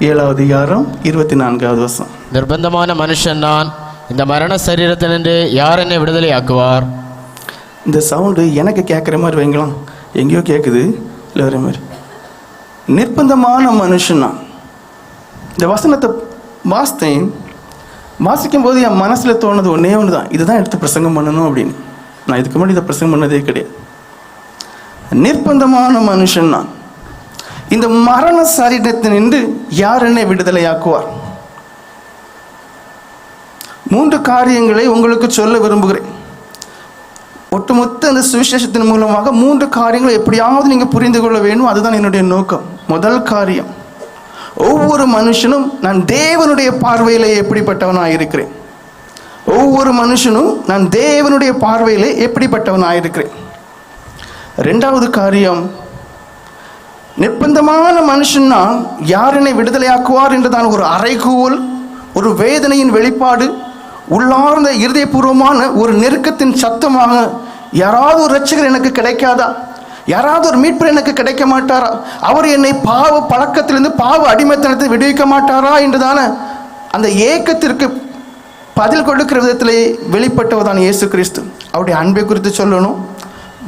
7வது அதிகாரம் 24வது வசனம். நிர்பந்தமான மனுஷன் நான், இந்த மரண சரீரத்தினின்று யார் என்னை விடுதலை ஆக்குவார்? இந்த சவுண்டு எனக்கு கேட்குற மாதிரி வைங்களாம், எங்கேயோ கேட்குது இல்லை வர மாதிரி. நிர்பந்தமான மனுஷன் நான். இந்த வசனத்தை வாசிக்கும் போது என் மனசில் தோணுது ஒன்றே ஒன்று தான், இதுதான் எடுத்து பிரசங்கம் பண்ணணும் அப்படின்னு. நான் இதுக்கு முன்னாடி இதை பிரசங்கம் பண்ணதே கிடையாது. நிர்பந்தமான மனுஷன் நான், இந்த மரண சரீரத்தினின்று யார் என்னை விடுதலையாக்குவார்? 3 காரியங்களை உங்களுக்கு சொல்ல விரும்புகிறேன். ஒட்டுமொத்த இந்த சுவிசேஷத்தின் மூலமாக 3 காரியங்களை எப்படியாவது நீங்கள் புரிந்து கொள்ள வேண்டும். அதுதான் என்னுடைய நோக்கம். முதல் காரியம், ஒவ்வொரு மனுஷனும் நான் தேவனுடைய பார்வையில் எப்படிப்பட்டவனாக இருக்கிறேன். ஒவ்வொரு மனுஷனும் நான் தேவனுடைய பார்வையில் எப்படிப்பட்டவனாக இருக்கிறேன். 2வது காரியம், நிர்பந்தமான மனுஷன்னா யார் என்னை விடுதலையாக்குவார் என்றுதான் ஒரு அறைகூவல், ஒரு வேதனையின் வெளிப்பாடு, உள்ளார்ந்த இருதயபூர்வமான ஒரு நெருக்கத்தின் சத்தமாக, யாராவது ஒரு இரட்சகர் எனக்கு கிடைக்காதா? யாராவது ஒரு மீட்பர் எனக்கு கிடைக்க மாட்டாரா? அவர் என்னை பாவ பழக்கத்திலிருந்து பாவ அடிமைத்தனத்தை விடுவிக்க மாட்டாரா என்றுதான அந்த ஏக்கத்திற்கு பதில் கொடுக்கிற விதத்திலே வெளிப்பட்டவர்தான் இயேசு கிறிஸ்து. அவருடைய அன்பை குறித்து சொல்லணும்.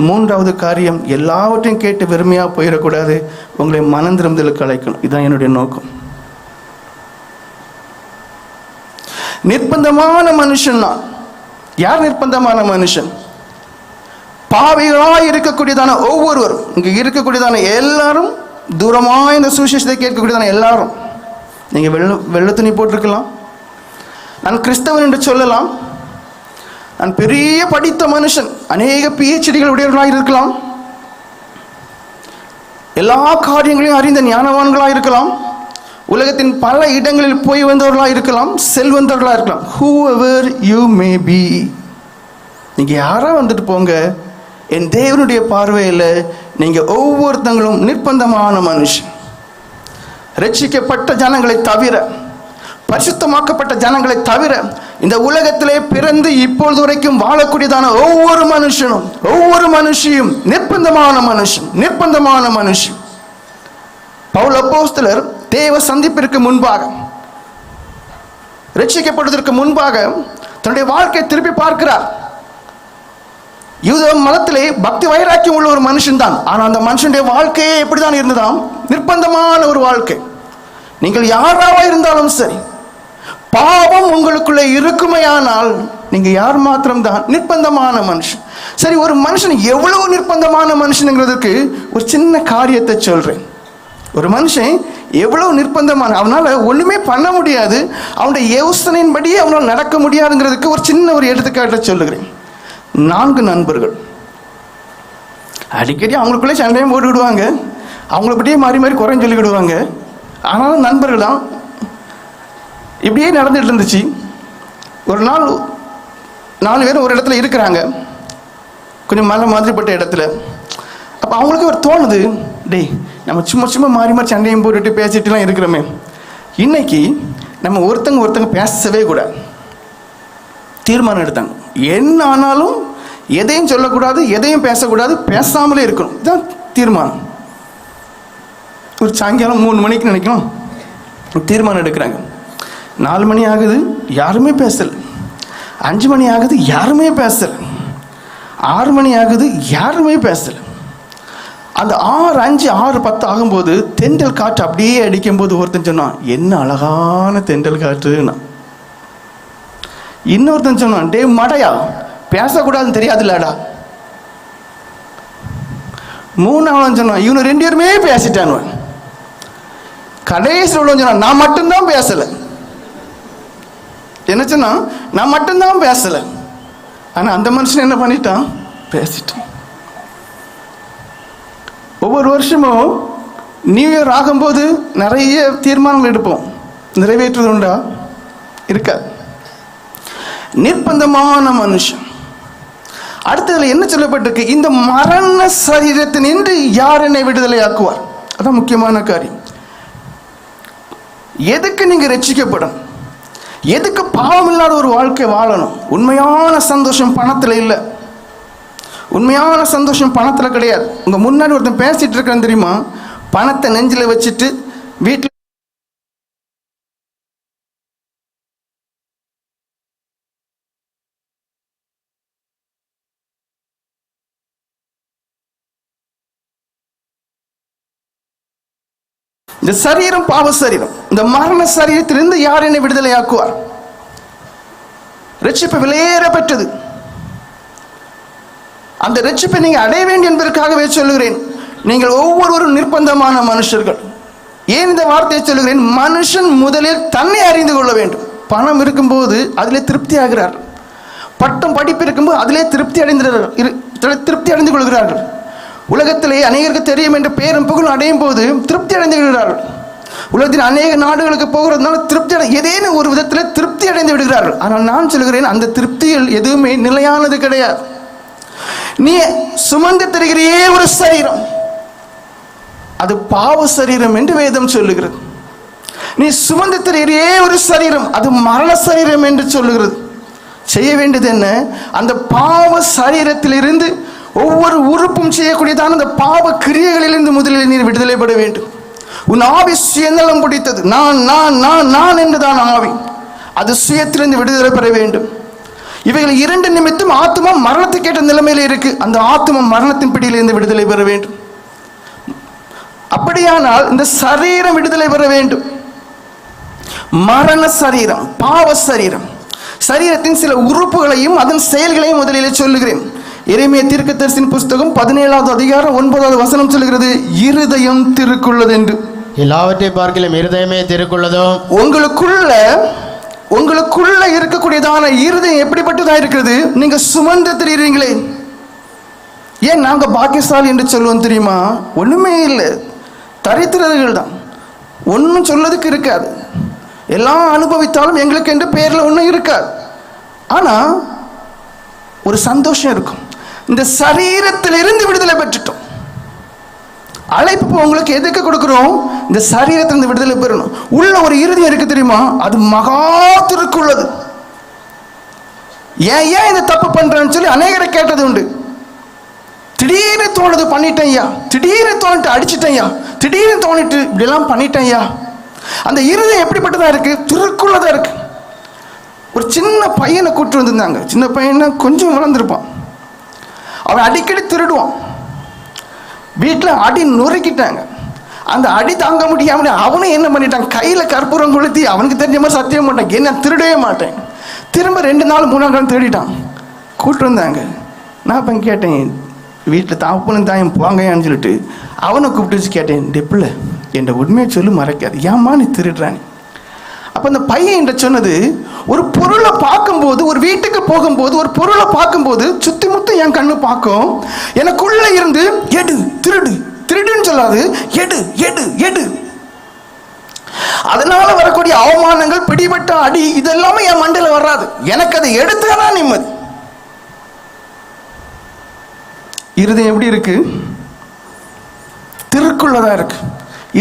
3வது காரியம், எல்லாவற்றையும் கேட்டு வெறுமையாக போயிடக்கூடாது, உங்களை மனம் திரும்புதலுக்கு அழைக்கணும். இதுதான் என்னுடைய நோக்கம். நிர்பந்தமான மனுஷன் நான். யார் நிர்பந்தமான மனுஷன்? பாவிகளாய் இருக்கக்கூடியதான ஒவ்வொருவரும், இங்கே இருக்கக்கூடியதான எல்லாரும், தூரமாக இந்த சுவிசேஷத்தை கேட்கக்கூடியதான எல்லாரும். நீங்கள் வெள்ளை துணி போட்டிருக்கலாம், நான் கிறிஸ்தவன் என்று சொல்லலாம், நான் பெரிய படித்த மனுஷன், அநேக PhDகள் உடையவர்களாக இருக்கலாம், எல்லா காரியங்களையும் அறிந்த ஞானவான்களாக இருக்கலாம், உலகத்தின் பல இடங்களில் போய் வந்தவர்களாக இருக்கலாம், செல்வந்தவர்களாக இருக்கலாம். whoever you may be, நீங்கள் யாராக வந்துட்டு போங்க, என் தேவனுடைய பார்வையில் நீங்கள் ஒவ்வொருத்தங்களும் நிர்பந்தமான மனுஷன். ரட்சிக்கப்பட்ட ஜனங்களை தவிர, பரிசுத்தமாக்கப்பட்ட ஜனங்களை தவிர, இந்த உலகத்திலே பிறந்து இப்பொழுது வரைக்கும் வாழக்கூடியதான ஒவ்வொரு மனுஷனும், ஒவ்வொரு மனுஷியும் நிர்பந்தமான மனுஷன், நிர்பந்தமான மனுஷன். பவுல் அப்போஸ்தலர் தேவ சந்திப்பிற்கு முன்பாக, ரட்சிக்கப்படுவதற்கு முன்பாக தன்னுடைய வாழ்க்கையை திருப்பி பார்க்கிறார். யூத மதத்திலே பக்தி வைராக்கியம் உள்ள ஒரு மனுஷன் தான். ஆனால் அந்த மனுஷனுடைய வாழ்க்கையே எப்படிதான் இருந்ததாம்? நிர்பந்தமான ஒரு வாழ்க்கை. நீங்கள் யாராக இருந்தாலும் சரி, பாவம் உங்களுக்குள்ளே இருக்குமையானால் நீங்கள் யார் மாத்திரம்தான் நிர்பந்தமான மனுஷன். சரி, ஒரு மனுஷன் எவ்வளவு நிர்பந்தமான மனுஷனுங்கிறதுக்கு ஒரு சின்ன காரியத்தை சொல்கிறேன். ஒரு மனுஷன் எவ்வளவு நிர்பந்தமான, அவனால் ஒன்றுமே பண்ண முடியாது, அவனுடைய யோசனையின்படி அவனால் நடக்க முடியாதுங்கிறதுக்கு ஒரு சின்ன ஒரு எடுத்துக்காட்டை சொல்லுகிறேன். 4 நண்பர்கள் அடிக்கடி அவங்களுக்குள்ளே சண்டையும் போட்டு விடுவாங்க, அவங்கள பற்றியே மாறி மாறி குறைன்னு சொல்லிக்கிடுவாங்க. ஆனாலும் நண்பர்கள் தான். இப்படியே நடந்துட்டு இருந்துச்சு. ஒரு நாள் 4 பேரும் ஒரு இடத்துல இருக்கிறாங்க, கொஞ்சம் மலை மாதிரிப்பட்ட இடத்துல. அப்போ அவங்களுக்கு ஒரு தோணுது, டேய் நம்ம சும்மா மாறி மாறி சண்டையும் போட்டுட்டு பேசிட்டுலாம் இருக்கிறோமே, இன்னைக்கு நம்ம ஒருத்தங்க பேசவே கூடாது. தீர்மானம் எடுத்தாங்க. என்ன ஆனாலும் எதையும் சொல்லக்கூடாது, எதையும் பேசக்கூடாது, பேசாமலே இருக்கணும். இதுதான் தீர்மானம். ஒரு சாயங்காலம் 3 மணிக்கு நினைக்கணும் தீர்மானம் எடுக்கிறாங்க. 4 மணி ஆகுது, யாருமே பேசலை. 5 மணி ஆகுது, யாருமே பேசலை. 6 மணி ஆகுது, யாருமே பேசலை. அந்த 6, 5, 6, 10 ஆகும்போது தென்றல் காற்று அப்படியே அடிக்கும்போது ஒருத்தன் சொன்னான், என்ன அழகான தென்றல் காற்றுன்னா. இன்னொருத்தன் சொன்னான், டே மடையா, பேசக்கூடாதுன்னு தெரியாதுல்லடா. 3ஆவதுன்னு சொன்னான், இவனு 2 பேருமே பேசிட்டான். கடைசியில் உள்ளவன் சொன்னான், நான் மட்டும்தான் பேசலை. என்ன சொன்னா, நான் மட்டும்தான் பேசலை. ஆனால் அந்த மனுஷன் என்ன பண்ணிட்டான்? பேசிட்டான். ஒவ்வொரு வருஷமும் நியூ இயர் ஆகும்போது நிறைய தீர்மானங்கள் எடுப்போம், நிறைவேற்றுவது உண்டா? இருக்காது. நிர்பந்தமான மனுஷன். அடுத்ததுல என்ன சொல்லப்பட்டிருக்கு? இந்த மரண சரீரத்தினின்று யார் என்னை விடுதலையாக்குவார்? அதான் முக்கியமான காரியம். எதுக்கு நீங்க ரட்சிக்கப்படும்? எதுக்கு பாவம் இல்லாத ஒரு வாழ்க்கை வாழணும்? உண்மையான சந்தோஷம் பணத்தில் இல்லை. உண்மையான சந்தோஷம் பணத்தில் கிடையாது. உங்க முன்னாடி ஒருத்தன் பேசிட்டு இருக்கான்னு தெரியுமா? பணத்தை நெஞ்சில் வச்சுட்டு வீட்டில் இந்த சரீரம் பாவ சரீரம். இந்த மரண சரீரத்திலிருந்து யார் என்னை விடுதலையாக்குவார்? ரட்சிப்பு விலையேற பெற்றது. அந்த ரட்சிப்பை நீங்கள் அடைய வேண்டும் என்பதற்காகவே சொல்லுகிறேன். நீங்கள் ஒவ்வொருவரும் நிர்பந்தமான மனுஷர்கள். ஏன் இந்த வார்த்தையை சொல்லுகிறேன்? மனுஷன் முதலில் தன்னை அறிந்து கொள்ள வேண்டும். பணம் இருக்கும்போது அதிலே திருப்தி ஆகிறார். பட்டம் படிப்பு இருக்கும்போது அதிலே திருப்தி அடைந்து கொள்கிறார்கள். உலகத்திலே அநேகருக்கு தெரியும் என்று பேரும் புகழும் அடையும் போது திருப்தி அடைந்து விடுகிறார்கள். உலகத்தில் அநேக நாடுகளுக்கு போகிறதுனால ஏதேனும் ஒரு விதத்தில் திருப்தி அடைந்து விடுகிறார்கள். ஆனால் நான் சொல்கிறேன், அந்த திருப்தியில் எதுவுமே நிலையானது கிடையாது. நீ சுமந்து தருகிறியே ஒரு சரீரம், அது பாவ சரீரம் என்று வேதம் சொல்லுகிறது. நீ சுமந்து தருகிறியே ஒரு சரீரம், அது மரண சரீரம் என்று சொல்லுகிறது. செய்ய வேண்டியது என்ன? அந்த பாவ சரீரத்திலிருந்து ஒவ்வொரு உறுப்பும் செய்யக்கூடியதான அந்த பாவ கிரியைகளிலிருந்து முதலில் நீர் விடுதலை பெற வேண்டும். உன் ஆவி சுயநலம் பிடித்தது, நான் நான் நான் நான் என்றுதான் ஆவி. அது சுயத்திலிருந்து விடுதலை பெற வேண்டும். இவைகள் இரண்டு நிமித்தம் ஆத்மா மரணத்துக்கு ஏற்ற நிலைமையில இருக்கு. அந்த ஆத்மா மரணத்தின் பிடியிலிருந்து விடுதலை பெற வேண்டும். அப்படியானால் இந்த சரீரம் விடுதலை பெற வேண்டும். மரண சரீரம், பாவ சரீரம், சரீரத்தின் சில உறுப்புகளையும் அதன் செயல்களையும் முதலில் சொல்லுகிறேன். எரேமியா தீர்க்கதரிசியின் புஸ்தகம் 17வது அதிகாரம் 9வது வசனம் சொல்லுகிறது, இருதயம் திருக்குள்ளது என்று. எல்லாவற்றை பார்க்கலாம் இருதயமே திருக்குள்ளதோ. உங்களுக்குள்ள இருக்கக்கூடியதான இருதயம் எப்படிப்பட்டதா இருக்கிறது? நீங்க சுமந்து தெரியுறீங்களே. ஏன் நாங்க பாக்கியசாலி என்று சொல்லுவோம் தெரியுமா? ஒண்ணுமே இல்லை, தரித்திரர்கள் தான். ஒன்றும் சொல்லதுக்கு இருக்காது. எல்லாம் அனுபவித்தாலும் எங்களுக்கு என்று பேர்ல ஒன்றும் இருக்காது. ஆனா ஒரு சந்தோஷம் இருக்கும். இந்த சரீரத்திலிருந்து விடுதலை பெற்றுட்டோம். அழைப்பு உங்களுக்கு எதுக்கு கொடுக்கிறோம்? இந்த சரீரத்திலிருந்து விடுதலை பெறணும். உள்ள ஒரு இருதயம் இருக்கு தெரியுமா? அது மகா திருக்குள்ளது. ஏன் இந்த தப்பு பண்றேன்னு சொல்லி அநேகரை கேட்டது உண்டு. திடீர்னு தோணுது பண்ணிட்டேன் ஐயா, திடீர்னு தோணிட்டு அடிச்சிட்டேன் ஐயா, திடீர்னு தோணிட்டு இப்படிலாம் பண்ணிட்டேன் ஐயா. அந்த இருதயம் எப்படிப்பட்டதா இருக்கு? திருக்குள்ளதா இருக்கு. ஒரு சின்ன பையனை கூட்டு வந்திருந்தாங்க. சின்ன பையனை கொஞ்சம் வளர்ந்துருப்பான். அவன் அடிக்கடி திருடுவான். வீட்டில் அடி நொறுக்கிட்டாங்க. அந்த அடி தாங்க முடியாம அவனும் என்ன பண்ணிட்டான், கையில் கற்பூரம் கொளுத்தி அவனுக்கு தெரிஞ்ச மாதிரி சத்தியம் மாட்டான், என்ன திருடவே மாட்டேன். திரும்ப 2 நாள் 3 நாள் திருடிட்டான். கூட்டு வந்தாங்க. நான் இப்போ கேட்டேன், வீட்டில் தாப்பனும் தாயும் போங்கயான்னு சொல்லிட்டு அவனை கூப்பிட்டு வச்சு கேட்டேன், டெப்பில் என்ற உண்மையை சொல்லி மறைக்காது, ஏம்மா நீ திருடுறானே. அப்போ அந்த பையன் என்ற சொன்னது, ஒரு பொருளை பார்க்கும்போது, ஒரு வீட்டுக்கு போகும்போது ஒரு பொருளை பார்க்கும்போது சுத்தி முத்தி என் கண்ணு பார்க்கும். எனக்குள்ள இருந்து எடு திருடு திருடுன்னு சொல்லாது, எடு எடு எடு. அதனால வரக்கூடிய அவமானங்கள், பிடிபட்ட அடி, இதெல்லாமே என் மண்டையில் வராது. எனக்கு அதை எடுத்தாதான் நிம்மதி. இருதயம் எப்படி இருக்கு? திருக்குள்ளதா இருக்கு.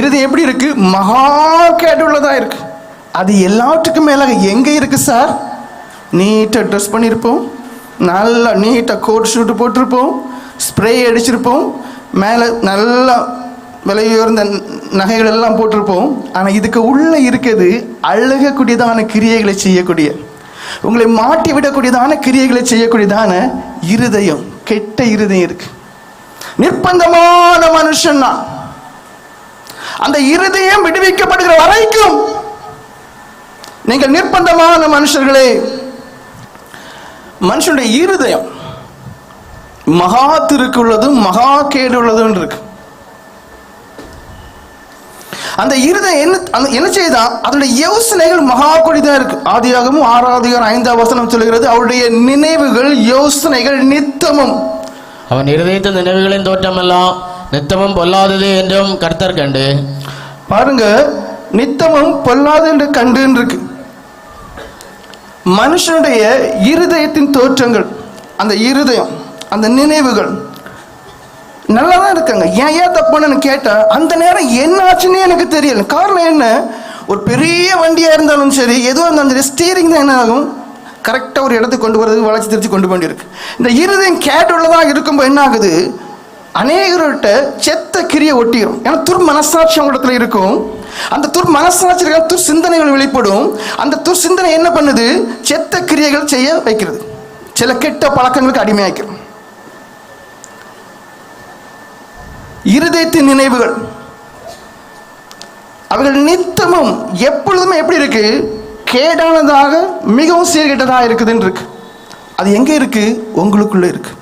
இருதயம் எப்படி இருக்கு? மகா கேடுள்ளதா இருக்கு. அது எல்லாத்துக்கும் மேலாக எங்கே இருக்கு சார்? நீட்டாக ட்ரெஸ் பண்ணியிருப்போம், நல்லா நீட்டாக கோட் ஷூட்டு போட்டிருப்போம், ஸ்ப்ரே அடிச்சிருப்போம், மேலே நல்லா விலை உயர்ந்த நகைகள் எல்லாம் போட்டிருப்போம். ஆனால் இதுக்கு உள்ளே இருக்கிறது அழுகக்கூடியதான கிரியைகளை செய்யக்கூடிய, உங்களை மாட்டி விடக்கூடியதான கிரியைகளை செய்யக்கூடியதான இருதயம், கெட்ட இருதயம் இருக்கு. நிர்பந்தமான மனுஷன் தான். அந்த இருதயம் விடுவிக்கப்படுகிற வரைக்கும் நீங்கள் நிர்பந்தமான மனுஷர்களே. மனுஷனுடைய இருதயம் மகா திருக்குள்ளதும் மகா கேடு உள்ளதும் இருக்கு. அந்த இருதயம் என்ன செய்தா? அதனுடைய யோசனைகள் மகா கொடிதான் இருக்கு. ஆதியாகமும் 6வது அதிகாரம் 5வது வசனம் சொல்லுகிறது, அவருடைய நினைவுகள் யோசனைகள் நித்தமும். அவன் இருதயத்தின் நினைவுகளின் தோற்றமெல்லாம் நித்தமும் பொல்லாதது என்றும் கர்த்தர் கண்டு. பாருங்க, நித்தமும் பொல்லாது என்று கண்டு இருக்கு. மனுஷனுடைய இருதயத்தின் தோற்றங்கள், அந்த இருதயம், அந்த நினைவுகள் நல்லா தான் இருக்காங்க. ஏன் தப்புன்னு கேட்டா அந்த நேரம் என்ன ஆச்சுன்னே எனக்கு தெரியல. காரணம் என்ன? ஒரு பெரிய வண்டியா இருந்தாலும் சரி, எதுவும் இருந்தாலும் சரி, ஸ்டீரிங் தான் என்ன ஆகும், கரெக்டாக ஒரு இடத்துக்கு கொண்டு வரதுக்கு வளைச்சி திருச்சி கொண்டு வேண்டியிருக்கு. இந்த இருதயம் கேட்டுள்ளதாக இருக்கும்போது என்ன ஆகுது? அநேகர்கிட்ட செத்த கிரியை ஒட்டிடும். ஏன்னா துர்மனசாட்சி அவங்களிடத்துல இருக்கும். அந்த துர்மனசாட்சி துர்சிந்தனைகள் வெளிப்படும். அந்த துர்சிந்தனை என்ன பண்ணுது? செத்த கிரியைகள் செய்ய வைக்கிறது, சில கெட்ட பழக்கங்களுக்கு அடிமையாக்கிறது. இருதயத்தின் நினைவுகள் அவைகள் நித்தமும் எப்பொழுதுமே எப்படி இருக்கு? கேடானதாக, மிகவும் சீர்கெட்டதாக இருக்குதுன்னு இருக்கு. அது எங்கே இருக்கு? உங்களுக்குள்ள இருக்கு.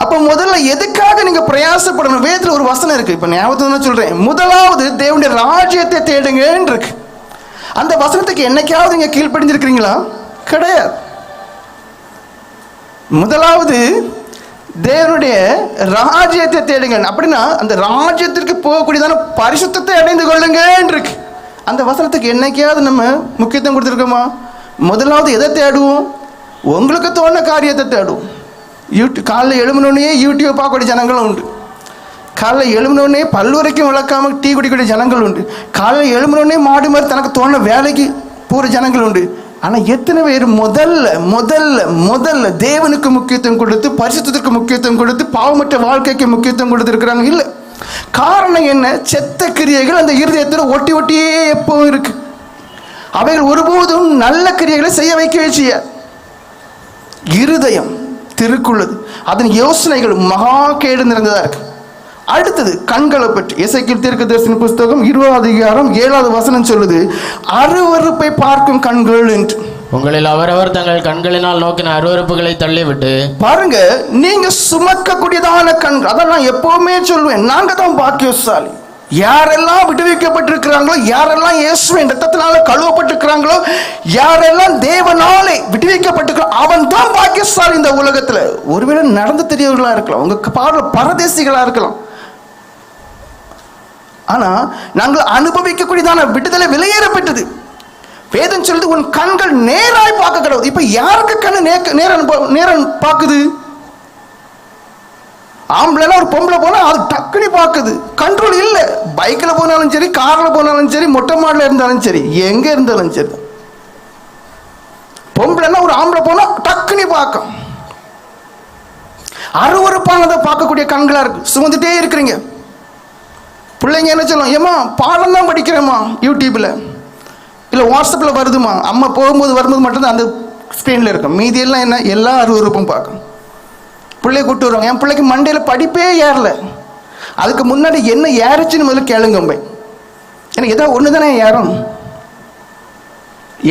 அப்போ முதல்ல எதுக்காக நீங்க பிரயாசப்படணும்? வேதத்தில் ஒரு வசனம் இருக்கு, இப்ப ஞாபகத்தை சொல்றேன். முதலாவது தேவனுடைய ராஜ்யத்தை தேடுங்கன்னு இருக்கு. அந்த வசனத்துக்கு என்னைக்காவது நீங்க கீழ்ப்படிஞ்சிருக்கிறீங்களா? கிடையாது. முதலாவது தேவனுடைய ராஜ்யத்தை தேடுங்க. அப்படின்னா அந்த ராஜ்யத்திற்கு போகக்கூடியதான பரிசுத்தத்தை அடைந்து கொள்ளுங்க இருக்கு. அந்த வசனத்துக்கு என்னைக்காவது நம்ம முக்கியத்துவம் கொடுத்துருக்கோமா? முதலாவது எதை தேடுவோம்? உங்களுக்கு தோணுன காரியத்தை தேடுவோம். காலைல எழும்பினோடனே யூடியூப் பார்க்கக்கூடிய ஜனங்களும் உண்டு. காலைல எழும்பினோடனே பல்வரைக்கும் விளக்காமல் டீ குடிக்கக்கூடிய ஜனங்கள் உண்டு. காலைல எழும்பினோடனே மாடு மாதிரி தனக்கு தோணுன வேலைக்கு போகிற ஜனங்கள் உண்டு. ஆனால் எத்தனை பேர் முதல்ல முதல்ல முதல்ல தேவனுக்கு முக்கியத்துவம் கொடுத்து, பரிசுத்தத்திற்கு முக்கியத்துவம் கொடுத்து, பாவமற்ற வாழ்க்கைக்கு முக்கியத்துவம் கொடுத்துருக்குறாங்க? இல்லை. காரணம் என்ன? செத்த கிரியைகள் அந்த இருதயத்தில் ஒட்டி ஒட்டியே எப்பவும் இருக்கு. அவைகள் ஒருபோதும் நல்ல கிரியைகளை செய்ய வைக்கவே செய்யாது. இருதயம் திருக்குள்ளது, அதன் யோசனைகள் மகா கேடு நிறைந்ததா இருக்கு. அடுத்தது கண்களை பற்றி எசேக்கியேல் தீர்க்கதரிசன புஸ்தகம் 20 அதிகாரம் 7வது வசனம் சொல்லுது, அருவருப்பை பார்க்கும் கண்கள் என்று. உங்களில் அவரவர் தங்கள் கண்களினால் நோக்கின அருவருப்புகளை தள்ளிவிட்டு பாருங்க, நீங்க சுமக்கக்கூடியதான கண்கள். அதான் நான் எப்பவுமே சொல்லுவேன், நாங்க தான் பாக்கியசாலி. யாரெல்லாம் விடுவிக்கப்பட்டிருக்கிறாங்களோ, யாரெல்லாம் இயேசுவின் இரத்தத்தினால கழுவப்பட்டிருக்கிறாங்களோ, யாரெல்லாம் தேவனாலே விடுவிக்கப்பட்டிருக்கிறோம், அவன் தான் பாக்கியசாலி இந்த உலகத்துல. ஒருவேளை நடந்து தெரியவர்களா இருக்கலாம், உங்க பார்வை பரதேசிகளா இருக்கலாம். ஆனா நாங்கள் அனுபவிக்கக்கூடியதான விடுதலை விலையேறப்பட்டது. வேதம் சொல்லுது, உன் கண்கள் நேராய் பார்க்க கிடையாது. இப்ப யாருக்கு கண்ணு நேரம் பார்க்குது? ஆம்பளைனா ஒரு பொம்பளை போனா அது டக்குனு பார்க்குது, கண்ட்ரோல் இல்லை. பைக்கில் போனாலும் சரி, காரில் போனாலும் சரி, மொட்டை மாடில் இருந்தாலும் சரி, எங்க இருந்தாலும் சரி. பொம்பளைனா ஒரு ஆம்பளை போனா டக்குனு பார்க்கும். அருவருப்பானதை பார்க்கக்கூடிய கண்களா இருக்கு. சுமந்துட்டே இருக்கிறீங்க. பிள்ளைங்க என்ன சொல்லும், ஏமா பாடம் தான் படிக்கிறேம்மா, யூடியூப்ல இல்லை வாட்ஸ்அப்பில் வருதுமா, அம்மா போகும்போது வரும்போது மட்டும்தான் அந்த ஸ்க்ரீனில் இருக்கும். மீதி எல்லாம் என்ன, எல்லா அருவருப்பும் பார்க்கும். பிள்ளைய கூப்பிட்டு வருவாங்க. என் பிள்ளைக்கு மண்டையில் படிப்பே ஏறல, அதுக்கு முன்னாடி என்ன ஏறிச்சுன்னு முதல்ல கேளுங்க. எனக்கு ஏதாவது ஒன்று தானே ஏறும்,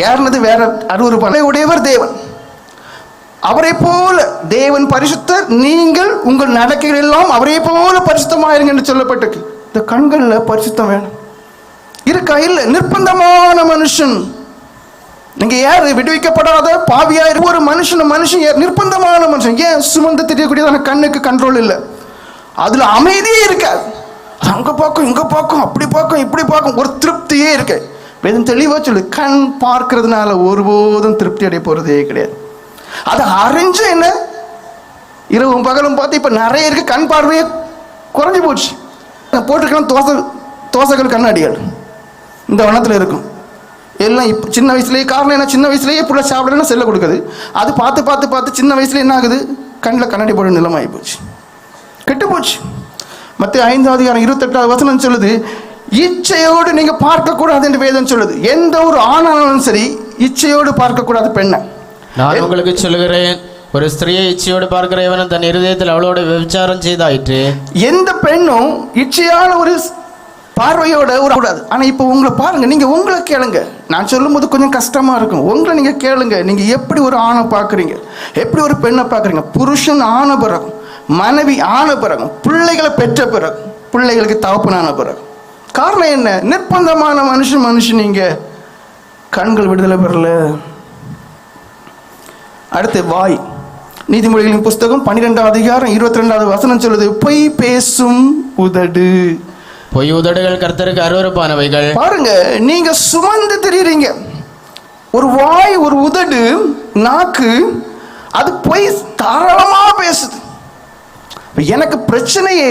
ஏறினது வேற அருவருப்பான உடையவர் தேவன். அவரை போல தேவன் பரிசுத்தர், நீங்கள் உங்கள் நடக்கைகள் எல்லாம் அவரை போல பரிசுத்தமாயிருங்க என்று சொல்லப்பட்டிருக்கு. இந்த கண்களில் பரிசுத்தம் வேணும் இருக்கா? இல்லை. நிர்பந்தமான மனுஷன், நீங்க யாரு? விடுவிக்கப்படாத பாவியா ஒரு மனுஷன் நிர்பந்தமான மனுஷன். ஏன்? சுமந்து தெரியக்கூடியதான கண்ணுக்கு கண்ட்ரோல் இல்லை, அதுல அமைதியே இருக்காது. அங்க பார்க்கும், இங்க பார்க்கும், அப்படி பார்க்கும், இப்படி பார்க்கும், ஒரு திருப்தியே இருக்கு. வேதம் தெளிவா சொல்லு, கண் பார்க்கறதுனால ஒருபோதும் திருப்தி அடைய போறதே கிடையாது. அதை அறிஞ்சு என்ன, இரவும் பகலும் பார்த்து இப்ப நிறைய இருக்கு, கண் பார்வையே குறைஞ்சு போச்சு. போட்டிருக்கலாம் தோசைகள் கண்ணாடிகள் இந்த வண்ணத்தில் இருக்கும் எல்லாம். இப்போ சின்ன வயசுலேயே, காரணம் என்ன, சின்ன வயசுலேயே புள்ள சாப்பிடணும்னா செல்ல கொடுக்குது. அது பார்த்து பார்த்து பார்த்து சின்ன வயசுல என்ன ஆகுது, கண்ணில் கண்ணாடி போட நிலமாகி போச்சு, கெட்டு போச்சு. மத்தேயு 5வது அதிகாரம் 28வது வசனம் சொல்லுது, இச்சையோடு நீங்க பார்க்கக்கூடாது என்று வேதம் சொல்லுது. எந்த ஒரு ஆணானாலும் சரி இச்சையோடு பார்க்கக்கூடாது பெண்ணை. நான் உங்களுக்கு சொல்லுகிறேன், ஒரு ஸ்திரியை இச்சையோடு பார்க்கிறவன் தன் இருதயத்தில் அவளோட விபச்சாரம் செய்தாயிற்று. எந்த பெண்ணும் இச்சையான ஒரு பார்வையோட கூடாது. ஆனா இப்போ உங்களை பாருங்க, நீங்க உங்களை கேளுங்க. நான் சொல்லும் போது கொஞ்சம் கஷ்டமா இருக்கும். உங்களை நீங்க கேளுங்க, நீங்க எப்படி ஒரு ஆணை பார்க்குறீங்க, எப்படி ஒரு பெண்ணை பார்க்குறீங்க. புருஷன் ஆன பிறகு, மனைவி ஆன பிறகு, பிள்ளைகளை பெற்ற பிறகு, பிள்ளைகளுக்கு தகப்பனான பிறகு. காரணம் என்ன? நிர்பந்தமான மனுஷன் நீங்க கண்கள் விடுதலை பெறல. அடுத்து வாய். நீதிமொழிகளின் புஸ்தகம் 12வது அதிகாரம் 22வது வசனம் சொல்லுது, பொய் பேசும் உதடு. பொய் உதடுகள் கர்த்தருக்கு அருவருப்பானவைகள். பாருங்க, நீங்க சுமந்து தெரியுறீங்க. ஒரு வாய், ஒரு உதடு, நாக்கு, அது பொய் தாராளமா பேசுது. எனக்கு பிரச்சனையே,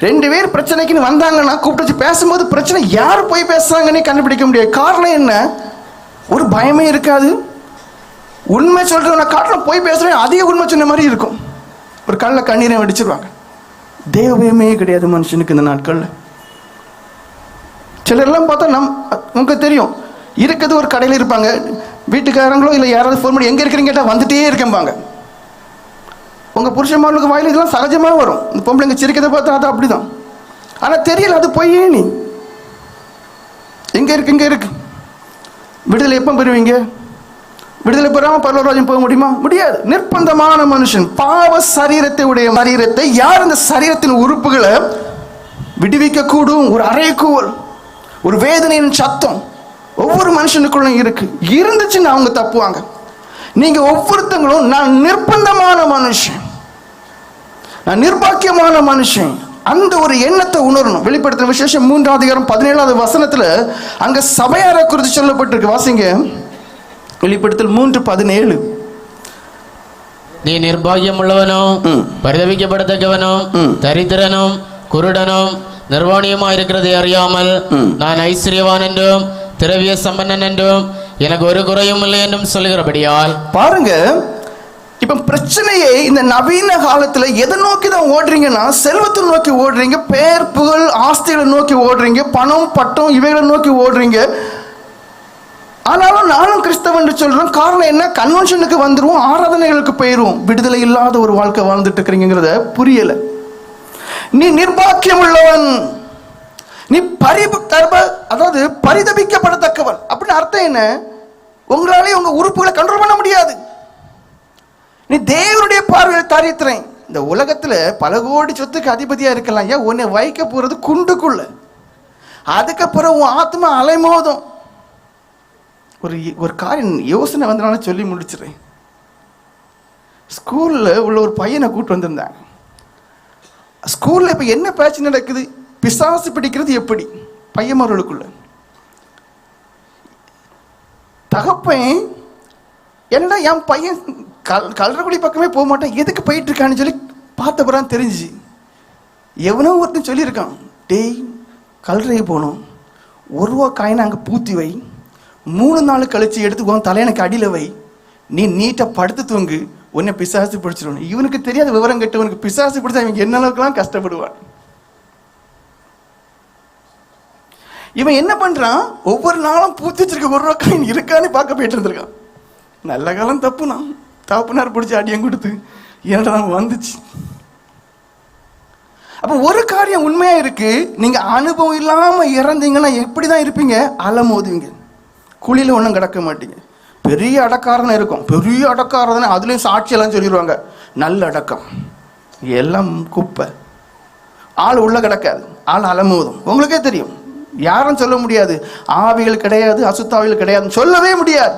2 பேர் பிரச்சனைக்குன்னு வந்தாங்கன்னா கூப்பிட்டு பேசும்போது பிரச்சனை யார் போய் பேசுறாங்கன்னே கண்டுபிடிக்க முடியாது. காரணம் என்ன? ஒரு பயமே இருக்காது. உண்மை சொல்றவனை காட்டிலும் போய் பேசுறேன் அதிக உண்மை சொன்ன மாதிரி இருக்கும். ஒரு கல்ல கண்ணீரை வடிச்சிருவாங்க. தேவமே கிடையாது மனுஷனுக்கு இந்த நாட்கள்ல. சிலர்லாம் பார்த்தா உங்களுக்கு தெரியும், இருக்கிறது ஒரு கடையில் இருப்பாங்க, வீட்டுக்காரங்களோ இல்லை யாராவது ஃபோன் பண்ணி எங்கே இருக்கிறீங்க கேட்டால் வந்துட்டே இருக்கம்பாங்க. உங்கள் புருஷன்மார்களுக்கு வாயில் இதெல்லாம் சகஜமாக வரும். இந்த பொம்பளைங்க சிரிக்கிறத பார்த்தா அது அப்படிதான். ஆனால் தெரியல அது பொய்யே. நீ எங்கே இருக்கு? இங்கே இருக்கு. விடுதலை எப்போ பெறுவீங்க? விடுதலை பெறாமல் பரலோகராஜ்யம் போக முடியுமா? முடியாது. நிர்பந்தமான மனுஷன், பாவ சரீரத்தை யார் இந்த சரீரத்தின் உறுப்புகளை விடுவிக்க கூடும்? ஒரு அறைக்கூவல், ஒரு வேதனையின் சத்தம் ஒவ்வொரு மனுஷனுக்குள்ள இருந்துச்சுன்னு அவங்க தப்புவாங்க. நீங்க ஒவ்வொருத்தங்களும் நான் நிர்பந்தமான மனுஷன், நான் நிர்பாக்கியமான மனுஷன், அந்த ஒரு எண்ணத்தை உணரணும். வெளிப்படுத்தின விசேஷம் 3ஆம் அதிகாரம் 17வது வசனத்துல அங்க சபையாரை குறித்து சொல்லப்பட்டிருக்கு. வாசிங்க, வெளிப்படுத்தல் 3:17. நீ நிர்பாகியம் உள்ளவனும் பரிதவிக்கப்படத்தக்கவனும் தரித்திரனும் குருடனும் நிர்வாணியமா இருக்கிறதை அறியாமல் நான் ஐஸ்வர்யவான் என்றும் திரவிய சம்பன்னன் என்றும் எனக்கு ஒரு குறையும் இல்லை என்றும் சொல்லுகிறபடியால். பாருங்க, இப்ப பிரச்சனையை இந்த நவீன காலத்துல எதை நோக்கி தான் ஓடுறீங்கன்னா, செல்வத்தை நோக்கி ஓடுறீங்க, பேர் புகழ் ஆஸ்திகளை நோக்கி ஓடுறீங்க, பணம் பட்டம் இவைகளை நோக்கி ஓடுறீங்க. ஆனாலும் நானும் கிறிஸ்தவன் சொல்றோம். காரணம் என்ன? கன்வென்ஷனுக்கு வந்துருவோம், ஆராதனைகளுக்கு போயிடுவோம். விடுதலை இல்லாத ஒரு வாழ்க்கை வாழ்ந்துட்டு இருக்கிறீங்கிறத புரியல. நீ நிர்பாக்கியம் உள்ளவன், நீ அதாவது பரிதபிக்கப்படத்தக்கவன் அப்படின்னு அர்த்தம் என்ன? உங்களாலே உங்க உறுப்புகளை கண்ட்ரோல் பண்ண முடியாது. நீ தேவனுடைய பார்வையில் தரித்திரன். இந்த உலகத்துல பல கோடி சொத்துக்கு அதிபதியா இருக்கலாம், ஏன் உன்னை வைக்க போறது குண்டுக்குள்ள, அதுக்கப்புறம் உன் ஆத்மா அலைமோதும். ஒரு காரியம் யோசனை வந்தனால சொல்லி முடிச்சிடறேன். ஸ்கூல்ல உள்ள ஒரு பையனை கூட்டு வந்திருந்தாங்க. ஸ்கூல்ல இப்ப என்ன பேச்சு நடக்குது? பிசாசு பிடிக்கிறது எப்படி பையன்மார்களுக்குள்ள. தகப்பன் என்னடா என் பையன் கல்றகுடி பக்கமே போக மாட்டான், எதுக்கு போயிட்டு இருக்கான்னு சொல்லி பார்த்தப்பறம் தெரிஞ்சு எவனோ ஒருத்தன் சொல்லியிருக்கான், டேய் கல்றையை போகணும், 1 ரூபா காயினை அங்கே பூத்தி வை, 3 நாள் கழிச்சு எடுத்துக்குவோம், தலையனுக்கு அடியில் வை, நீ நீட்டாக படுத்து தூங்கு, உன்னை பிசாசு பிடிச்சிடணும். இவனுக்கு தெரியாத விவரம் கட்டவனுக்கு பிசாசு பிடிச்சா இவங்க என்ன அளவுக்குலாம் கஷ்டப்படுவான். இவன் என்ன பண்றான்? ஒவ்வொரு நாளும் பூத்தி வச்சிருக்க 1 ரூபா காயின் இருக்கான்னு பார்க்க போயிட்டு இருந்திருக்கான். நல்ல காலம் தப்புனா தப்புனார் பிடிச்சி அடியம் கொடுத்து என்னடா வந்துச்சு. அப்ப ஒரு காரியம் உண்மையா இருக்கு, நீங்க அனுபவம் இல்லாம இறந்தீங்கன்னா எப்படிதான் இருப்பீங்க? அலமோதுவீங்க, குழியில ஒன்றும் கிடக்க மாட்டீங்க. பெரிய அடக்காரனை இருக்கும், பெரிய அடக்காரனை அதுலயும் சாட்சியெல்லாம் சொல்லிடுவாங்க, நல்ல அடக்கம், எல்லாம் குப்பை, ஆள் உள்ள கிடக்காது, ஆள் அலமோதும். உங்களுக்கே தெரியும், யாரும் சொல்ல முடியாது ஆவிகள் கிடையாது அசுத்தாவிகள் கிடையாதுன்னு சொல்லவே முடியாது.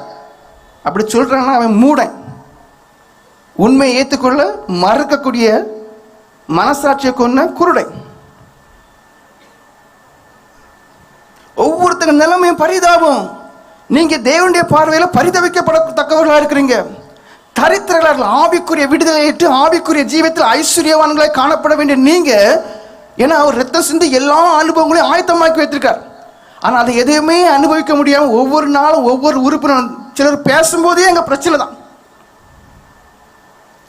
அப்படி சொல்றான்னா அவன் மூடன், உண்மையை ஏற்றுக்கொள்ள மறுக்கக்கூடிய மனசாட்சியை கொண்ட குருடை. ஒவ்வொருத்தங்க நிலைமையும் பரிதாபம். நீங்க தேவனுடைய பார்வையில பரிதவிக்கப்படத்தக்கவர்களா இருக்கிறீங்க, தரித்திரர்கள். ஆவிக்குரிய விடுதலையிட்டு ஆவிக்குரிய ஜீவத்தில் ஐஸ்வர்யவான்களை காணப்பட வேண்டிய நீங்க, ஏன்னா அவர் ரத்தம் சிந்து எல்லா அனுபவங்களையும் ஆயத்தமாக்கி வைத்திருக்கார். ஆனால் அதை எதையுமே அனுபவிக்க முடியாமல் ஒவ்வொரு நாளும் ஒவ்வொரு உறுப்பினர் சிலர் பேசும்போதே எங்க பிரச்சனை தான்.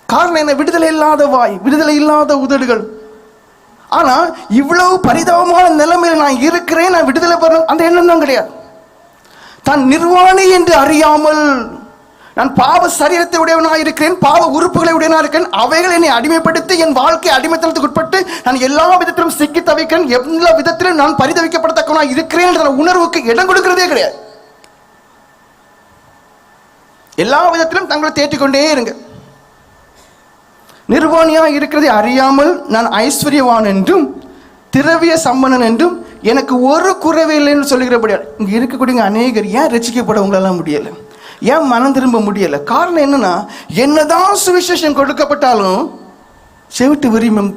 காரணம் என்ன? விடுதலை இல்லாத வாய், விடுதலை இல்லாத உதடுகள். ஆனா இவ்வளவு பரிதாபமான நிலைமையில் நான் இருக்கிறேன், நான் விடுதலை பெறணும் அந்த எண்ணம் தான் கிடையாது. தான் நிர்வாணி என்று அறியாமல் நான் பாவ சரீரத்தை உடையவனாக இருக்கிறேன், பாவ உறுப்புகளை உடையவனாக இருக்கிறேன், அவைகள் என்னை அடிமைப்படுத்தி என் வாழ்க்கை அடிமைத்தனத்துக்கு உட்பட்டு நான் எல்லா விதத்திலும் சிக்கி தவிக்கிறேன், எல்லா விதத்திலும் நான் பரிதவிக்கப்படத்தக்கவனாக இருக்கிறேன் என்ற உணர்வுக்கு இடம் கொடுக்கிறதே கிடையாது. எல்லா விதத்திலும் தங்களை தேற்றிக்கொண்டே இருங்க. நிர்வாணியாக இருக்கிறதை அறியாமல் நான் ஐஸ்வர்யவான் என்றும் திரவிய சம்பன்னன் என்றும் எனக்கு ஒரு குறைவே இல்லைன்னு சொல்லுகிறபடியா. இங்க இருக்கக்கூடிய அநேகர் ஏன் ரசிக்கப்பட உங்களால முடியல, ஏன் மனம் திரும்ப முடியல? காரணம் என்னன்னா, என்னதான் சுவிசேஷம் கொடுக்கப்பட்டாலும் செவிட்டு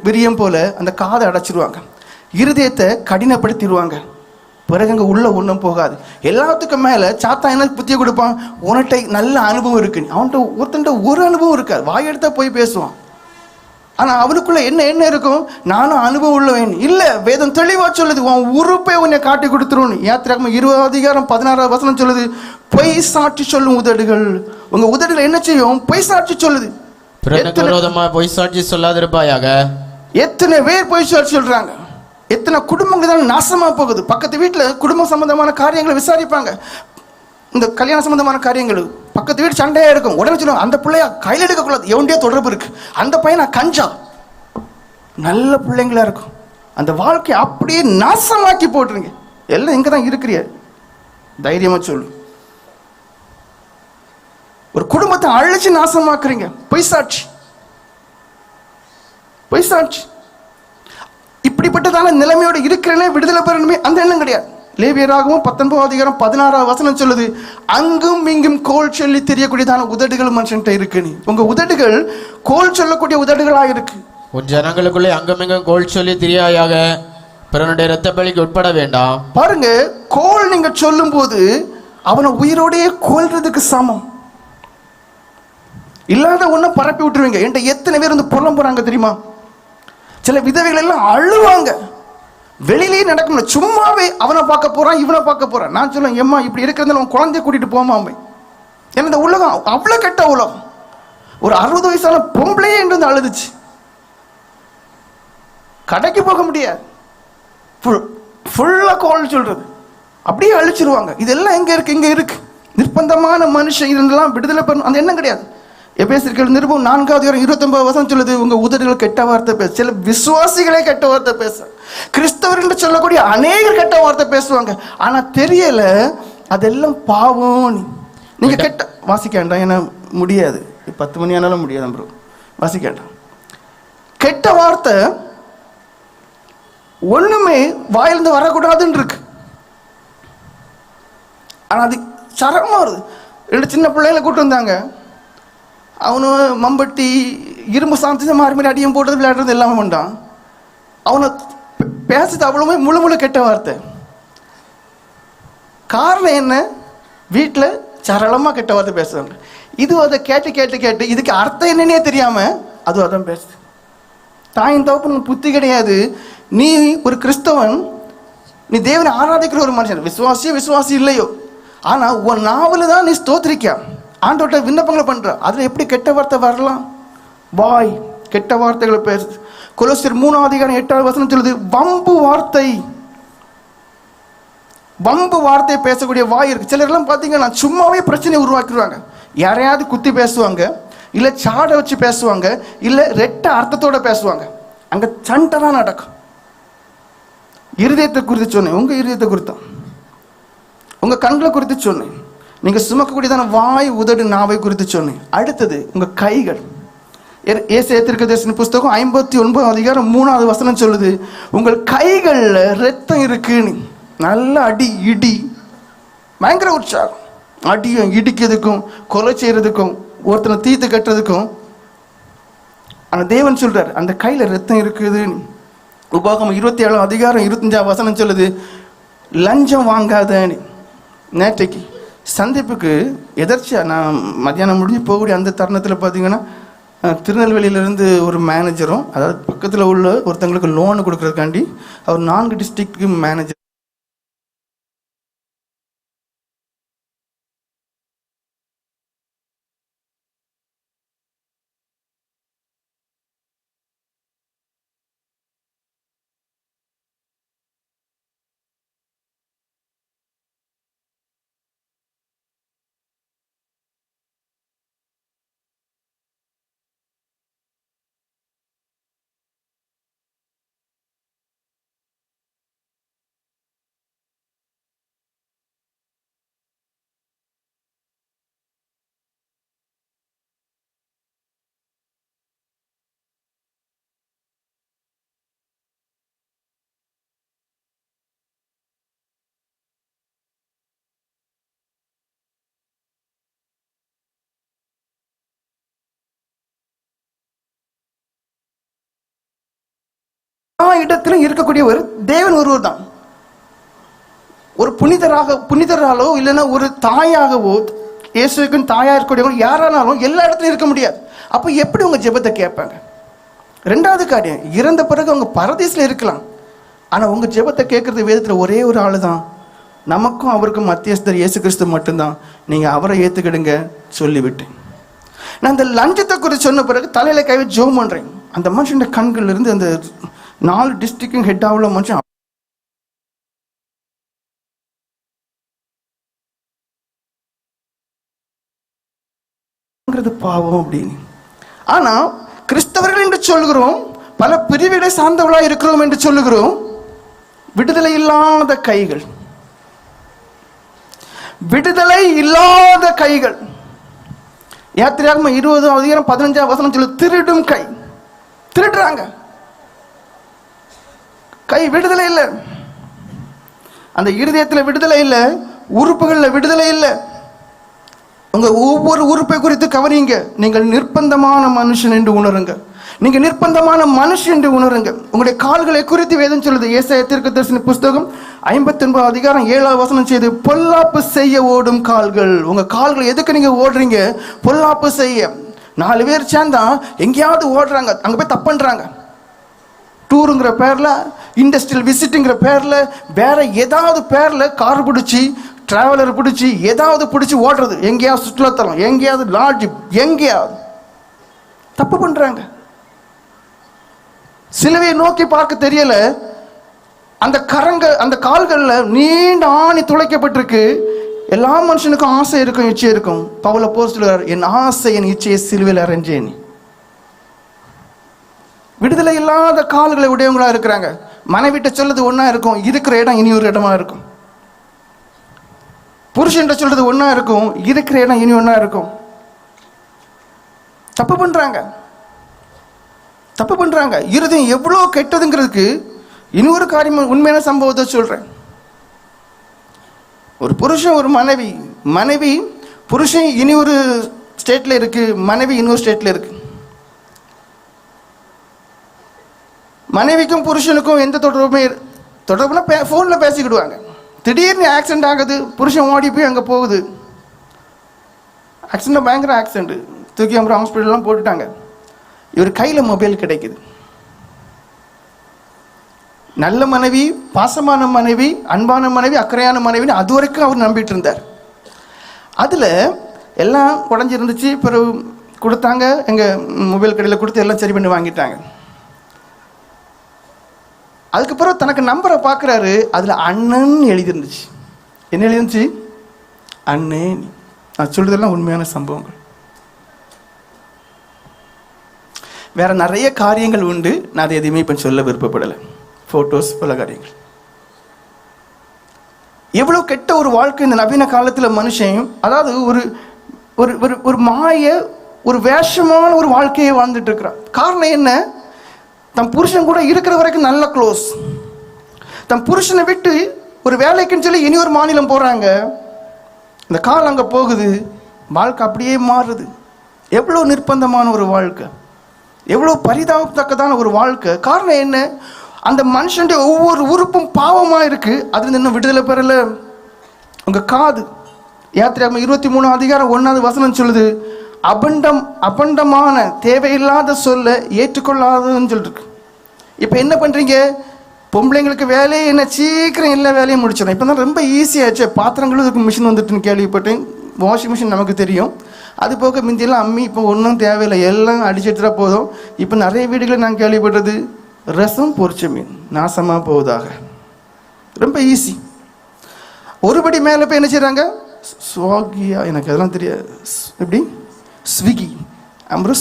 விரியம் போல அந்த காதை அடைச்சிருவாங்க, இருதயத்தை கடினப்படுத்திடுவாங்க. பிறகு அங்கே உள்ள ஒன்றும் போகாது. எல்லாத்துக்கும் மேலே சாத்தா என்ன புத்திய கொடுப்பான்? உன்கிட்ட நல்ல அனுபவம் இருக்கு, அவன்கிட்ட ஒருத்தன்ட்ட ஒரு அனுபவம் இருக்காது, வாயெடுத்தா போய் பேசுவான். ஆனால் அவனுக்குள்ள என்ன இருக்கும்? நானும் அனுபவம் உள்ளவன் இல்லை. வேதம் தெளிவா சொல்லுது, உன் உறுப்பை உன்னை காட்டி கொடுத்துரும். யாத்திராகமம் 20 அதிகாரம் 16வது வசனம் சொல்லுது, பொய் சாட்சி சொல்லும் உதடுகள். உங்க உதடுகள் என்ன செய்யும்? பொய் சாட்சி சொல்லுது. பொய் சாட்சி சொல்லாதிருப்பாயாக. எத்தனை பேர் பொய் சாட்சி சொல்றாங்க? எத்தனை குடும்பங்கள் தான் நாசமா போகுது. பக்கத்து வீட்டில் குடும்ப சம்பந்தமான காரியங்களை விசாரிப்பாங்க, இந்த கல்யாண சம்பந்தமான காரியங்கள், பக்கத்து வீடு சண்டையா இருக்கும், உடனே சொல்லுவாங்க அந்த பிள்ளைய கையில் எடுக்கக்கூடாது, எவன்டே தொடர்பு இருக்கு, அந்த பையனை கஞ்சா. நல்ல பிள்ளைங்களா இருக்கும், அந்த வாழ்க்கையை அப்படியே நாசமாக்கி போட்டுருங்க. எல்லாம் எங்க தான் இருக்கிறீங்க? தைரியமா சொல்லு. ஒரு குடும்பத்தை அழிச்சு நாசமாக்குறீங்க. பொய் சாட்சி, பொய் சாட்சி. இப்படிப்பட்டதான நிலைமையோட இருக்கிறனே விடுதலை பெறணுமே அந்த எண்ணம் கிடையாது. லேவியராகவும் 19:16 சொல்லுது, அங்கும் இங்கும் கோல் சொல்லி தெரியக்கூடியதான உதடுகள் மனுஷன்ட்ட இருக்கு. நீ உங்க உதடுகள் கோல் சொல்லக்கூடிய உதடுகளா இருக்கு. உன் ஜனங்களுக்குள்ளே அங்குமிங்கும் கோல் சொல்லி திரியாயாக, பிறனுடைய இரத்த பலிக்கு உட்பட வேண்டாம். பாருங்க, கோல் நீங்க சொல்லும் போது அவனை உயிரோடையே கொல்றதுக்கு சமம். இல்லாத ஒண்ணு பரப்பி விட்டுருவீங்க. என்கிட்ட எத்தனை பேர் வந்து புலம்புறாங்க தெரியுமா? சில விதவைகள் எல்லாம் அழுவாங்க. வெளியிலேயே நடக்கணும், சும்மாவே அவனை பார்க்க போறான் இவனை பார்க்க போறான். நான் சொல்லுவேன், எம்மா இப்படி இருக்கிறது அவன் குழந்தைய கூட்டிட்டு போமாமே. ஏன்னா இந்த உலகம் அவ்வளவு கெட்ட உலகம். ஒரு 60 வயசான பொம்பளையே என்று வந்து அழுதுச்சு. கடைக்கு போக முடியாது, ஃபுல்லா கோல் சொல்றது, அப்படியே அழிச்சிருவாங்க. இதெல்லாம் எங்க இருக்கு? இங்க இருக்கு. நிர்பந்தமான மனுஷன் இதெல்லாம் விடுதலை பண்ண அந்த எண்ணம் கிடையாது. எபேசியர் நிருபம் 4:29 சொல்லுது, உங்க உதடுகள் கெட்ட வார்த்தை பேச. சில விசுவாசிகளே கெட்ட வார்த்தை பேச, கிறிஸ்தவர் என்று சொல்லக்கூடிய அநேகர் கெட்ட வார்த்தை பேசுவாங்க. ஆனா தெரியல அதெல்லாம் பாவம். நீங்க கெட்ட வாசிக்க வேண்டாம், ஏன்னா முடியாது, 10 மணி ஆனாலும் முடியாது ப்ரோ, வாசிக்க வேண்டாம். கெட்ட வார்த்தை ஒண்ணுமே வாயிலிருந்து வரக்கூடாதுன்னு இருக்கு. ஆனா அது சரமா வருது. 2 சின்ன பிள்ளைகளை கூட்டு வந்தாங்க. அவனு மம்பட்டி இரும்பு சாந்தி மாறி மாறி அடியும் போட்டது விளையாடுறது எல்லாமே பண்ணான். அவனை பேசுறது அவ்வளவுமே முழு கெட்ட வார்த்தை. காரணம் என்ன? வீட்டில் சரளமாக கெட்ட வார்த்தை பேசுவாங்க. இது அதை கேட்டு கேட்டு கேட்டு இதுக்கு அர்த்தம் என்னன்னே தெரியாம அது அதான் பேசுது. தாயின் தகப்பன் புத்தி கிடையாது. நீ ஒரு கிறிஸ்தவன், நீ தேவனை ஆராதிக்கிற ஒரு மனுஷன், விசுவாசி இல்லையோ, ஆனா உன் நாவல தான் நீ ஸ்தோத்திரிக்க ஆண்டோட்ட விண்ணப்பங்களை பண்ற. அதுல எப்படி கெட்ட வார்த்தை வரலாம்? வாய் கெட்ட வார்த்தைகளை பேசுது. கொலோசியர் 3:8 சொல்லுது, வம்பு வார்த்தை பேசக்கூடிய வாய் இருக்கு. சிலர்லாம் பார்த்தீங்கன்னா சும்மாவே பிரச்சனையை உருவாக்கிடுவாங்க. யாரையாவது குத்தி பேசுவாங்க, இல்லை சாடை வச்சு பேசுவாங்க, இல்லை ரெட்ட அர்த்தத்தோட பேசுவாங்க. அங்கே சண்டை தான் நடக்கும். இருதயத்தை குறித்து சொன்னேன், உங்கள் இருதயத்தை குறித்தான், உங்கள் கண்களை குறித்து சொன்னேன். நீங்கள் சுமக்கக்கூடியதான வாய் உதடு நாவை குறித்து சொன்னேன். அடுத்தது உங்கள் கைகள். ஏசாயா தீர்க்கதரிசன புஸ்தகம் 59:3 சொல்லுது, உங்கள் கைகளில் ரத்தம் இருக்குன்னு. நல்ல அடி இடி, பயங்கர உற்சாகம். அடியும் இடிக்கிறதுக்கும் கொலை செய்யறதுக்கும் ஒருத்தனை தீர்த்து கட்டுறதுக்கும். ஆனால் தேவன் சொல்றார் அந்த கையில் ரத்தம் இருக்குதுன்னு. உபாகமம் 27:25 சொல்லுது, லஞ்சம் வாங்காதன்னு. நேற்றைக்கு சந்திப்புக்கு எதர்ச்சியாக நான் மத்தியானம் முடிஞ்சு போகக்கூடிய அந்த தருணத்தில் பார்த்தீங்கன்னா, திருநெல்வேலியிலேருந்து ஒரு மேனேஜரும், அதாவது பக்கத்தில் உள்ள ஒருத்தங்களுக்கு லோனு கொடுக்கறதுக்காண்டி அவர் 4 டிஸ்ட்ரிக்ட்டுக்கு மேனேஜர். இடத்திலும் இருக்கக்கூடியவர் தேவன் ஒருவர் தான். ஒரு புனிதராலோ இல்லைன்னா ஒரு தாயாகவோ, இயேசுவின் தாயா இருக்கக்கூடியவங்க யாரானாலும் எல்லா இடத்துலையும் இருக்க முடியாது. அப்போ எப்படி உங்க ஜெபத்தை கேட்பாங்க? 2வது காரியம், இறந்த பிறகு அவங்க பரதீசில் இருக்கலாம், ஆனா உங்க ஜெபத்தை கேட்கறது வேதத்துல ஒரே ஒரு ஆளு தான், நமக்கும் அவருக்கும் மத்தியஸ்தர் இயேசு கிறிஸ்து மட்டும்தான். நீங்க அவரை ஏத்துக்கிடுங்க சொல்லிவிட்டேன். நான் இந்த லஞ்சத்தை குறித்து சொன்ன பிறகு தலையில கை வச்சு ஜெபம் பண்றேன். அந்த மனுஷன் கண்கள் இருந்து அந்த 4 டிஸ்ட்ரிக்டும் ஹெட் ஆகல மனுஷன் பாவம் அப்படின்னு. ஆனா கிறிஸ்தவர்கள் என்று சொல்லுகிறோம், பல பிரிவுகளை சார்ந்தவர்களா இருக்கிறோம் என்று சொல்லுகிறோம். விடுதலை இல்லாத கைகள். விடுதலை இல்லாத கைகள். யாத்திரையாகமம் 20:15 சொல்லு, திருடும் கை. திருடுறாங்க, கை விடுதலை இல்லை, அந்த இருதயத்தில் விடுதலை இல்லை, உறுப்புகளில் விடுதலை இல்லை. உங்க ஒவ்வொரு உறுப்பை குறித்து கவனிங்க. நீங்கள் நிர்பந்தமான மனுஷன் என்று உணருங்க. நீங்க நிர்பந்தமான மனுஷன் என்று உணருங்க. உங்களுடைய கால்களை குறித்து வேதம் சொல்லுது. ஏசாயா தீர்க்கதரிசன புஸ்தகம் 59:7 செய்து, பொல்லாப்பு செய்ய ஓடும் கால்கள். உங்க கால்கள் எதுக்கு நீங்க ஓடுறீங்க? பொல்லாப்பு செய்ய. 4 பேர் சேர்ந்தா எங்கேயாவது ஓடுறாங்க, அங்க போய் தப்புன்றாங்க. டூருங்கிற பேர்ல, இண்டஸ்ட்ரியல் விசிட்டுங்கிற பேர்ல, வேற ஏதாவது பேர்ல கார் பிடிச்சி, டிராவலர் பிடிச்சி, ஏதாவது பிடிச்சி ஓடுறது. எங்கேயாவது சுற்றுலாத்தலம், எங்கேயாவது லாட்ஜ், எங்கேயாவது தப்பு பண்றாங்க. சிலுவையை நோக்கி பார்க்க தெரியல. அந்த அந்த கால்கள்ல நீண்ட ஆணி துளைக்கப்பட்டிருக்கு. எல்லா மனுஷனுக்கும் ஆசை இருக்கும், இச்சை இருக்கும். பவுல் அப்போஸ்தலர், என் ஆசை என் இச்சையை சிலுவையில் அறைஞ்சேன். விடுதலை இல்லாத கால்களை உடையவங்களா இருக்கிறாங்க. மனைவிட்ட சொல்றது ஒன்னா இருக்கும், இருக்கிற இடம் இனி ஒரு இடமா இருக்கும். புருஷன் சொல்றது ஒன்னா இருக்கும், இருக்கிற இடம் இனி ஒன்னா இருக்கும். தப்பு பண்றாங்க, தப்பு பண்றாங்க. இருதயம் எவ்வளோ கெட்டதுங்கிறதுக்கு இன்னொரு காரியம், உண்மையான சம்பவத்தை சொல்றேன். ஒரு புருஷன் ஒரு மனைவி, மனைவி புருஷன் இனி ஒரு ஸ்டேட்ல இருக்கு, மனைவி இன்னொரு ஸ்டேட்ல இருக்கு. மனைவிக்கும் புருஷனுக்கும் எந்த தொடர்புனா ஃபோன்ல பேசிக்கிடுவாங்க. திடீர்னு ஆக்சிடென்ட் ஆகுது, புருஷன் ஓடி போய் அங்கே போகுது. ஆக்சிடென்ட், பயங்கர ஆக்சிடென்ட், தூக்கி அப்புறம் ஹாஸ்பிட்டல்லாம் போட்டுட்டாங்க. இவர் கையில் மொபைல் கிடைக்குது. நல்ல மனைவி, பாசமான மனைவி, அன்பான மனைவி, அக்கறையான மனைவின்னு அது வரைக்கும் அவர் நம்பிட்டு இருந்தார். அதில் எல்லாம் உடஞ்சிருந்துச்சு. பிறகு கொடுத்தாங்க, எங்கள் மொபைல் கடையில் கொடுத்து எல்லாம் சரி பண்ணி வாங்கிட்டாங்க. அதுக்கப்புறம் தனக்கு நம்பரை பார்க்குறாரு, அதில் அண்ணன் எழுதிருந்துச்சு. என்ன எழுதிருந்துச்சு? அண்ணன். நான் சொல்றதெல்லாம் உண்மையான சம்பவங்கள். வேற நிறைய காரியங்கள் உண்டு, நான் அதை எதுவுமே இப்போ சொல்ல விருப்பப்படலை. ஃபோட்டோஸ், பல காரியங்கள். எவ்வளோ கெட்ட ஒரு வாழ்க்கை இந்த நவீன காலத்தில் மனுஷன், அதாவது ஒரு ஒரு ஒரு மாய, ஒரு வேஷமான ஒரு வாழ்க்கையை வாழ்ந்துட்டு இருக்கிறான். காரணம் என்ன? தன் புருஷன் கூட இருக்கிற வரைக்கும் நல்ல க்ளோஸ். தன் புருஷனை விட்டு ஒரு வேலைக்குன்னு சொல்லி இனி ஒரு மாநிலம் போகிறாங்க. இந்த கால் அங்கே போகுது, வாழ்க்கை அப்படியே மாறுது. எவ்வளோ நிர்பந்தமான ஒரு வாழ்க்கை, எவ்வளோ பரிதாபத்தக்கதான ஒரு வாழ்க்கை. காரணம் என்ன? அந்த மனுஷனுடைய ஒவ்வொரு உறுப்பும் பாவமாக இருக்கு. அதுல இன்னும் விடுதலை பெறல. உங்க காது, யாத்திரையாகமம் 23:1 சொல்லுது, அபண்டமான தேவையில்லாத சொல்ல ஏற்றுக்கொள்ளாதுன்னு சொல்லிருக்கு. இப்போ என்ன பண்ணுறீங்க? பொம்பளைங்களுக்கு வேலையை என்ன சீக்கிரம் எல்லா வேலையும் முடிச்சிடும். இப்போ தான் ரொம்ப ஈஸியாச்சு. பாத்திரங்களும் இதுக்கு மிஷின் வந்துட்டுன்னு கேள்விப்பட்டேன். வாஷிங் மிஷின் நமக்கு தெரியும். அது போக முந்தியெல்லாம் அம்மி, இப்போ ஒன்றும் தேவையில்லை, எல்லாம் அடிச்சுட்டுறா போதும். இப்போ நிறைய வீடுகளில் நான் கேள்விப்பட்டது, ரசம் பொரிச்ச மீன் நாசமாக போவதாக. ரொம்ப ஈஸி. ஒருபடி மேலே போய் என்ன செய்கிறாங்க? ஸ்வாகியா, எனக்கு அதெல்லாம் தெரியாது. எப்படி? ஸ்விக்கி, அப்புறம்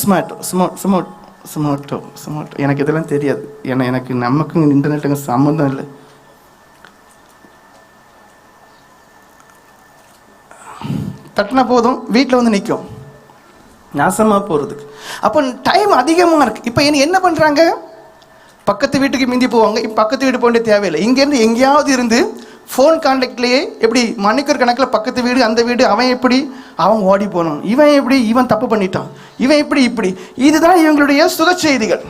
ஸ்மார்ட்டோ, எனக்கு இதெல்லாம் தெரியாது. ஏன்னா எனக்கு நமக்கும் இன்டர்நெட்டுங்க சம்மந்தம் இல்லை. தட்டினா போதும், வீட்டில் வந்து நிற்கும், நாசமாக போகிறதுக்கு. அப்போ டைம் அதிகமாக இருக்குது. இப்போ என்ன பண்ணுறாங்க? பக்கத்து வீட்டுக்கு மிந்தி போவாங்க. இப்போ பக்கத்து வீடு போக தேவையில்லை. இங்கேருந்து எங்கேயாவது இருந்து ஃபோன் கான்டாக்ட்லேயே எப்படி மணிக்கூர் கணக்கில் பக்கத்து வீடு, அந்த வீடு, அவன் எப்படி, அவன் ஓடி போனான், இவன் எப்படி, இவன் தப்பு பண்ணிட்டான், இவன் எப்படி, இப்படி. இதுதான் இவங்களுடைய சுக செய்திகள்.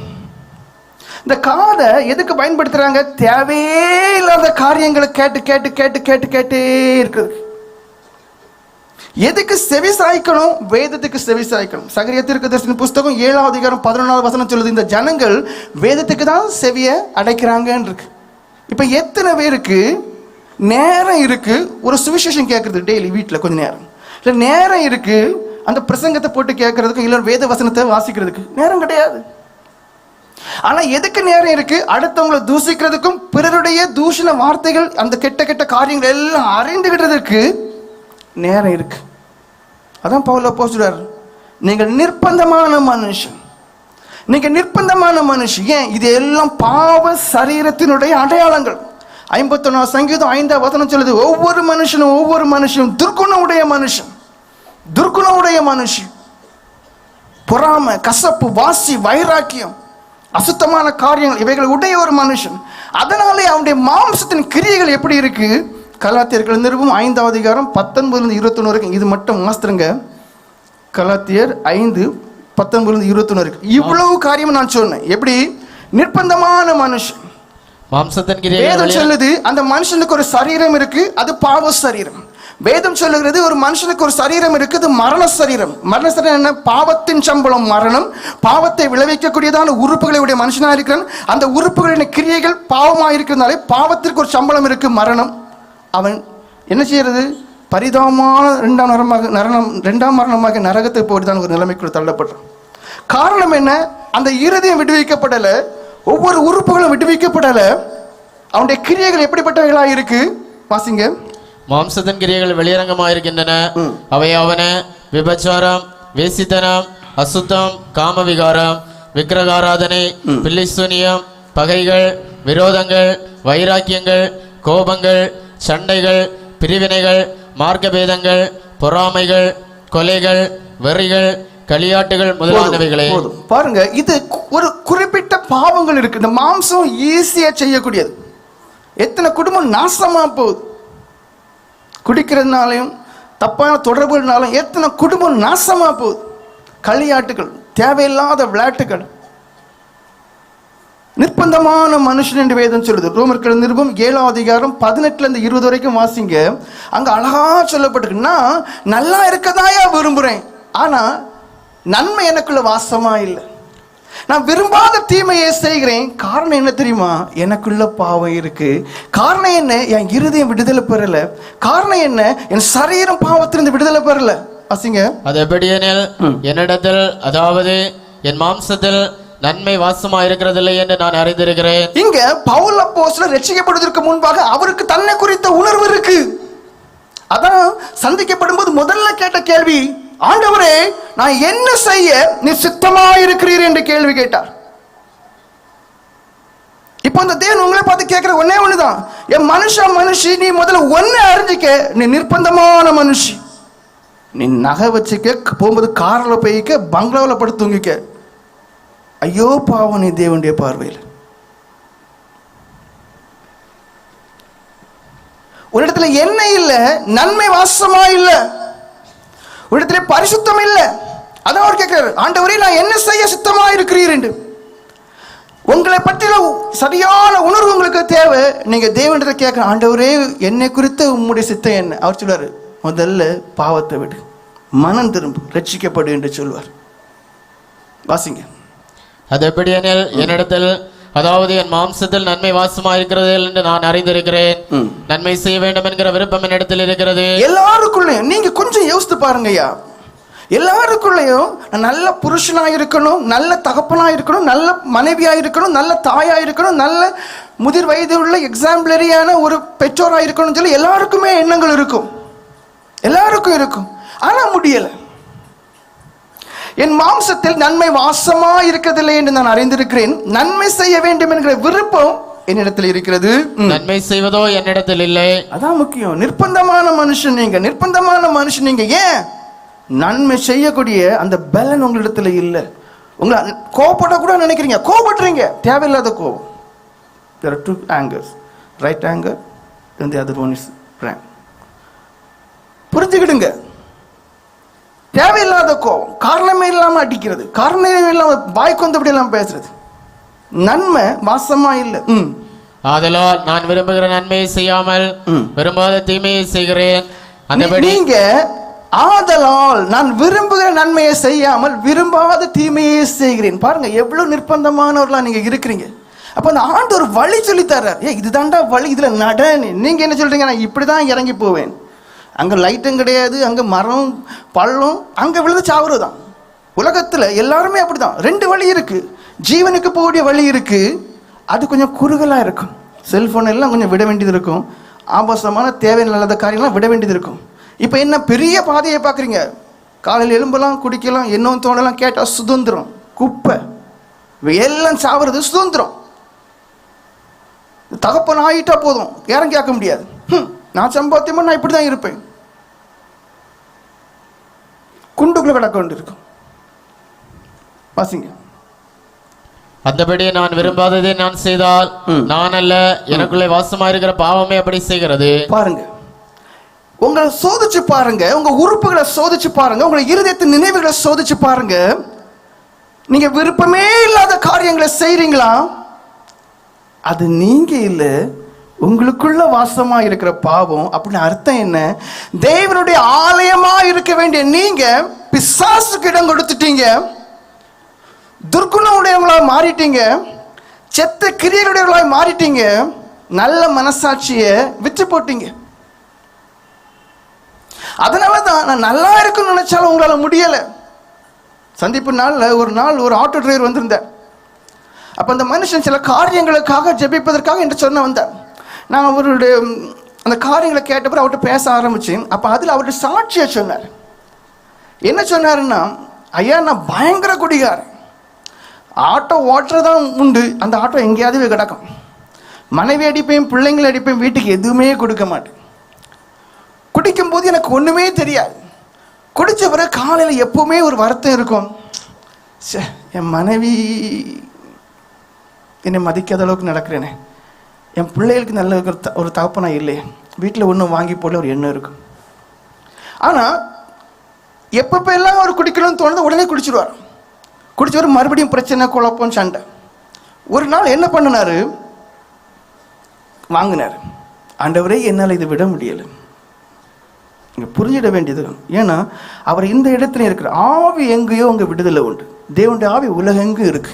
இந்த காதை எதுக்கு பயன்படுத்துகிறாங்க? தேவையில்லாத காரியங்களை கேட்டு கேட்டு கேட்டு கேட்டு கேட்டே இருக்குது. எதுக்கு செவி சாய்க்கணும்? வேதத்துக்கு செவி சாய்க்கணும். சகரியா தீர்க்கதரிசன புஸ்தகம் 7:11 சொல்லுது, இந்த ஜனங்கள் வேதத்துக்கு தான் செவியை அடைக்கிறாங்கன்னு இருக்கு. இப்போ எத்தனை பேருக்கு நேரம் இருக்கு ஒரு சுவிசேஷம் கேட்கறது? டெய்லி வீட்டில் கொஞ்சம் நேரம் இல்லை, நேரம் இருக்கு அந்த பிரசங்கத்தை போட்டு கேட்கறதுக்கு, இல்லை வேத வசனத்தை வாசிக்கிறதுக்கு நேரம் கிடையாது. ஆனா எதுக்கு நேரம் இருக்கு? அடுத்தவங்களை தூசிக்கிறதுக்கும், பிறருடைய தூஷண வார்த்தைகள், அந்த கெட்ட கெட்ட காரியங்கள் எல்லாம் அறிந்துகிட்டதுக்கு நேரம் இருக்கு. அதான் பவுல் அப்போஸ்தலர், நீங்கள் நிர்பந்தமான மனுஷன், நீங்க நிர்பந்தமான மனுஷன். ஏன்? இது எல்லாம் பாவ சரீரத்தினுடைய அடையாளங்கள். 51 சங்கீதம் 5ஆம் வசனம் சொல்லுது, ஒவ்வொரு மனுஷனும் துர்க்குணமுடைய மனுஷன், பொறாமை, கசப்பு, வாசி, வைராக்கியம், அசுத்தமான காரியங்கள் இவைகள் உடைய ஒரு மனுஷன். அதனாலே அவனுடைய மாம்சத்தின் கிரியைகள் எப்படி இருக்கு? கலாத்தியர்கள் நிருபம் 5ஆம் அதிகாரம் 19-21 வரைக்கும். இது மட்டும் மாஸ்டருங்க, கலாத்தியர் 5:19-21 இருக்கு. இவ்வளவு காரியம் நான் சொன்னேன். எப்படி? நிர்பந்தமான மனுஷன். மாம்சத்தின் வேதம் கிரியைகள் சொல்லுது அந்த மனுஷனுக்கு ஒரு சரீரம் இருக்கு, அது பாவ சரீரம். வேதம் சொல்லுகிறது ஒரு மனுஷனுக்கு ஒரு சரீரம் இருக்கு, அது மரண சரீரம். என்ன? பாவத்தின் சம்பளம் மரணம். பாவத்தை விளைவிக்கக்கூடியதான உறுப்புகளை உடைய மனுஷனா இருக்கிறான். அந்த உறுப்புகளின் கிரியைகள் பாவமாக இருக்கிறதுனாலே பாவத்திற்கு ஒரு சம்பளம் இருக்கு, மரணம். அவன் என்ன செய்யறது? பரிதாபமான இரண்டாம் மரணமாக நரகத்தை போட்டுதான் ஒரு நிலைமைக்குள் தள்ளப்படுறான். காரணம் என்ன? அந்த இருதயம் விடுவிக்கப்படல, ஒவ்வொரு உறுப்புகளும் விடுவிக்கப்படல. அவனுடைய கிரியைகள் எப்படிப்பட்டவைகளா இருக்கு? வாசிங்க. மாம்சத்தின் கிரியைகள் வெளியரங்கமாயிருக்கின்றன. அவை அவன விபச்சாரம், வேசித்தனம், அசுத்தம், காமவிகாரம், விக்கிரகாராதனை, பில்லிசூனியம், பகைகள், விரோதங்கள், வைராக்கியங்கள், கோபங்கள், சண்டைகள், பிரிவினைகள், மார்க்கபேதங்கள், பொறாமைகள், கொலைகள், வெறிகள், களியாட்டுகள் முதலானவைகளே. பாருங்க, இது ஒரு குறிப்பிட்ட பாவங்கள் இருக்கு. இந்த மாம்சம் ஈஸியா செய்யக்கூடியது. எத்தனை குடும்பம் நாசமா போகுது குடிக்கிறதுனாலையும் தப்பான தொடர்புனாலும். எத்தனை குடும்பம் நாசமா போகுது. களியாட்டுகள், தேவையில்லாத விளையாட்டுகள். நிர்பந்தமான மனுஷன் என்று வேதம் சொல்லுது. ரோமர்கள் நிருபம் 7ஆம் அதிகாரம் 18-20 வரைக்கும் வாசிங்க. அங்க அழகா சொல்லப்பட்டிருக்குன்னா, நல்லா இருக்கதாயா விரும்புறேன், ஆனா நன்மை எனக்குள்ள வாசமா இல்லை. நான் விரும்பாத தீமையை செய்கிறேன். காரணம் என்ன தெரியுமா? எனக்குள்ள பாவம் இருக்கு. காரணம் என்ன? என் இருதயம் விடுதலை பெறல. காரணம் என்ன? என் சரீரம் பாவத்திலிருந்து விடுதலை பெறல. வாசிங்க. அது எப்படியெனில் என்னிடத்தில், அதாவது என் மாம்சத்தில் நன்மை வாசமா இருக்கிறதில்லை என்று நான் அறிந்திருக்கிறேன். இங்க பவுல் அப்போஸ்தலர் ரட்சிக்கப்படுவதற்கு முன்பாக அவருக்கு தன்னை குறித்த உணர்வு இருக்கு. அதான் சந்திக்கப்படும் போது முதல்ல கேட்ட கேள்வி, ஆண்டவரே நான் என்ன செய்ய நீ சித்தமா இருக்கிறீர் என்று கேள்வி கேட்டார். இப்போ அந்த தேவன் உங்களை பார்த்து கேட்கிற ஒன்னே ஒண்ணுதான், என் மனுஷி நீ முதல்ல ஒன்னு அறிஞ்சிக்க, நீ நிர்பந்தமான மனுஷி. நீ நகை வச்சுக்க, போகும்போது கார்ல போய்க்க, பங்களாவில் படுத்து தூங்கிக்க. ஐயோ பாவம் நீ தேவனுடைய பார்வையில். ஒரு இடத்துல என்ன இல்ல, நன்மை வாசமா இல்ல, ஒரு இடத்துல பரிசுத்தம் இல்ல. அதான் அவர் கேட்கிறார், ஆண்டவரே நான் என்ன செய்ய சித்தமா இருக்கிறீர் என்று. உங்களை பற்றிய சரியான உணர்வு உங்களுக்கு தேவை. நீங்க தேவனிடத்தை கேட்க, ஆண்டவரே என்னை குறித்த உம்முடைய சித்தம் என்ன? அவர் சொல்வார், முதல்ல பாவத்தை விடு, மனம் திரும்பு, ரட்சிக்கப்படு என்று சொல்வார். வாசிங்க. அது எப்படியெனில் என்னிடத்தில், அதாவது என் மாம்சத்தில் நன்மை வாசமா இருக்கிறது என்று நான் அறிந்திருக்கிறேன். நன்மை செய்ய வேண்டும் என்கிற விருப்பம் என்னிடத்தில் இருக்கிறது. எல்லாருக்குள்ளயும் நீங்க கொஞ்சம் யோசித்து பாருங்கய்யா. எல்லாருக்குள்ளயும் நல்ல புருஷனா இருக்கணும், நல்ல தகப்பனா இருக்கணும், நல்ல மனைவியா இருக்கணும், நல்ல தாயா இருக்கணும், நல்ல முதிர் வயது உள்ள எக்ஸாம்பிளரியான ஒரு பெற்றோரா இருக்கணும்னு சொல்லி எல்லாருக்குமே எண்ணங்கள் இருக்கும், எல்லாருக்கும் இருக்கும். ஆனா முடியல. என் மாம்சத்தில் நன்மை வாசமா இருக்கிறதில்லை என்று நான் அறிந்திருக்கிறேன். நன்மை செய்ய வேண்டும் என்கிற விருப்பம் என்னிடத்தில் இருக்கிறது, நன்மை செய்வதோ என்னிடத்தில் இல்லை. அதான் முக்கியம். நிர்பந்தமான மனுஷன் நீங்க, நிர்பந்தமான மனுஷன் நீங்க. ஏன்? நன்மை செய்யக்கூடிய அந்த பலன் உங்களிடத்துல இல்லை. உங்களை கோபப்பட கூட நினைக்கிறீங்க, கோபப்படுறீங்க, தேவையில்லாத கோபம். There are two angers, right anger and the other one is wrong. புரிஞ்சுக்கிடுங்க. தேவையில்லாத கோபம், காரணமே இல்லாம அடிக்கிறது, காரணமே இல்லாம வாய்க்கு வந்தபடி எல்லாம் பேசுறது, நன்மை வாசமா இல்லை. ஆதலால் நான் விரும்புகிற நன்மையை செய்யாமல் விரும்பாத தீமையை செய்கிறேன். நீங்க ஆதலால் நான் விரும்புகிற நன்மையை செய்யாமல் விரும்பாத தீமையை செய்கிறேன். பாருங்க எவ்வளவு நிர்பந்தமானவர்களா நீங்க இருக்கிறீங்க. அப்ப அந்த ஆண்டு ஒரு வழி சொல்லி தர்றார். இதுதான்டா வழி, இதுல நட. நீங்க என்ன சொல்றீங்க? நான் இப்படிதான் இறங்கி போவேன். அங்க லைட்டும் கிடையாது, அங்க மரம் பள்ளம், அங்க விழுந்து சாவுறதுதான். உலகத்துல எல்லாருமே அப்படிதான். ரெண்டு வழி இருக்கு. ஜீவனுக்கு போகக்கூடிய வழி இருக்கு, அது கொஞ்சம் குறுகலா இருக்கும். செல்போன் எல்லாம் கொஞ்சம் விட வேண்டியது இருக்கும், ஆபாசமான தேவையில்லாத காரியம்லாம் விட வேண்டியது இருக்கும். இப்போ என்ன பெரிய பாதையை பார்க்குறீங்க, காலையில் எலும்பெல்லாம் குடிக்கலாம், இன்னும் தோணலாம், கேட்டால் சுதந்திரம், குப்பை, எல்லாம் சாப்பிட்றது சுதந்திரம். தகப்பன் ஆகிட்டா போதும், யாரும் கேட்க முடியாது. நான் சம்பாத்தியமா நான் இப்படி தான் இருப்பேன், குண்டுக்குள்ள கிடக்க வேண்டியிருக்கும். வாசிங்க. அந்தபடி நான் விரும்பாததை நான் செய்தால் நான் அல்ல, எனக்குள்ளே வாசமா இருக்கிற பாவமே அப்படி செய்கிறது. பாருங்க, உங்களை சோதிச்சு பாருங்க, உங்க உறுப்புகளை சோதிச்சு பாருங்க, உங்களை இருதயத்தின் நினைவுகளை சோதிச்சு பாருங்க. நீங்க விருப்பமே இல்லாத காரியங்களை செய்றீங்களா? அது நீங்க இல்ல, உங்களுக்குள்ள வாசமா இருக்கிற பாவம். அப்படின்னு அர்த்தம் என்ன? தேவனுடைய ஆலயமா இருக்க வேண்டிய நீங்க பிசாசுக்கு இடம் கொடுத்துட்டீங்க, துர்க்குணம் உடையவங்களாக மாறிட்டீங்க, செத்த கிரியையுடையவர்களாக மாறிட்டீங்க, நல்ல மனசாட்சியை விற்று போட்டீங்க. அதனால தான் நான் நல்லா இருக்குன்னு நினைச்சாலும் உங்களால முடியல. சந்திப்பு நாளில் ஒரு ஆட்டோ டிரைவர் வந்திருந்தார். அப்போ அந்த மனுஷன் சில காரியங்களுக்காக ஜெபிப்பதற்காக என்று சொன்ன வந்தார். நான் அவருடைய அந்த காரியங்களை கேட்டப்பறம் அவர்கிட்ட பேச ஆரம்பிச்சேன். அப்போ அதில் அவருடைய சாட்சியை சொன்னார். என்ன சொன்னாருன்னா, ஐயா நான் பயங்கர குடிகாரன், ஆட்டோ ஓட்டுறதான் உண்டு, அந்த ஆட்டோ எங்கேயாவது கிடக்கும், மனைவி அடிப்பேன், பிள்ளைங்களை அடிப்பேன், வீட்டுக்கு எதுவுமே கொடுக்க மாட்டேன், குடிக்கும்போது எனக்கு ஒன்றுமே தெரியாது, குடித்த பிறகு காலையில் எப்போவுமே ஒரு வருத்தம் இருக்கும், என் மனைவி என்னை மதிக்காத அளவுக்கு நடக்கிறேனே, என் பிள்ளைகளுக்கு நல்ல ஒரு தகப்பனா இல்லையே, வீட்டில் ஒன்றும் வாங்கி போல ஒரு எண்ணம் இருக்கும். ஆனால் எப்பப்போ எல்லாம் அவர் குடிக்கணும்னு தோணுது உடனே குடிச்சிடுவார். குடிச்சவர் மறுபடியும் பிரச்சனை, குழப்பம், சண்டை. ஒரு நாள் என்ன பண்ணினாரு, வாங்கினார். ஆண்டவரே என்னால் இதை விட முடியலை. இங்கே புரிஞ்சிட வேண்டியது, ஏன்னா அவர் இந்த இடத்துல இருக்கிற ஆவி எங்கேயோ அங்கே விடுதலை உண்டு. தேவனுடைய ஆவி உலகெங்கு இருக்கு.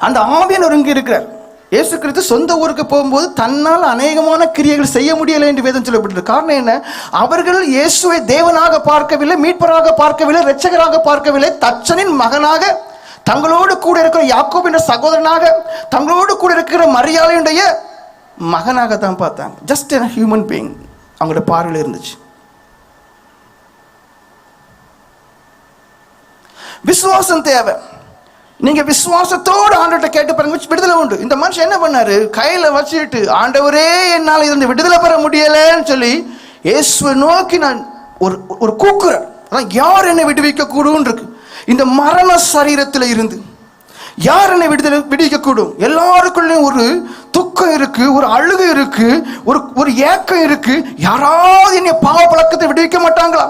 அந்த ஆவியனர் இங்கே இருக்கிறார். இயேசு கிறிஸ்து சொந்த ஊருக்கு போகும்போது தன்னால் அநேகமான கிரியைகள் செய்ய முடியலை என்று வேதம் சொல்லப்பட்டது. காரணம் என்ன? அவர்கள் இயேசுவை தேவனாக பார்க்கவில்லை, மீட்பராக பார்க்கவில்லை, இரட்சகராக பார்க்கவில்லை, தச்சனின் மகனாக, தங்களோடு கூட இருக்கிற யாக்கோபு என்ற சகோதரனாக, தங்களோடு கூட இருக்கிற மரியாதையுடைய மகனாக தான் பார்த்தாங்க. ஜஸ்ட் எ ஹியூமன் பீயிங் அவங்களோட பார்வையில் இருந்துச்சு. விசுவாசம் தேவை. நீங்க விசுவாசத்தோடு ஆண்டவர்கிட்ட கேட்டு பாருங்க, விடுதலை உண்டு. இந்த மனுஷன் என்ன பண்ணாரு, கையில வச்சுட்டு ஆண்டவரே என்னால் இருந்து விடுதலை பெற முடியலன்னு சொல்லி இயேசுவை நோக்கி நான் ஒரு கூக்குறேன். அதான் யார் என்னை விடுவிக்க கூடும் இருக்கு. இந்த மரண சரீரத்தில் இருந்து யார் என்னை விடுவிக்க கூடும்? எல்லாருக்குள்ளேயும் ஒரு துக்கம் இருக்கு, ஒரு அழுகை இருக்கு, ஒரு ஏக்கம் இருக்கு. யாராவது என்னை பாவ பழக்கத்தை விடுவிக்க மாட்டாங்களா?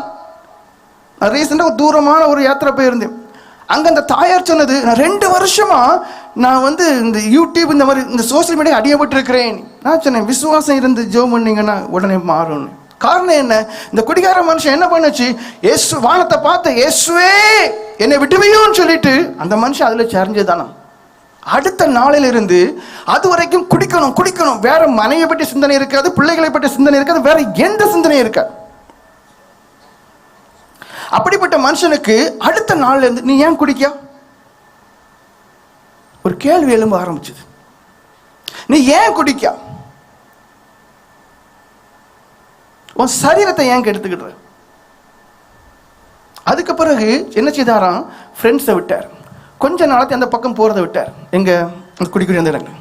நான் ரீசெண்டாக தூரமான ஒரு யாத்திரை போயிருந்தேன். அங்கே அந்த தாயார் சொன்னது, நான் 2 வருஷமா நான் இந்த யூடியூப் இந்த மாதிரி இந்த சோசியல் மீடியா அடியப்பட்டிருக்கிறேன். நான் சொன்னேன், விசுவாசம் இருந்து ஜெபம் பண்ணீங்கன்னா உடனே மாறும். காரணம் என்ன? இந்த குடிகார மனுஷன் என்ன பண்ணுச்சு, இயேசு வானத்தை பார்த்து இயேசுவே என்னை விடுவியோன்னு சொல்லிட்டு அந்த மனுஷன் அதில் சரிஞ்சதானா. அடுத்த நாளிலிருந்து அது வரைக்கும் குடிக்கணும் குடிக்கணும், வேற மனையை பற்றி சிந்தனை இருக்காது, பிள்ளைகளை பற்றி சிந்தனை இருக்காது, வேற எந்த சிந்தனையும் இருக்காது. அப்படிப்பட்ட மனுஷனுக்கு அடுத்த நாள்ல இருந்து நீ ஏன் குடிக்க ஒரு கேள்வி எழும்ப ஆரம்பிச்சது. நீ ஏன் குடிக்க? உன் சரீரத்தை ஏன் கெடுத்துக்கிட்டு? அதுக்கு பிறகு என்ன செய்தாராம், ஃப்ரெண்ட்ஸை விட்டார். கொஞ்ச நாளத்தை அந்த பக்கம் போறதை விட்டார். எங்க குடிக்குடி அந்த இடங்கள்.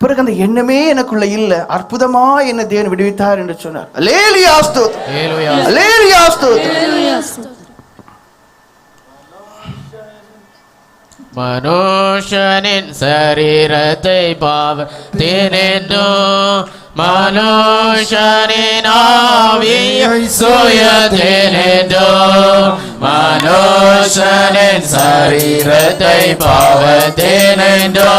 பிறகு அந்த எண்ணமே எனக்குள்ள இல்ல, அற்புதமா என்ன தேவன் விடுவித்தார் என்று சொன்னார். அல்லேலூயா ஸ்தோத்திரம், அல்லேலூயா ஸ்தோத்திரம். மனுஷனின் சரீரத்தை பாவத்தினென்றோ மனுஷனின் ஆவியை சுயத்தினென்றோ மனுஷனின் சரீரத்தை பாவத்தினென்றோ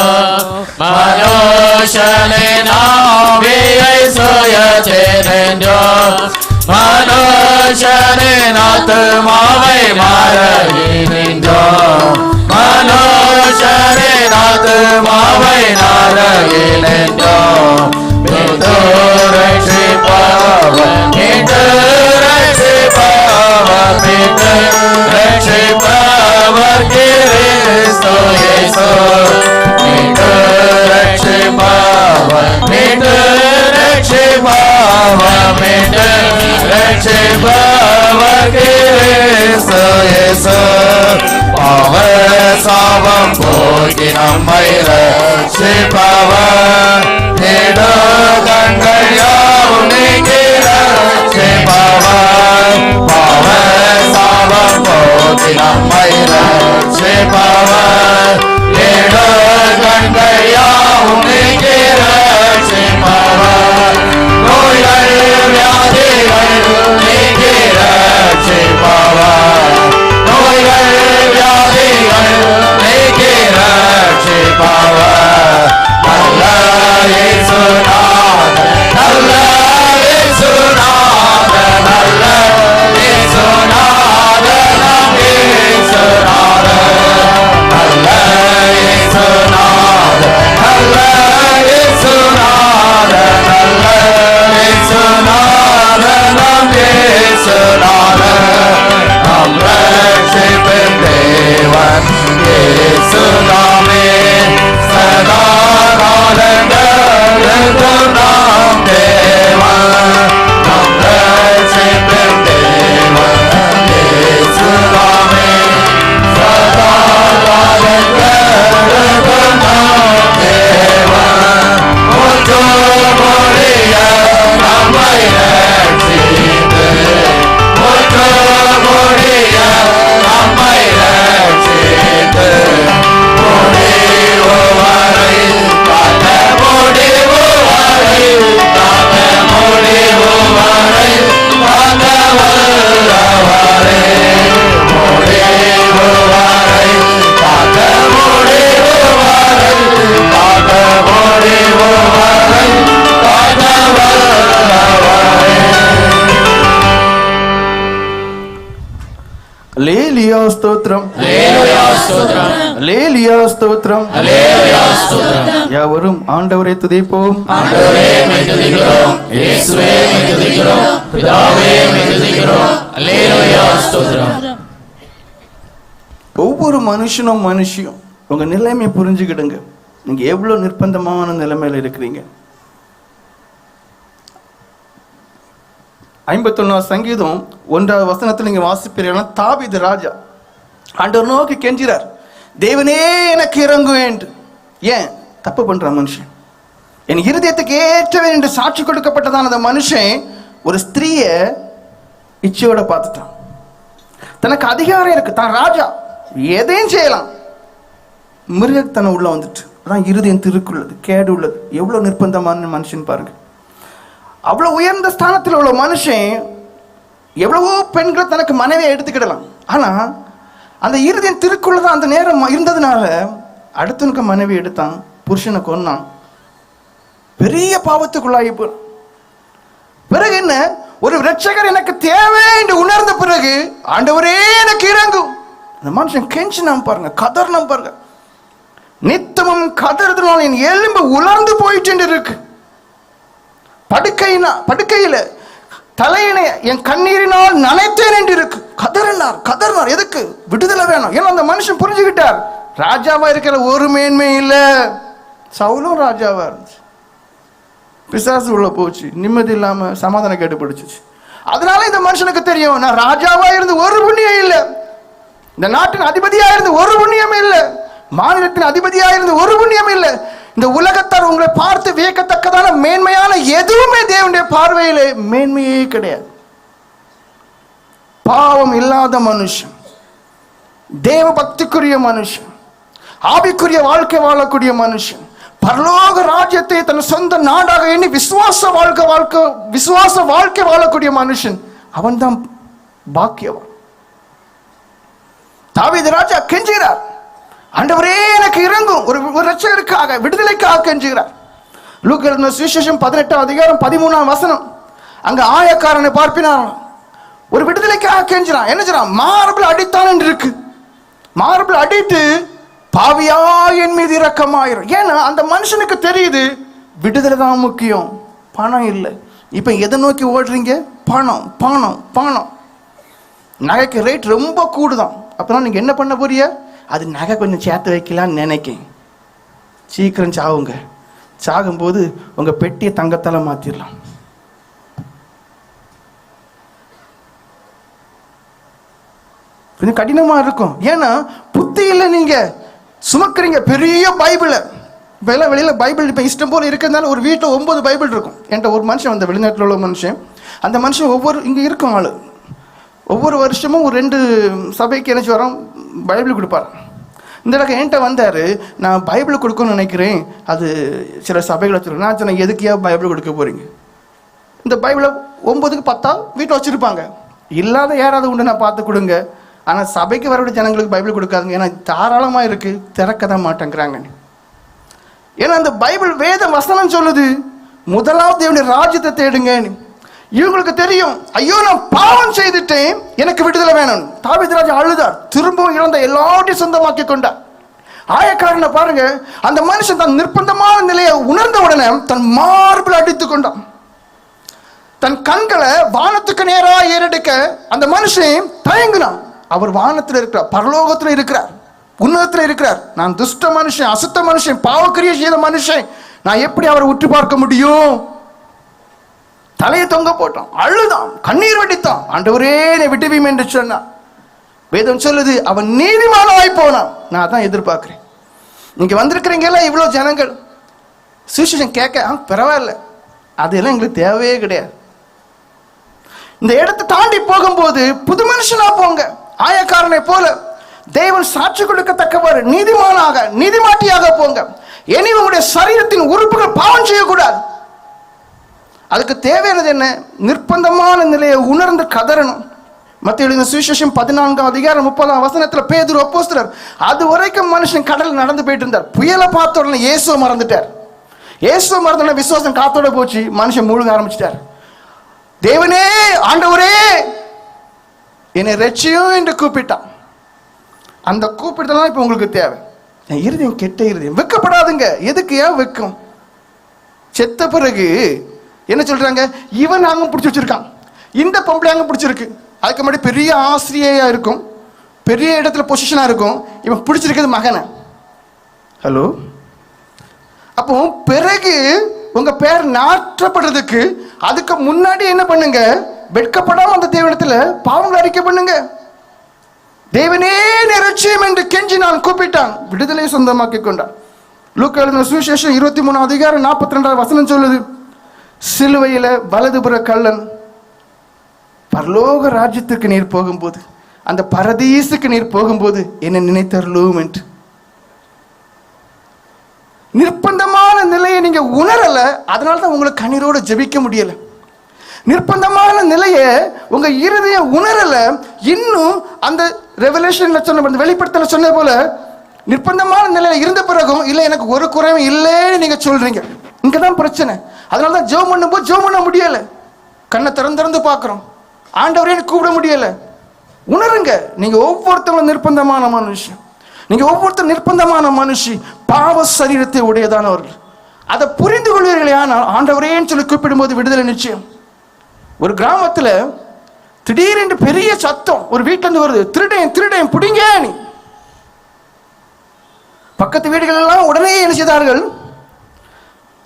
மனுஷனின் ஆவியை சுயத்தினென்றோ மனுஷனின் ஆத்துமாவை மாறகின்றோ மனுஷரின் ஆத்துமாவை நாரகின்றோ மீட்டு ரட்சிப்பவர் மீட்டு ரட்சிப்பவர் மீட்டு ரட்சிப்பவர் கிறிஸ்து இயேசு மீட்டு ரட்சிப்பவர் மீட்டு ரட்சிப்பவர் மீட்டு ரட்சிப்பவர் கிறிஸ்து இயேசு சாபம் போக்கி நம்மை ரட்சிப்பவர் அல்லேலூயா ஸ்தோத்திரம், அல்லேலூயா ஸ்தோத்திரம், அல்லேலூயா ஸ்தோத்திரம். அல்லேலூயா ஸ்தோத்திரம். யாவரும் ஆண்டவரை துதிப்போம். ஆண்டவரே உம்மை துதிக்கிறோம், இயேசுவே உம்மை துதிக்கிறோம், பிதாவே உம்மை துதிக்கிறோம். அல்லேலூயா ஸ்தோத்திரம். ஒவ்வொரு மனுஷனும் உங்க நிலைமை புரிஞ்சுக்கிடுங்க. நீங்க எவ்வளவு நிர்பந்தமான நிலைமையில இருக்கிறீங்க. 51 சங்கீதம் 1வது வசனத்தில் நீங்க வாசிப்பீர்கள். தாவீது ராஜா ஆண்டவர் நோக்கி கெஞ்சிறார், தேவனே எனக்கு இறங்கும் என்று. ஏன் தப்பு பண்ற மனுஷன், என் இருதயத்துக்கு ஏற்றவன் என்று சாட்சி கொடுக்கப்பட்டதான அந்த மனுஷன் ஒரு ஸ்திரீய இச்சையோட பார்த்துட்டான். தனக்கு அதிகாரம் இருக்கு, தான் ராஜா, எதையும் செய்யலாம். மிருகத்தனம் உள்ள வந்துட்டு, அதான் இருதயம் திருக்குள்ளது, கேடு உள்ளது. எவ்வளவு நிர்பந்தமான மனுஷன் பாருங்க. அவ்வளவு உயர்ந்த ஸ்தானத்தில் உள்ள மனுஷன் எவ்வளவோ பெண்களை தனக்கு மனைவியை எடுத்துக்கிடலாம். ஆனா அந்த இருதயம் திருக்குள்ளதான் அந்த நேரம் இருந்ததுனால அடுத்தனுக்கு மனைவி எடுத்தான், புருஷனை கொன்னான், பெரிய பாவத்துக்குள்ளாகி போனான். பிறகு என்ன, ஒரு இரட்சகர் எனக்கு தேவை என்று உணர்ந்த பிறகு ஆண்டவரே எனக்கு இறங்கும். அந்த மனுஷன் கெஞ்சினான் பாருங்க, கதறினான் பாருங்க. நித்தமும் கதறதுனால என் எலும்பு உலர்ந்து போயிட்டு இருக்கு. படுக்கையில தலையினை என் கண்ணீரினால் நனைத்தேன் என்று இருக்கு. கதறினார். எதுக்கு? விடுதலை வேணும். ஏன்னா அந்த மனுஷன் புரிஞ்சுக்கிட்டார், ராஜாவா இருக்கிற ஒரு மேன்மை இல்ல. சவுலும் ராஜாவா இருந்துச்சு, பிசாசு உள்ள போச்சு, நிம்மதி இல்லாம சமாதானம் கேட்டு பிடிச்சிச்சு. அதனால இந்த மனுஷனுக்கு தெரியும், நான் ராஜாவா இருந்து ஒரு புண்ணியம் இல்லை, இந்த நாட்டின் அதிபதியா இருந்து ஒரு புண்ணியம் இல்லை, மாநிலத்தின் அதிபதியா இருந்து ஒரு புண்ணியம் இல்லை. இந்த உலகத்தார் உங்களை பார்த்து வியக்கத்தக்கதான மேன்மையான எதுவுமே தேவனுடைய பார்வையிலே மேன்மையே கிடையாது. பாவம் இல்லாத மனுஷன், தேவ பக்திக்குரிய மனுஷன், ஆவிக்குரிய வாழ்க்கை வாழக்கூடிய மனுஷன், பரலோக ராஜ்யத்தை தன் சொந்த நாடாக எண்ணி விசுவாச வாழ்க்கை வாழக்கூடிய மனுஷன், அவன் தான் பாக்கியவான். தாவீது ராஜா கெஞ்சுகிறார், ஆண்டவரே எனக்கு இறங்கும். ஒரு இரட்சகருக்காக, விடுதலைக்காக கெஞ்சுகிறார். லூக்கா எழுதின சுவிசேஷம் 18ஆம் அதிகாரம் 13ஆம் வசனம். அங்க ஆயக்காரனை பார்ப்பினார், ஒரு விடுதலைக்காக கெஞ்சுறான். என்ன செய்றான்? மார்பிள் அடித்தான் என்று இருக்கு. மார்பிள் அடித்து, பாவியா என் மீது இரக்கமாயிரும். ஏன்னா அந்த மனுஷனுக்கு தெரியுது, விடுதலை தான் முக்கியம், பணம் இல்லை. இப்ப எதை நோக்கி ஓடுறீங்க? பணம் பணம் பணம். நகைக்கு ரேட் ரொம்ப கூடுதான். அப்பதான் நீங்க என்ன பண்ண போறீங்க? அது நகை கொஞ்சம் சேர்த்து வைக்கலான்னு நினைக்கேன். சீக்கிரம் சாவுங்க. சாகும்போது உங்க பெட்டியை தங்கத்தால மாத்திரலாம். கொஞ்சம் கடினமா இருக்கும். ஏன்னா புத்தி இல்லை, நீங்க சுமக்குறீங்க பெரிய பைபிளை. இப்போ எல்லாம் வெளியில பைபிள் இப்போ இஷ்டம் போல இருக்கிறதுனால ஒரு வீட்டில் 9 பைபிள் இருக்கும். என்கிட்ட ஒரு மனுஷன் வந்த, வெளிநாட்டில் உள்ள மனுஷன். அந்த மனுஷன் இங்கே இருக்கும் ஆளு ஒவ்வொரு வருஷமும் ஒரு 2 சபைக்கு என்ன வரோம் பைபிள் கொடுப்பார். இந்த இடத்துல என்கிட்ட வந்தார், நான் பைபிள் கொடுக்கணும்னு நினைக்கிறேன், அது சில சபைகள் வச்சுருக்கேன். நான் சொன்னேன், எதுக்கியா பைபிள் கொடுக்க போகிறீங்க? இந்த பைபிளை 9க்கு 10 வீட்டில் வச்சுருப்பாங்க. இல்லாத யாராவது உண்டு, நான் பார்த்து கொடுங்க. ஆனால் சபைக்கு வரக்கூடிய ஜனங்களுக்கு பைபிள் கொடுக்காதுங்க, ஏன்னா தாராளமாக இருக்குது, திறக்க தான் மாட்டேங்கிறாங்க. ஏன்னா அந்த பைபிள் வேத வசனம் சொல்லுது, முதலாவது தேவனுடைய ராஜ்யத்தை தேடுங்க. இவங்களுக்கு தெரியும், ஐயோ நான் பாவம் செய்துட்டேன், எனக்கு விடுதலை வேணும். தாவீது ராஜா அழுதார், திரும்பவும் இழந்த எல்லாத்தையும் சொந்தமாக்கி கொண்டார். ஆயக்காரனை பாருங்க, அந்த மனுஷன் தன் நிர்பந்தமான நிலையை உணர்ந்த உடனே தன் மார்பில் அடித்துக் கொண்டான். தன் கண்களை வானத்துக்கு நேராக ஏறெடுக்க அந்த மனுஷன் தயங்கினான். அவர் வானத்தில் இருக்கிறார், பரலோகத்தில் இருக்கிறார், உன்னதத்தில் இருக்கிறார். நான் துஷ்ட மனுஷன், அசுத்த மனுஷன், பாவக்கிரியை செய்த மனுஷன், நான் எப்படி அவரை உற்று பார்க்க முடியும்? தலையை தொங்க போட்டான், அழுதான், கண்ணீர் வடித்தான். ஆண்டவரே என்னை விடுவீம் என்று சொன்னான். வேதம் சொல்லுது, அவன் நீதிமானாய் போனான். நான் அதான் எதிர்பார்க்கிறேன். நீங்க வந்திருக்கிறீங்கல்ல இவ்வளவு ஜனங்கள், சுவிசேஷம் கேட்க பரவாயில்ல, அதெல்லாம் எங்களுக்கு தேவையே கிடையாது. இந்த இடத்தை தாண்டி போகும்போது புது மனுஷனா போங்க. ஆயக்காரனை போல தேவன் சாட்சி கொடுக்கத்தக்கவாறு நீதிமானாக, நீதிமாட்டியாக போங்க. இனி உங்களுடைய சரீரத்தின் உறுப்புகள் பாவம் செய்யக்கூடாது. அதுக்கு தேவையானது என்ன? நிர்பந்தமான நிலையை உணர்ந்து கதறணும். மத்திய எழுதின சுவிசேஷம் 14ஆம் அதிகாரம் 30ஆம் வசனத்தில் பேதுரு அப்போஸ்தலர், அது வரைக்கும் மனுஷன் கடல் நடந்து போயிட்டு இருந்தார். புயலை பார்த்த உடனே இயேசுவை மறந்துட்டார். இயேசுவை மறந்த உடனே விசுவாசம் காத்தோட போச்சு, மனுஷன் முழுக ஆரம்பிச்சிட்டார். தேவனே, ஆண்டவரே, என்னை ரட்சியும் என்று கூப்பிட்டான். அந்த கூப்பிட்டதான் இப்போ உங்களுக்கு தேவை. என் இருதயம் கெட்ட இருதயம். வெக்கப்படாதுங்க. எதுக்கு ஏன் வெக்கம்? செத்த பிறகு என்ன சொல்றாங்க, இவன் அங்க பிடிச்சி வச்சிருக்கான், இந்த பொம்பளை அங்க பிடிச்சிருக்கு. அதுக்கு முன்னாடி பெரிய ஆசிரியையா இருக்கும், பெரிய இடத்துல பொசிஷனா இருக்கும். இவன் பிடிச்சிருக்கிறது மகனை. ஹலோ, அப்போ பிறகு உங்க பேர் நாற்றப்படுறதுக்கு அதுக்கு முன்னாடி என்ன பண்ணுங்க, வெட்கப்படாம அந்த தேவனிடத்துல பாவங்களை அறிக்கை பண்ணுங்க. தேவனே நிரட்சியம் என்று கெஞ்சி நான் கூப்பிட்டான், விடுதலை சொந்தமாக்கி கொண்டான். லூக்கா எழுதின சுவிசேஷம் 23 அதிகாரம் 42 வசனம் சொல்லுது, சிலுவையில வலதுபுற கள்ளன் பரலோக ராஜ்யத்திற்கு நீர் போகும்போது, அந்த பரதீசுக்கு நீர் போகும்போது என்ன நினைத்தருளும் என்று. நிர்பந்தமான நிலையை நீங்க உணரல, அதனாலதான் உங்களுக்கு கண்ணீரோடு ஜெபிக்க முடியல. நிர்பந்தமான நிலையை உங்க இருதயம் உணரல. இன்னும் அந்த ரெவலேஷன்ல சொன்ன, வெளிப்படுத்தல சொன்ன போல நிர்பந்தமான நிலையில இருந்த பிறகும் இல்லை எனக்கு ஒரு குறைவும் இல்லைன்னு நீங்க சொல்றீங்க. இங்கதான் பிரச்சனை. அதனாலதான் ஜெபம் பண்ணும்போது ஜெபம் பண்ண முடியல. கண்ணை திறந்து பார்க்கிறோம், ஆண்டவரே கூப்பிட முடியல. உணருங்க, நீங்க ஒவ்வொருத்தவங்களும் நிர்பந்தமான மனுஷன். நீங்க ஒவ்வொருத்தரும் நிர்பந்தமான மனுஷி, பாவ சரீரத்தை உடையதானவர்கள். அதை புரிந்து கொள்வீர்களே, ஆனால் ஆண்டவரேன்னு சொல்லி கூப்பிடும்போது விடுதலை நிச்சயம். ஒரு கிராமத்துல திடீரென்று பெரிய சத்தம் ஒரு வீட்டுல இருந்து வருது, திருடன் திருடன் பிடிங்க. பக்கத்து வீடுகள் எல்லாம் உடனே என்ன செய்தார்கள்,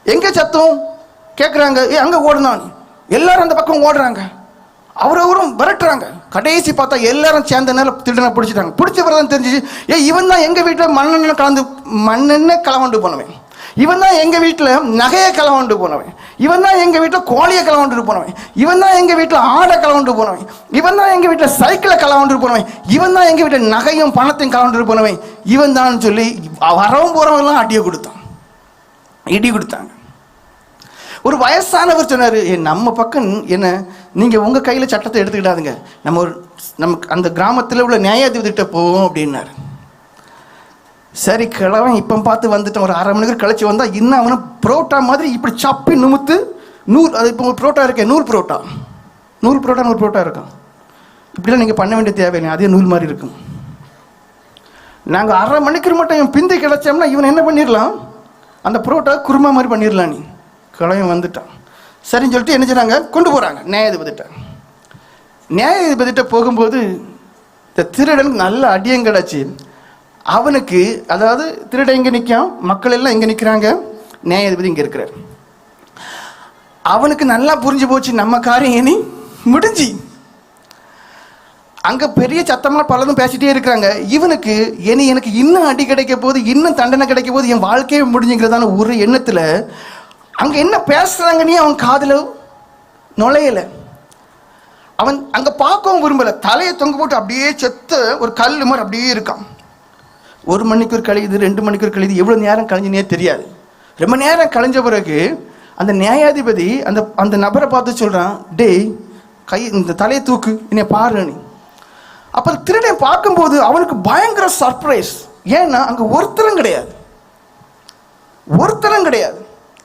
எங்க சத்தம் கேட்கிறாங்க, அங்க ஓடுனான். எல்லாரும் அந்த பக்கம் ஓடுறாங்க, அவரும் விரட்டுறாங்க. கடைசி பார்த்தா எல்லாரும் சேர்ந்த நேரம் திருடனை பிடிச்சிட்டாங்க. பிடிச்ச பிறகு தெரிஞ்சிச்சு, இவன் தான் எங்க வீட்டுல மண்ணெண்ணெய் கலவாண்டு போனவன், இவன் தான் எங்க வீட்டுல நகையை கலவாண்டு போனவன், இவன் தான் எங்க வீட்டுல கோழியை கலவாண்டு போனவன், இவன் தான் எங்க வீட்டுல ஆடை கலவாண்டு போனவன், இவன் தான் எங்க வீட்டுல சைக்கிளை கலவாண்டு போனவன், இவன் தான் எங்க வீட்டுல நகையும் பணத்தையும் கலவாண்டு போனவன், இவன் தான் சொல்லி வரவும் போறவங்க எல்லாம் அடியை கொடுத்தான், இடி கொடுத்தாங்க. ஒரு வயசானவர் சொன்னாரு, நம்ம பக்கம் என்ன, நீங்க உங்க கையில சட்டத்தை எடுத்துக்கிட்டாதுங்க, நமக்கு அந்த கிராமத்தில் உள்ள நியாயாதிபதிகிட்ட போவோம் அப்படின்னாரு. சரி, கிழவன் இப்போ பார்த்து வந்துட்டான். ஒரு அரை மணி நேரம் கழிச்சு வந்தா இன்னும் அவனை புரோட்டா மாதிரி இப்படி சப்பி நுமுத்து நூறு, அது இப்போ ஒரு புரோட்டா இருக்கேன், நூறு புரோட்டா இருக்கும். இப்படிலாம் நீங்கள் பண்ண வேண்டிய தேவையில்லை, அதே நூல் மாதிரி இருக்கும். நாங்கள் அரை மணிக்கு மட்டும் இவன் பிந்தி கிடச்சோம்னா இவன் என்ன பண்ணிடலாம், அந்த புரோட்டா குருமா மாதிரி பண்ணிடலாம். நீ கிழவன் வந்துட்டான், சரின்னு சொல்லிட்டு என்ன செய்றாங்க, கொண்டு போகிறாங்க நியாயாதிபதிட்ட போகும்போது இந்த திருடனுக்கு நல்ல அடியம் கிடச்சி. அவனுக்கு, அதாவது திருடன் எங்கே நிற்கான், மக்கள் எல்லாம் எங்கே நிற்கிறாங்க, நியாயாதிபதி இங்கே இருக்கிறார். அவனுக்கு நல்லா புரிஞ்சு போச்சு, நம்ம காரியம் இனி முடிஞ்சு. அங்கே பெரிய சத்தமாக பலதும் பேசிட்டே இருக்கிறாங்க. இவனுக்கு எனக்கு இன்னும் அடி கிடைக்க போது, இன்னும் தண்டனை கிடைக்க போது, என் வாழ்க்கையே முடிஞ்சுங்கிறதான ஒரு எண்ணத்தில் அங்கே என்ன பேசுகிறாங்கன்னே அவன் காதில் நுழையலை. அவன் அங்கே பார்க்கவும் விரும்பலை. தலையை தொங்க போட்டு அப்படியே செத்த ஒரு கல் மாதிரி அப்படியே இருக்கான். 1 மணிக்கூர் கழியுது, 2 மணிக்கூர் கழியுது, எவ்வளோ நேரம் கழிஞ்சுனே தெரியாது. ரொம்ப நேரம் கழிஞ்ச பிறகு அந்த நியாயாதிபதி அந்த நபரை பார்த்து சொல்கிறான், டேய் இந்த தலையை தூக்கு, என்னை பாரு நீ. அப்போ திருடன் பார்க்கும்போது அவனுக்கு பயங்கர சர்ப்ரைஸ். ஏன்னா அங்கே ஒருத்தரும் கிடையாது,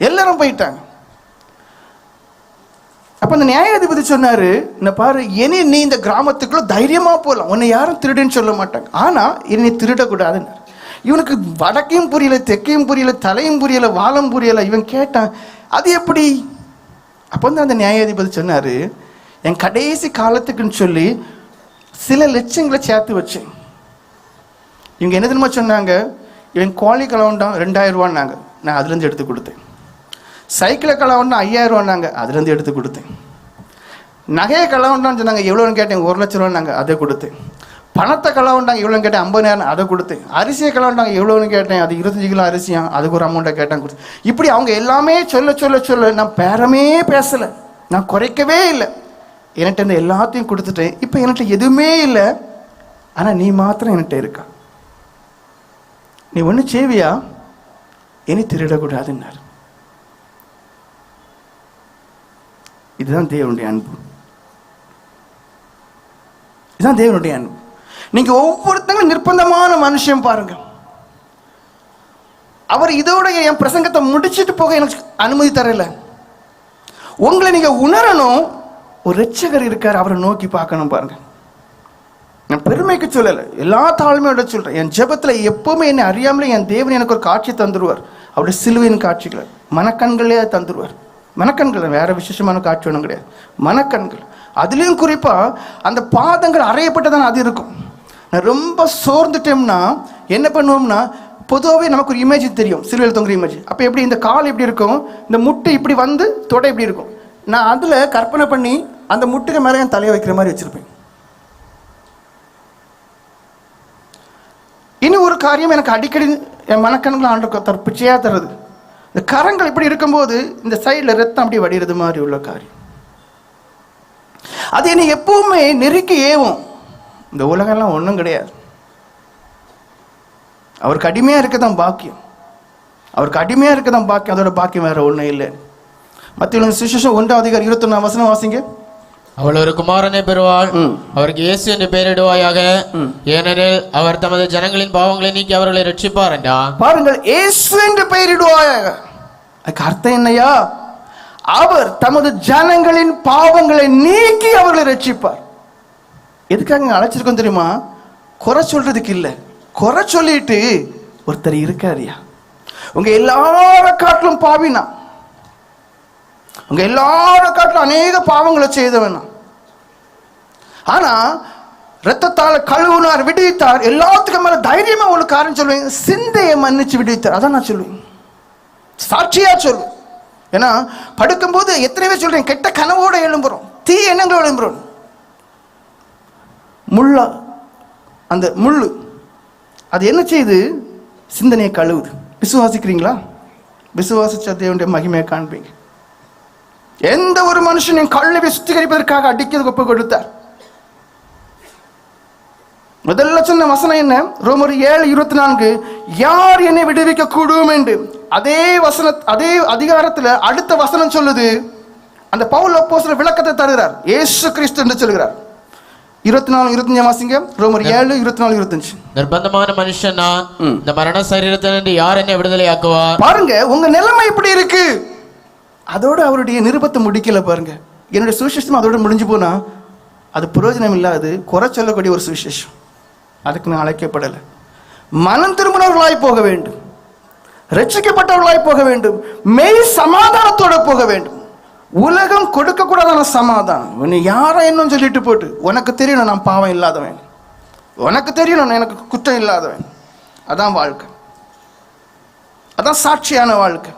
எல்லாரும் போயிட்டாங்க. அப்போ அந்த நியாயாதிபதி சொன்னாரு, என்ன பாரு, நீ இந்த கிராமத்துக்குள்ள தைரியமா போகலாம், உன்னை யாரும் திருடுன்னு சொல்ல மாட்டாங்க, ஆனா என்னை திருடக்கூடாதுன்னு. இவனுக்கு வடக்கையும் புரியல, தெற்கையும் புரியல, தலையும் புரியல, வாலம் புரியல. இவன் கேட்டான், அது எப்படி? அப்போ வந்து அந்த நியாயாதிபதி சொன்னாரு, என் கடைசி காலத்துக்குன்னு சொல்லி சில லட்சங்களை சேர்த்து வச்சேன். இவங்க என்ன தெரியுமா சொன்னாங்க, இவன் கோழி கலவண்டான் 2000 ரூபான்னாங்க, நான் அதுலேருந்து எடுத்து கொடுத்தேன். சைக்கிளை கலவண்டா 5000 ரூபான்னாங்க, அதுலேருந்து எடுத்து கொடுத்தேன். நகையை கலவண்டான்னு சொன்னாங்க, எவ்வளோன்னு கேட்டேன், 1 லட்ச ரூபான்னாங்க, அதை கொடுத்தேன். பணத்தை கலவண்டாங்க, எவ்வளோன்னு கேட்டேன், 50,000, அதை கொடுத்தேன். அரிசியை கலவண்டாங்க, எவ்வளோன்னு கேட்டேன், அது 25 கிலோ அரிசியா, அதுக்கு ஒரு அமௌண்ட்டை கேட்டேன், கொடுத்தேன். இப்படி அவங்க எல்லாமே சொல்ல நான் பேரமே பேசலை, நான் குறைக்கவே இல்லை. என்கிட்ட இந்த எல்லாத்தையும் கொடுத்துட்டேன், இப்போ என்கிட்ட எதுவுமே இல்லை, ஆனால் நீ மாத்திரம் என்கிட்ட இருக்கா, நீ ஒன்று செய்வியா, இனி திருடக்கூடாதுன்னாரு. இதுதான் தேவனுடைய அன்பு, இதுதான் தேவனுடைய அன்பு. நீங்க ஒவ்வொருத்தங்களும் நிர்பந்தமான மனுஷன் பாருங்க. அவர் இதோட என் பிரசங்கத்தை முடிச்சுட்டு போக எனக்கு அனுமதி தரல. உங்களை நீங்க உணரணும், ஒரு இரட்சகர் இருக்கார், அவரை நோக்கி பார்க்கணும் பாருங்க. பெருமைக்கு சொல்லலை, எல்லா தாழ்மையோட சொல்கிறேன். என் ஜெபத்தில் எப்போவுமே என்னை அறியாமலே என் தேவன் எனக்கு ஒரு காட்சி தந்துடுவார். அப்படி சிலுவையின் காட்சிகளை மனக்கண்களே தந்துடுவார். மனக்கண்கள், வேற விசேஷமான காட்சி ஒன்றும் கிடையாது, மனக்கண்கள். அதுலேயும் குறிப்பாக அந்த பாதங்கள் அறையப்பட்டதான அது இருக்கும். நான் ரொம்ப சோர்ந்துட்டோம்னா என்ன பண்ணுவோம்னா, பொதுவாகவே நமக்கு ஒரு இமேஜ் தெரியும், சிலுவையில் தொங்குற இமேஜ். அப்போ எப்படி இந்த கால் எப்படி இருக்கும், இந்த முட்டை இப்படி வந்து தொடை இப்படி இருக்கும். நான் அதில் கற்பனை பண்ணி அந்த முட்டுக்கு மேலே என் தலையை வைக்கிற மாதிரி வச்சுருப்பேன். இன்னும் ஒரு காரியம் எனக்கு அடிக்கடி என் மனக்கண்களை ஆண்டு பிச்சையாக தருது. இந்த கரங்கள் இப்படி இருக்கும்போது இந்த சைடில் ரத்தம் அப்படி வடிகிறது மாதிரி உள்ள காரியம், அது என்னை எப்பவுமே நெருக்கி ஏவும். இந்த உலகம்லாம் ஒன்றும் கிடையாது, அவருக்கு அடிமையாக இருக்க தான் பாக்கியம், அவருக்கு அடிமையாக இருக்க தான் பாக்கியம், அதோட பாக்கியம் வேற ஒன்றும் இல்லை. மத்திய சுவிசேஷம் 1:21 வாசிங்க. அவள் ஒரு குமாரனை பெறுவாள், அவருக்கு இயேசு என்று பெயரிடுவாயாக, ஏனெனில் அவர் தமது ஜனங்களின் பாவங்களை நீக்கி அவர்களை ரட்சிப்பார் என்றா. பாருங்கள், இயேசு என்று பெயரிடுவாயாக. அதுக்கு அர்த்தம் என்னையா? அவர் தமது ஜனங்களின் பாவங்களை நீக்கி அவர்களை ரட்சிப்பார். எதுக்காக அழைச்சிருக்கோம் தெரியுமா? குறை சொல்றதுக்கு இல்லை. குறை சொல்லிட்டு ஒருத்தர் இருக்காரியா, உங்க எல்லார காட்டிலும் பாவினா, உங்க எல்லார காட்டிலும் அநேக பாவங்களை செய்தவன், ஆனா ரத்தத்தால் கழுவுனார், விடுவித்தார். எல்லாத்துக்கும் மேல தைரியமா ஒரு காரணம் சொல்லுவேன், சிந்தையை மன்னிச்சு விடுவித்தார். அதான் நான் சொல்லுவேன், சாட்சியா சொல்லுவேன். ஏன்னா படுக்கும்போது எத்தனை பேர் சொல்றேன், கெட்ட கனவோட எழும்புறோம், தீ எண்ணங்களோட எழும்புறோம். முள்ளா, அந்த முள்ளு அது என்ன செய்யுது? சிந்தனையை கழுவுது. விசுவாசிக்கிறீங்களா? விசுவாசிச்ச தேவனுடைய மகிமையை காண்பீங்க. எந்த ஒரு மனுஷனையும் கழுவி சுத்திகரிப்பதற்காக அடிக்கிறதுக்கு ஒப்பு கொடுத்தார். முதல்ல சொன்ன வசனம் என்ன? ரோமர் 7:24, யார் என்னை விடுவிக்க கூடும் என்று. அதே வசன, அதே அதிகாரத்தில் அடுத்த வசனம் சொல்லுது, அந்த பவுல் அப்போஸ்தலர் விளக்கத்தை தருகிறார், இயேசு கிறிஸ்து என்று சொல்கிறார். 24:25 வாசிங்க. ரோமர் 7:24-25. நிர்பந்தமான மனுஷனா இந்த மரண சரீரத்திலிருந்து யார் என்னை விடுதலை ஆக்குவார்? பாருங்க, உங்க நிலைமை இப்படி இருக்கு. அதோட அவருடைய நிருபத்தை முடிக்கல பாருங்க. என்னுடைய சுவிசேஷம் அதோட முடிஞ்சு போனா அது பிரயோஜனம் இல்லாது, குறை சொல்லக்கூடிய ஒரு சுவிசேஷம். அதுக்கு நான் அழைக்கப்படலை. மனம் திரும்பினவர்களாய் போக வேண்டும், ரட்சிக்கப்பட்டவர்களாய் போக வேண்டும், மெய் சமாதானத்தோட போக வேண்டும். உலகம் கொடுக்க கூடாதான சமாதானம். உன்னை யாரை என்னன்னு சொல்லிட்டு போட்டு, உனக்கு தெரியணும் நான் பாவம் இல்லாதவன், உனக்கு தெரியணும் எனக்கு குற்றம் இல்லாதவன். அதான் வாழ்க்கை, அதான் சாட்சியான வாழ்க்கை.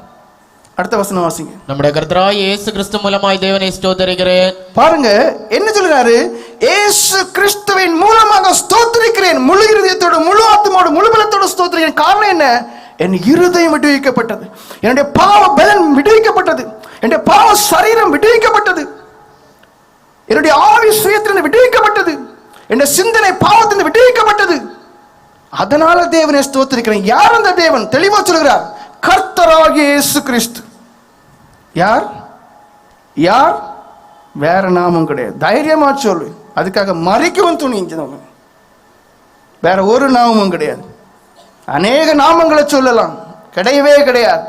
அடுத்த வசனம் வாசிங்க. நம்முடைய கர்த்தராகிய இயேசு கிறிஸ்து மூலமாய் தேவனை ஸ்தோத்திரிக்கிறேன். பாருங்க என்ன சொல்றாரு, இயேசு கிறிஸ்துவின் மூலமாக ஸ்தோத்திரிக்கிறேன், முழு இருதயத்தோடு, முழு ஆத்துமோடு, முழு பலத்தோடு ஸ்தோத்திரிக்கிறேன். காரணம் என்ன? என் இருதயம் விடுவிக்கப்பட்டது, என்னுடைய பாவ பலன் விடுவிக்கப்பட்டது, என்னுடைய பாவ சரீரம் விடுவிக்கப்பட்டது, என்னுடைய ஆவி சுயத்திலிருந்து விடுவிக்கப்பட்டது, என்னுடைய சிந்தனை பாவத்திலிருந்து விடுவிக்கப்பட்டது. அதனால தேவனை ஸ்தோத்திரிக்கிறேன். யார் அந்த தேவன்? தெளிவா சொல்கிறார், கர்த்தராகிய இயேசு கிறிஸ்து. யார்? யார்? வேற நாமம் கிடையாது. தைரியமா சொல்லு, அதுக்காக மறிக்கவும் துணிஞ்சவங்க. வேற ஒரு நாமமும் கிடையாது. அநேக நாமங்களை சொல்லலாம், கிடையவே கிடையாது.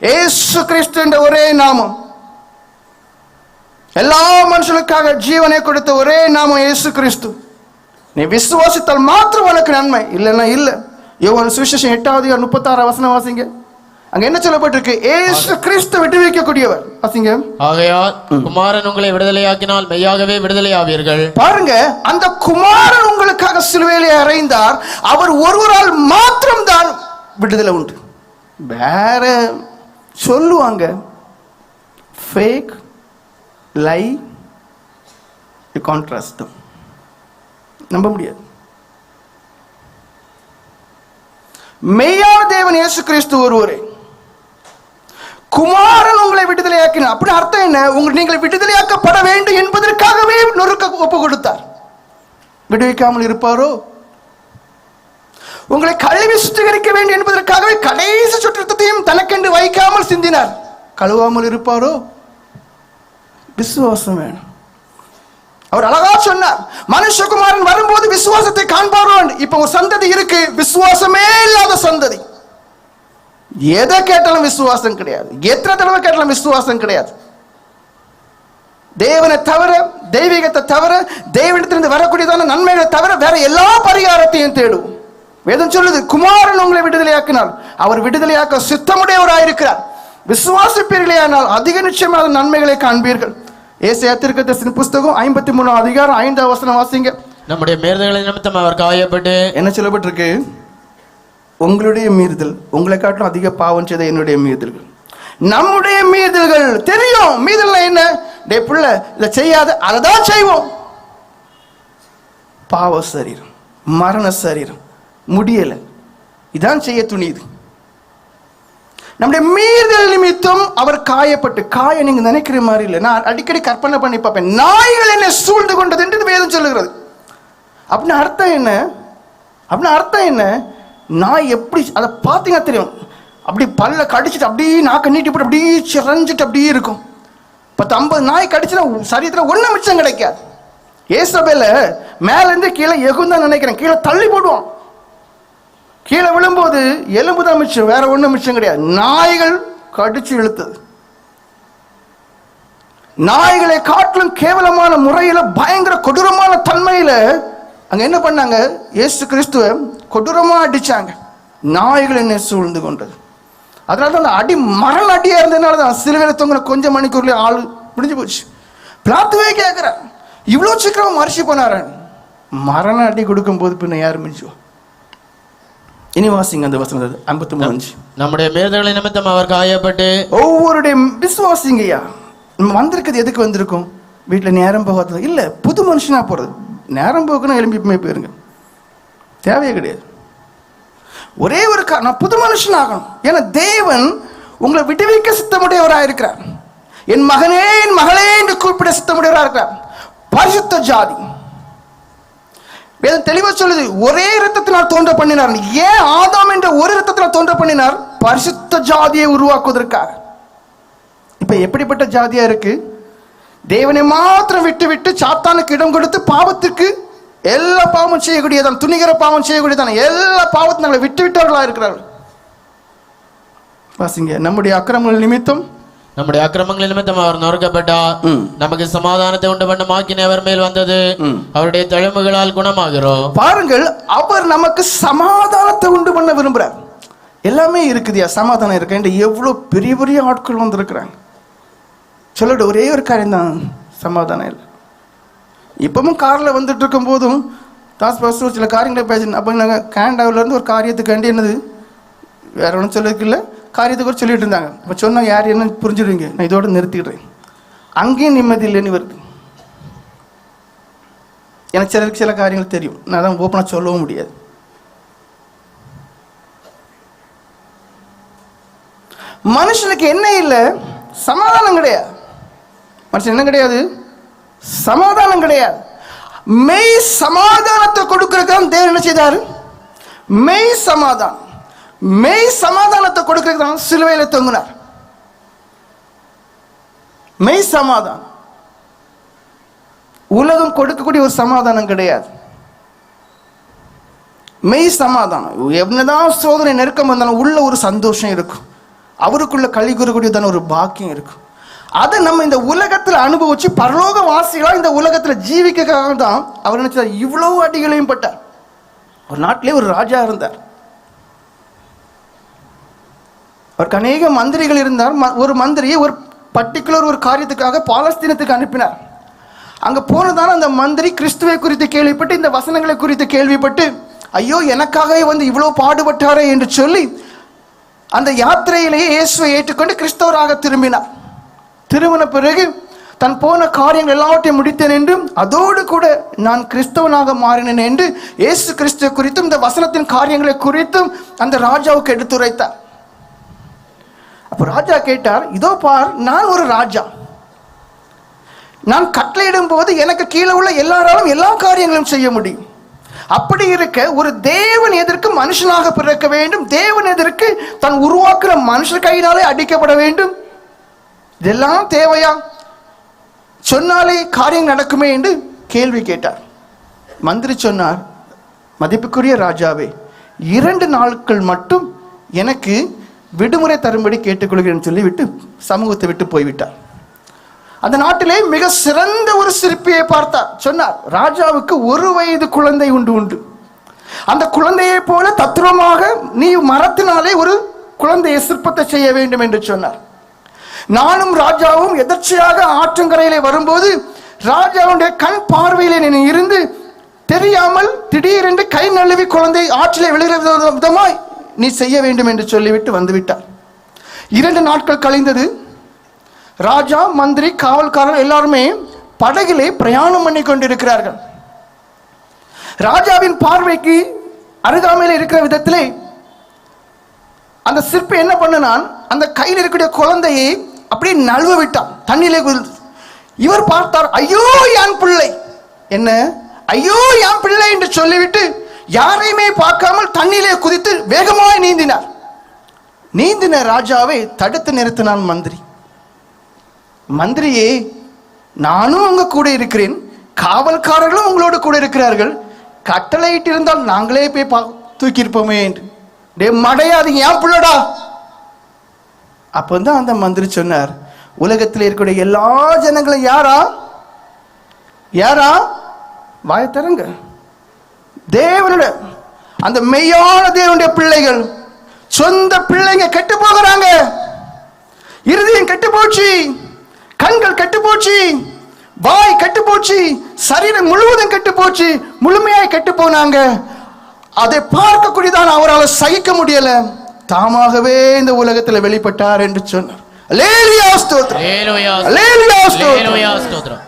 இயேசு கிறிஸ்து என்ற ஒரே நாமம், எல்லா மனுஷனுக்காக ஜீவனை கொடுத்த ஒரே நாமம் இயேசு கிறிஸ்து. நீ விசுவாசித்தால் மாத்திரம் உனக்கு நன்மை, இல்லைன்னா இல்லை. யோவான் சுவிசேஷம் 8:36 வசனம் வாசிங்க. அங்க என்ன சொல்லப்பட்டிருக்கு? இயேசு கிறிஸ்து விடுவிக்கக்கூடியவர். வாசிங்க. ஆகையால் குமாரன் உங்களை விடுதலையாக்கினால் மெய்யாகவே விடுதலையாவீர்கள். பாருங்க, அந்த குமாரன் உங்களுக்காக சிலுவையிலே அறைந்தார். அவர் ஒருவரால் மாத்திரம் தான் விடுதலை உண்டு. வேற சொல்லுவாங்க, fake lie, you can't trust them. நம்ப முடியாது. மெய்யான தேவன் இயேசு கிறிஸ்து ஒருவரே. குமாரன் உங்களை விடுதலையாக்கினார். அப்படி அர்த்தம் என்ன? நீங்கள் விடுதலையாக்கப்பட வேண்டும் என்பதற்காகவே நொறுக்க ஒப்பு கொடுத்தார். விடுவிக்காமல் இருப்பாரோ? உங்களை கழுவி சுத்திகரிக்க வேண்டும் என்பதற்காகவே கடைசி சுற்றத்தையும் தனக்கென்று வைக்காமல் சிந்தினார். கழுவாமல் இருப்பாரோ? விசுவாசம் வேணும். அவர் அழகா சொன்னார், மனுஷகுமாரன் வரும்போது விசுவாசத்தை காண்பாரோ. இப்ப ஒரு சந்ததி இருக்கு, விசுவாசமே இல்லாத சந்ததி. எதை கேட்டாலும் விசுவாசம் கிடையாது, எத்தனை தடவை கேட்டாலும் விசுவாசம் கிடையாது. தேவனை தவிர, தெய்வீகத்தை தவிர, தேவனிடத்திலிருந்து வரக்கூடியதான நன்மைகளை தவிர வேற எல்லா பரிகாரத்தையும் தேடும். வேதம் சொல்லுது, குமாரன் உங்களை விடுதலையாக்கினார், அவர் விடுதலையாக்க சித்தமுடையவராயிருக்கிறார். விசுவாசிப்பீர்களேயானால் அதிக நிச்சயமான நன்மைகளை காண்பீர்கள். ஏசாயா தீர்க்கதரிசியின் புஸ்தகம் 53 அதிகாரம் 5 வசனம் வாசிங்க. நம்முடைய மீறுதல்களின் நிமித்தம் அவர் காயப்பட்டு, என்ன சொல்லப்பட்டிருக்கு? உங்களுடைய மீறுதல், உங்களை காட்டிலும் அதிக பாவம் செய்த என்னுடைய மீறுதல்கள், நம்முடைய மீறுதல்கள். தெரியும் மீறுதல் என்ன? டே புள்ள இதை செய்யாத, அதை தான் செய்வோம். பாவ சரீரம், மரண சரீரம், முடியலை, இதான் செய்ய துணியுது. நம்முடைய மீறுதல் நிமித்தம் அவர் காயப்பட்டு, காய நீங்க நினைக்கிற மாதிரி இல்லை. நான் அடிக்கடி கற்பனை பண்ணி பார்ப்பேன், நாய்கள் என்னை சூழ்ந்து கொண்டது என்று வேதம் சொல்லுகிறது. அப்படின்னு அர்த்தம் என்ன? அப்படின்னு அர்த்தம் என்ன? நாய் எப்படி, அதை பார்த்தீங்கன்னா தெரியும், அப்படி பல்ல கடிச்சிட்டு அப்படியே நாக்க நீட்டி போட்டு அப்படியே சிறஞ்சிட்டு அப்படியே இருக்கும். 10-50 நாய் கடிச்சுன்னா சரீரத்தில் ஒன்றும் மிச்சம் கிடைக்காது. ஏசபேல மேலேருந்து கீழே எகுந்தான் நினைக்கிறேன், கீழே தள்ளி போடுவோம். கீழே விழும்போது எலும்பு தான் மிச்சம், வேற ஒன்றும் மிச்சம் கிடையாது. நாய்கள் கடிச்சு இழுத்தது. நாய்களை காட்டிலும் கேவலமான முறையில், பயங்கர கொடூரமான தன்மையில் அங்கே என்ன பண்ணாங்க? இயேசு கிறிஸ்துவ கொடூரமாக அடிச்சாங்க. நாய்கள் என்ன சூழ்ந்து கொண்டது. அதனால தான் அந்த அடி மரண அடியாக இருந்ததுனால தான் சிலுவையில் தொங்கின கொஞ்சம் மணிக்கூர்லேயே ஆள் முடிஞ்சு போச்சு. பிளாத்துவே கேட்குறேன், இவ்வளோ சீக்கிரம் மறிச்சு போனாரன். மரண அடி கொடுக்கும்போது பின்ன யார் மிஞ்சுவோம்? இனி வாசிங்க அந்த வசனம் 53. நம்முடைய மீறுதல்களின் நிமித்தம் அவர் காயப்பட்டு. ஒவ்வொருடைய விசுவாசிங்கய்யா, நம்ம வந்திருக்கிறது எதுக்கு வந்திருக்கோம்? வீட்டில் நேரம் போகாதது இல்லை, புது மனுஷனாக போகிறது. நேரம் போக்குன்னா எலும்பிப்புமே போயிருங்க, தேவையே கிடையாது. ஒரே ஒரு நான் புது மனுஷன் ஆகணும். ஏன்னா தேவன் உங்களை விடுவிக்க சித்தமுடையவராக இருக்கிறார். என் மகனே, என் மகளே என்று குறிப்பிட சித்தமுடையவராக இருக்கிறார். பரிசுத்த ஜாதி. வேதம் தெளிவாக சொல்லுது, ஒரே இரத்தத்தினால் தோன்ற பண்ணினார். ஏன் ஆதாம் என்ற ஒரு இரத்தத்தினால் தோன்ற பண்ணினார்? பரிசுத்த ஜாதியை உருவாக்குவதற்காக. இப்ப எப்படிப்பட்ட ஜாதியா இருக்கு? தேவனை மாத்திரம் விட்டு விட்டு சாத்தானுக்கு இடம் கொடுத்து பாவத்துக்கு, எல்லா பாவமும் செய்யக்கூடியதான், துணிகர பாவம் செய்யக்கூடியதான், எல்லா பாவத்தை நாங்கள் விட்டு விட்டவர்களா இருக்கிறார்கள். வாசிங்க. நம்முடைய அக்கிரமங்கள் நிமித்தம், நம்முடைய அக்கிரமங்கள் நிமித்தம் அவர் நொறுக்கப்பட்டார், நமக்கு சமாதானத்தை உண்டு பண்ண மாக்கினை அவர் மேல் வந்தது, அவருடைய தழும்புகளால் குணமாகிறோம். பாருங்கள், அவர் நமக்கு சமாதானத்தை உண்டு பண்ண விரும்புறார். எல்லாமே இருக்குதியா, சமாதானம் இருக்கு. எவ்வளவு பெரிய பெரிய ஆட்கள் வந்திருக்கிறாங்க. சொல்லட்டு ஒரே ஒரு காரியம் தான், சமாதானம் இல்லை. இப்பவும் காரில் வந்துட்டு இருக்கும் போதும் தாஸ் பஸ் சில காரியங்களை பேசணும். அப்போ நாங்கள் கேண்டாவிலேருந்து ஒரு காரியத்துக்காண்டி என்னது வேற ஒன்றும் சொல்லிருக்கு இல்லை, காரியத்துக்கு ஒரு சொல்லிட்டு இருந்தாங்க. இப்போ சொன்னால் யார் என்ன புரிஞ்சுடுவீங்க, நான் இதோடு நிறுத்திடுறேன். அங்கேயும் நிம்மதி இல்லைன்னு வருது. எனக்கு சிலருக்கு சில காரியங்கள் தெரியும், நான் தான் ஓப்பனாக சொல்லவும் முடியாது. மனுஷனுக்கு என்ன இல்லை? சமாதானம் கிடையாது. மனுஷன் என்ன கிடையாது? சமாதானம் கிடையாது. மெய் சமாதானத்தை கொடுக்கறதுக்கு தேவன் என்ன செய்தாரு? மெய் சமாதானம், மெய் சமாதானத்தை கொடுக்கறதுக்கு தான் சிலுவையில தொங்கினார். மெய் சமாதானம் உலகம் கொடுக்கக்கூடிய ஒரு சமாதானம் கிடையாது. மெய் சமாதானம், என்னதான் சோதனை நெருக்கம் வந்தாலும் உள்ள ஒரு சந்தோஷம் இருக்கும், அவருக்குள்ள களி கூறக்கூடியதான ஒரு பாக்கியம் இருக்கும். அதை நம்ம இந்த உலகத்தில் அனுபவிச்சு பரலோக வாசிகளா இந்த உலகத்தில் ஜீவிக்காக தான் அவர் நினைச்சார் இவ்வளவு அடிகளையும் பட்டார். ஒரு நாட்டிலே ஒரு ராஜா இருந்தார், அவருக்கு அநேக மந்திரிகள் இருந்தார். ஒரு மந்திரியை ஒரு பர்டிகுலர் ஒரு காரியத்துக்காக பாலஸ்தீனத்துக்கு அனுப்பினார். அங்கே போனதான அந்த மந்திரி கிறிஸ்துவை குறித்து கேள்விப்பட்டு, இந்த வசனங்களை குறித்து கேள்விப்பட்டு, ஐயோ எனக்காகவே வந்து இவ்வளோ பாடுபட்டாரே என்று சொல்லி அந்த யாத்திரையிலேயே இயேசுவை ஏற்றுக்கொண்டு கிறிஸ்தவராக திரும்பினார். திரும்பின பிறகு தன் போன காரியங்கள் எல்லாவற்றையும் முடித்தேன் என்றும், அதோடு கூட நான் கிறிஸ்தவனாக மாறினேன் என்று இயேசு கிறிஸ்துவை குறித்தும் இந்த வசனத்தின் காரியங்களை குறித்தும் அந்த ராஜாவுக்கு எடுத்துரைத்தார். அப்போ ராஜா கேட்டார், இதோ பார், நான் ஒரு ராஜா, நான் கட்டளையிடும் போது எனக்கு கீழே உள்ள எல்லாராலும் எல்லா காரியங்களும் செய்ய முடியும். அப்படி இருக்க ஒரு தேவன் எதற்கு மனுஷனாக பிறக்க வேண்டும்? தேவன் எதற்கு தன் உருவாக்குற மனுஷர் கையினாலே அடிக்கப்பட வேண்டும்? இதெல்லாம் தேவையா? சொன்னாலே காரியம் நடக்குமே என்று கேள்வி கேட்டார். மந்திரி சொன்னார், மதிப்புக்குரிய ராஜாவே, 2 நாட்கள் மட்டும் எனக்கு விடுமுறை தரும்படி கேட்டுக்கொள்கிறேன் சொல்லிவிட்டு சமூகத்தை விட்டு போய்விட்டார். அந்த நாட்டிலே மிக சிறந்த ஒரு சிற்பியை பார்த்தார். சொன்னார், ராஜாவுக்கு 1 வயது குழந்தை உண்டு. அந்த குழந்தையை போல தத்ரூபமாக நீ மரத்தினாலே ஒரு குழந்தையை சிற்பத்தை செய்ய வேண்டும் என்று சொன்னார். நானும் ராஜாவும் எதர்ச்சியாக ஆற்றங்கரையிலே வரும்போது ராஜாவுடைய கண் பார்வையிலே இருந்து தெரியாமல் திடீரென்று கை நழுவி குழந்தை ஆற்றிலே விழுகிற விதமாய் நீ செய்ய வேண்டும் என்று சொல்லிவிட்டு வந்துவிட்டார். 2 நாட்கள் கழிந்தது. ராஜா, மந்திரி, காவல்காரர் எல்லாருமே படகிலே பிரயாணம் பண்ணி கொண்டிருக்கிறார்கள். ராஜாவின் பார்வைக்கு அருகாமையில் இருக்கிற விதத்திலே அந்த சிற்பி என்ன பண்ணனான், அந்த கையில் இருக்கக்கூடிய குழந்தையை அப்படியே நழுவ விட்டான், தண்ணியிலே குதித்து. இவர் பார்த்தார், ஐயோ என் பிள்ளை, என்ன ஐயோ என் பிள்ளை என்று சொல்லிவிட்டு யாரையுமே பார்க்காமல் தண்ணியிலே குதித்து வேகமாய் நீந்தினார். நீந்தின ராஜாவை தடுத்து நிறுத்தினான் மந்திரி. மந்திரியே, நானும் உங்க கூட இருக்கிறேன், காவல்காரர்களும் உங்களோடு கூட இருக்கிறார்கள், கட்டளையிட்டு இருந்தால் நாங்களே போய் தூக்கி இருப்போமே என்று. டே மடையாது, ஏன் பிள்ளடா. அப்போதான் அந்த மந்திரி சொன்னார், உலகத்தில் இருக்கக்கூடிய எல்லா ஜனங்களும் யாரா வாய தரங்க, தேவனுடைய அந்த மெய்யான தேவனுடைய பிள்ளைகள். சொந்த பிள்ளைங்க கெட்டு போகிறாங்க, இருதயம் கெட்டு போச்சு, கண்கள் கெட்டு போச்சு, வாய் கெட்டு போச்சு, சரீரம் முழுவதும் கெட்டு போச்சு, முழுமையாய் கெட்டு போனாங்க. அதை பார்க்கக்கூடியதான் அவரால் சகிக்க முடியல, தாமாகவே இந்த உலகத்தில் வெளிப்பட்டார் என்று சொன்னார். அல்லேலூயா ஸ்தோத்திரம், அல்லேலூயா ஸ்தோத்திரம்.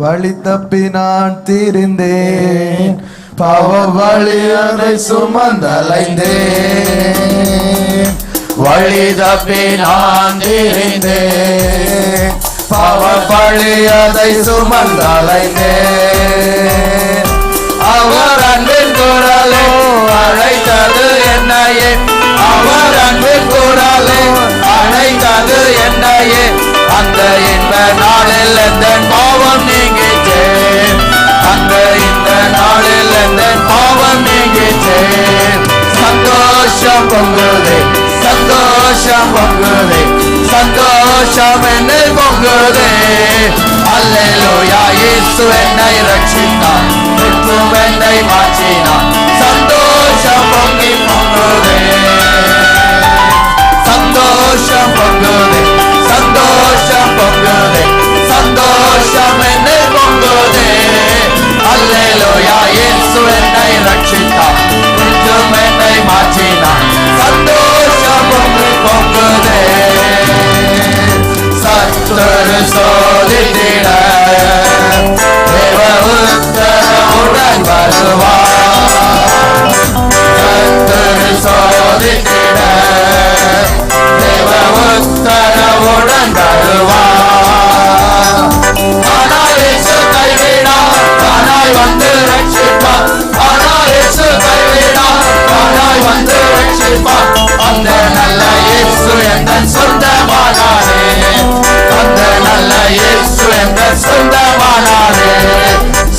வழி தப்பி நான் தீர்ந்தேன், பாவ வழியதை சுமந்தலைந்தேன். வழி தப்பி நான் தீர்ந்தேன், பாவ வழியதை சுமந்தலைந்தேன். அவர் அன்பின் குரலே அழைத்தது என்னையே, அவர் அன்பின் குரலே அழைத்தது என்னையே. அந்த இன்ப நாளில் எந்த பாவம் நீங்கிச்சே, அந்த இந்த நாளில் எந்த பாவம் நீங்கிச்சே. சந்தோஷம் பொங்குதே, சந்தோஷம் பொங்குதே, சந்தோஷம் என்னை பொங்குதே. அல்லேலூயா, இயேசு என்னை ரட்சித்தார், என்றும் என்னை மாற்றினார். சந்தோஷம் பொங்கி பொங்குதே, சந்தோஷம் பொங்குதே, சந்தோஷம் பொங்குதே, சந்தோஷம் என்னை பொங்குதே. அல்லேலூயா, இயேசு என்னை ரட்சித்தார், என்றும் என்னை மாற்றினார். சந்தோஷம் பொங்கி பொங்குதே. சத்துரு சோதித்திட தேவ உத்தரவுடன் வருவார். சத்துரு சோதித்திட தேவ உத்தரவுடன் வருவார். ஆனால் இயேசு கைவிடார், தானாய் வந்து ரட்சிப்பார். ஆனால் இயேசு கைவிடார், தானாய் வந்து ரட்சிப்பார். அந்த நல்ல இயேசு எங்கள் சொந்தமானாரே, அந்த நல்ல இயேசு எங்கள் சொந்தமானாரே.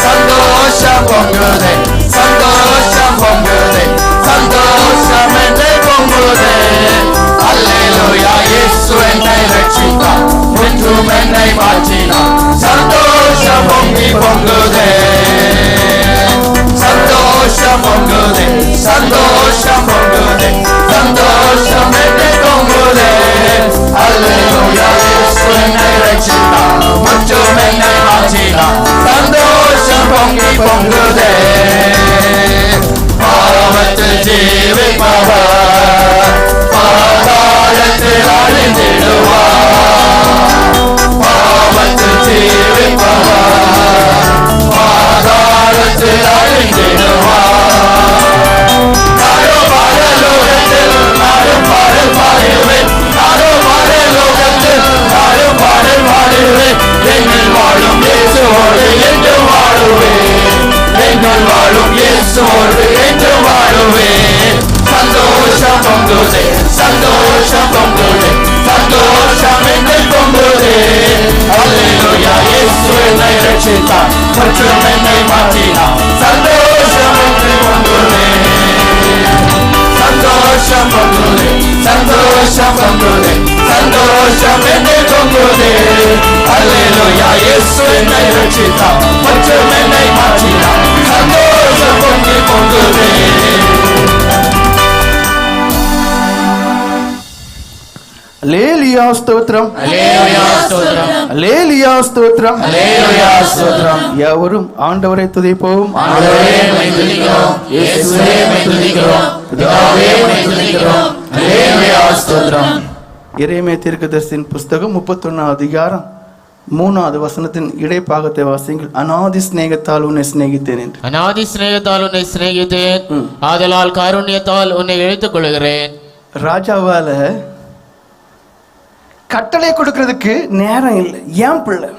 சந்தோஷம் பொங்குதே, சந்தோஷம் பொங்குதே, சந்தோஷம் என்னை பொங்குதே. அல்லேலூயா, இயேசு என்னை ரட்சித்தார், என்றும் என்னை மாற்றினார். சந்தோஷம் பொங்கி பொங்குதே, சந்தோஷம் பொங்குதே, சந்தோஷம் பொங்குதே, சந்தோஷம் என்னை பொங்குதே. அல்லேலூயா, இயேசு என்னை ரட்சித்தார், என்றும் என்னை மாற்றினார். சந்தோஷம் பொங்கி பொங்குதே. பாவத்தில் ஜீவிப்பவர் பாதாளத்தில் அழிந்திடுவார். பாவத்தில் ஜீவிப்பவர் பாதாளத்தில் அழிந்திடுவார். நானும் பரலோகத்தில் நானும் பாடல் பாடுவேன், நானும் பரலோகத்தில் நானும் பாடல் பாடுவேன். எங்கள் வாழும் இயேசுவோடு என்று வாழுவேன், எங்கள் வாழும் இயேசுவோடு என்று வாழுவேன். சந்தோஷம் பொங்குதே, சந்தோஷம் பொங்குதே, சந்தோஷம் என்னை பொங்குதே. அல்லேலூயா, இயேசு என்னை ரட்சித்தார், மற்றும் என்னை மாற்றினார். சந்தோஷம் என்னை பொங்குதே, சந்தோஷம் பொங்குதே, சந்தோஷம் பொங்குதே, சந்தோஷம் என்னை பொங்குதே. அல்லேலூயா, இயேசு என்னை ரட்சித்தார், மற்றும் என்னை மாற்றினார், சந்தோஷம் பொங்கி பொங்குதே. அல்லேலூயா ஸ்தோத்திரம், அல்லேலூயா ஸ்தோத்திரம், அல்லேலூயா ஸ்தோத்திரம். அல்லேலூயா ஸ்தோத்திரம். யாவரும் ஆண்டவரை துதிப்போம். ஆண்டவரே உம்மை துதிக்கிறோம், இயேசுவே உம்மை துதிக்கிறோம், பிதாவே உம்மை துதிக்கிறோம். அல்லேலூயா ஸ்தோத்திரம். எரேமியா தீர்க்கதரிசியின் புஸ்தகம் 31 அதிகாரம் 3வது வசனத்தின் இடைப்பாகத்தை வாசிங்கள். அநாதி சிநேகத்தால் உன்னை சிநேகித்தேன் என்று. அநாதி சிநேகத்தால் உன்னை சிநேகித்தேன், ஆதலால் காருண்யத்தால் உன்னை இழுத்துக் கொள்கிறேன். ராஜாவால கட்டளை கொடுக்கிறதுக்கு நேரம் இல்லை. ஏன் பிள்ளை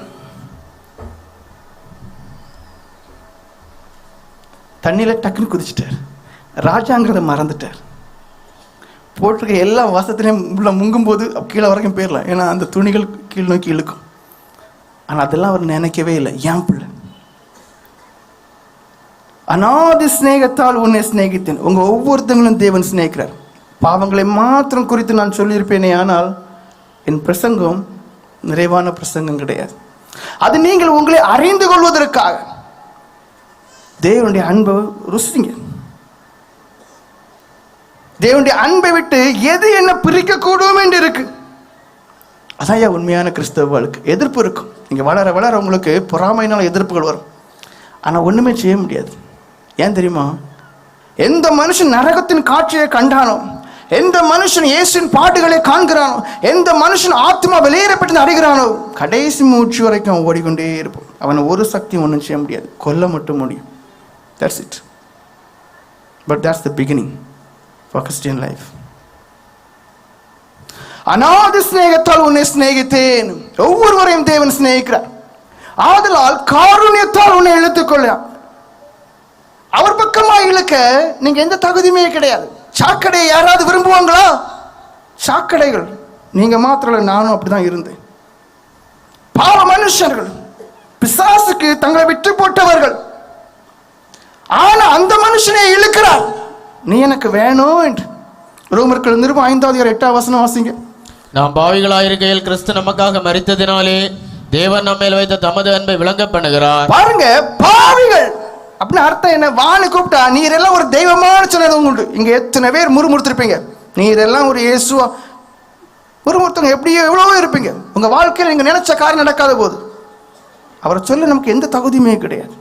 தண்ணியில டக்குன்னு குதிச்சிட்டார். ராஜாங்கிறத மறந்துட்டார். போட்டிருக்க எல்லா வாசத்திலையும் உள்ள முங்கும் போது கீழே வரைக்கும் போயிடலாம், ஏன்னா அந்த துணிகள் கீழ் நோக்கி இழுக்கும். ஆனால் அதெல்லாம் அவர் நினைக்கவே இல்லை. ஏன் பிள்ளை அநாதி சிநேகத்தால் உன்னை சிநேகித்தேன். உங்க ஒவ்வொருத்தங்களும் தேவன் சிநேகிக்கிறார். பாவங்களை மாத்திரம் குறித்து நான் சொல்லியிருப்பேனே, ஆனால் என் பிரசங்கம் நிறைவான பிரசங்கம் கிடையாது. அது நீங்கள் உங்களை அறிந்து கொள்வதற்காக தேவனுடைய அன்பை ருசிங்க. தேவனுடைய அன்பை விட்டு எது என்ன பிரிக்க கூடும் என்று இருக்கு. அதான் உண்மையான கிறிஸ்தவ வாழ்க்கை. எதிர்ப்பு இருக்கும். நீங்க வளர வளர உங்களுக்கு பொறாமையினால எதிர்ப்புகள் வரும். ஆனா ஒண்ணுமே செய்ய முடியாது. ஏன் தெரியுமா? எந்த மனுஷன் நரகத்தின் காட்சியை கண்டானோ, எந்த மனுஷன் இயேசுவின் பாடுகளை காண்கிறானோ, எந்த மனுஷன் ஆத்மா வெளியேறப்பட்டு அறிகிறானோ, கடைசி மூச்சு வரைக்கும் அவன் ஓடிக்கொண்டே இருப்பான். அவனை ஒரு சக்தி ஒன்றும் செய்ய முடியாது. கொல்ல மட்டும் முடியும். That's it. But that's the beginning for Christian life. அநாதி சிநேகத்தால் உன்னை சிநேகித்தேன். ஒவ்வொருவரையும் தேவன் சிநேகிக்கிறார். ஆதலால் காருண்யத்தால் உன்னை இழுத்துக்கொள்ள. அவர் பக்கமா இழுக்க நீங்க எந்த தகுதியுமே கிடையாது. சாக்கடையை யாராவது விரும்புவாங்களா? சாக்கடைகள் நீங்க மாத்திரம், நானும் அப்படிதான் இருந்தேன். பாவ மனுஷர்கள், பிசாசுக்கு தங்களை விட்டு போட்டவர்கள். ஆனா அந்த மனுஷனை இழுக்கிறார், நீ எனக்கு வேணும் என்று. ரோமர்கள் நிருபம் 5:8 வாசிங்க. நாம் பாவிகளாயிருக்கையில் கிறிஸ்து நமக்காக மரித்ததினாலே தேவன் நம்மேல் வைத்த தமது அன்பை விளங்க பண்ணுகிறார். பாருங்க, பாவிகள் அப்படின்னு அர்த்தம் என்ன? வான்னு கூப்பிட்டா நீர் எல்லாம் ஒரு தெய்வமான சொன்னது உண்டு. இங்க எத்தனை பேர் முறுமுறுத்திருப்பீங்க. நீர் எல்லாம் ஒரு இயேசுவா முறுமுறுத்தவங்க எப்படியோ எவ்வளவோ இருப்பீங்க. உங்க வாழ்க்கையில் நீங்க நினைச்ச காரியம் நடக்காத போது அவரை சொல்ல நமக்கு எந்த தகுதியுமே கிடையாது.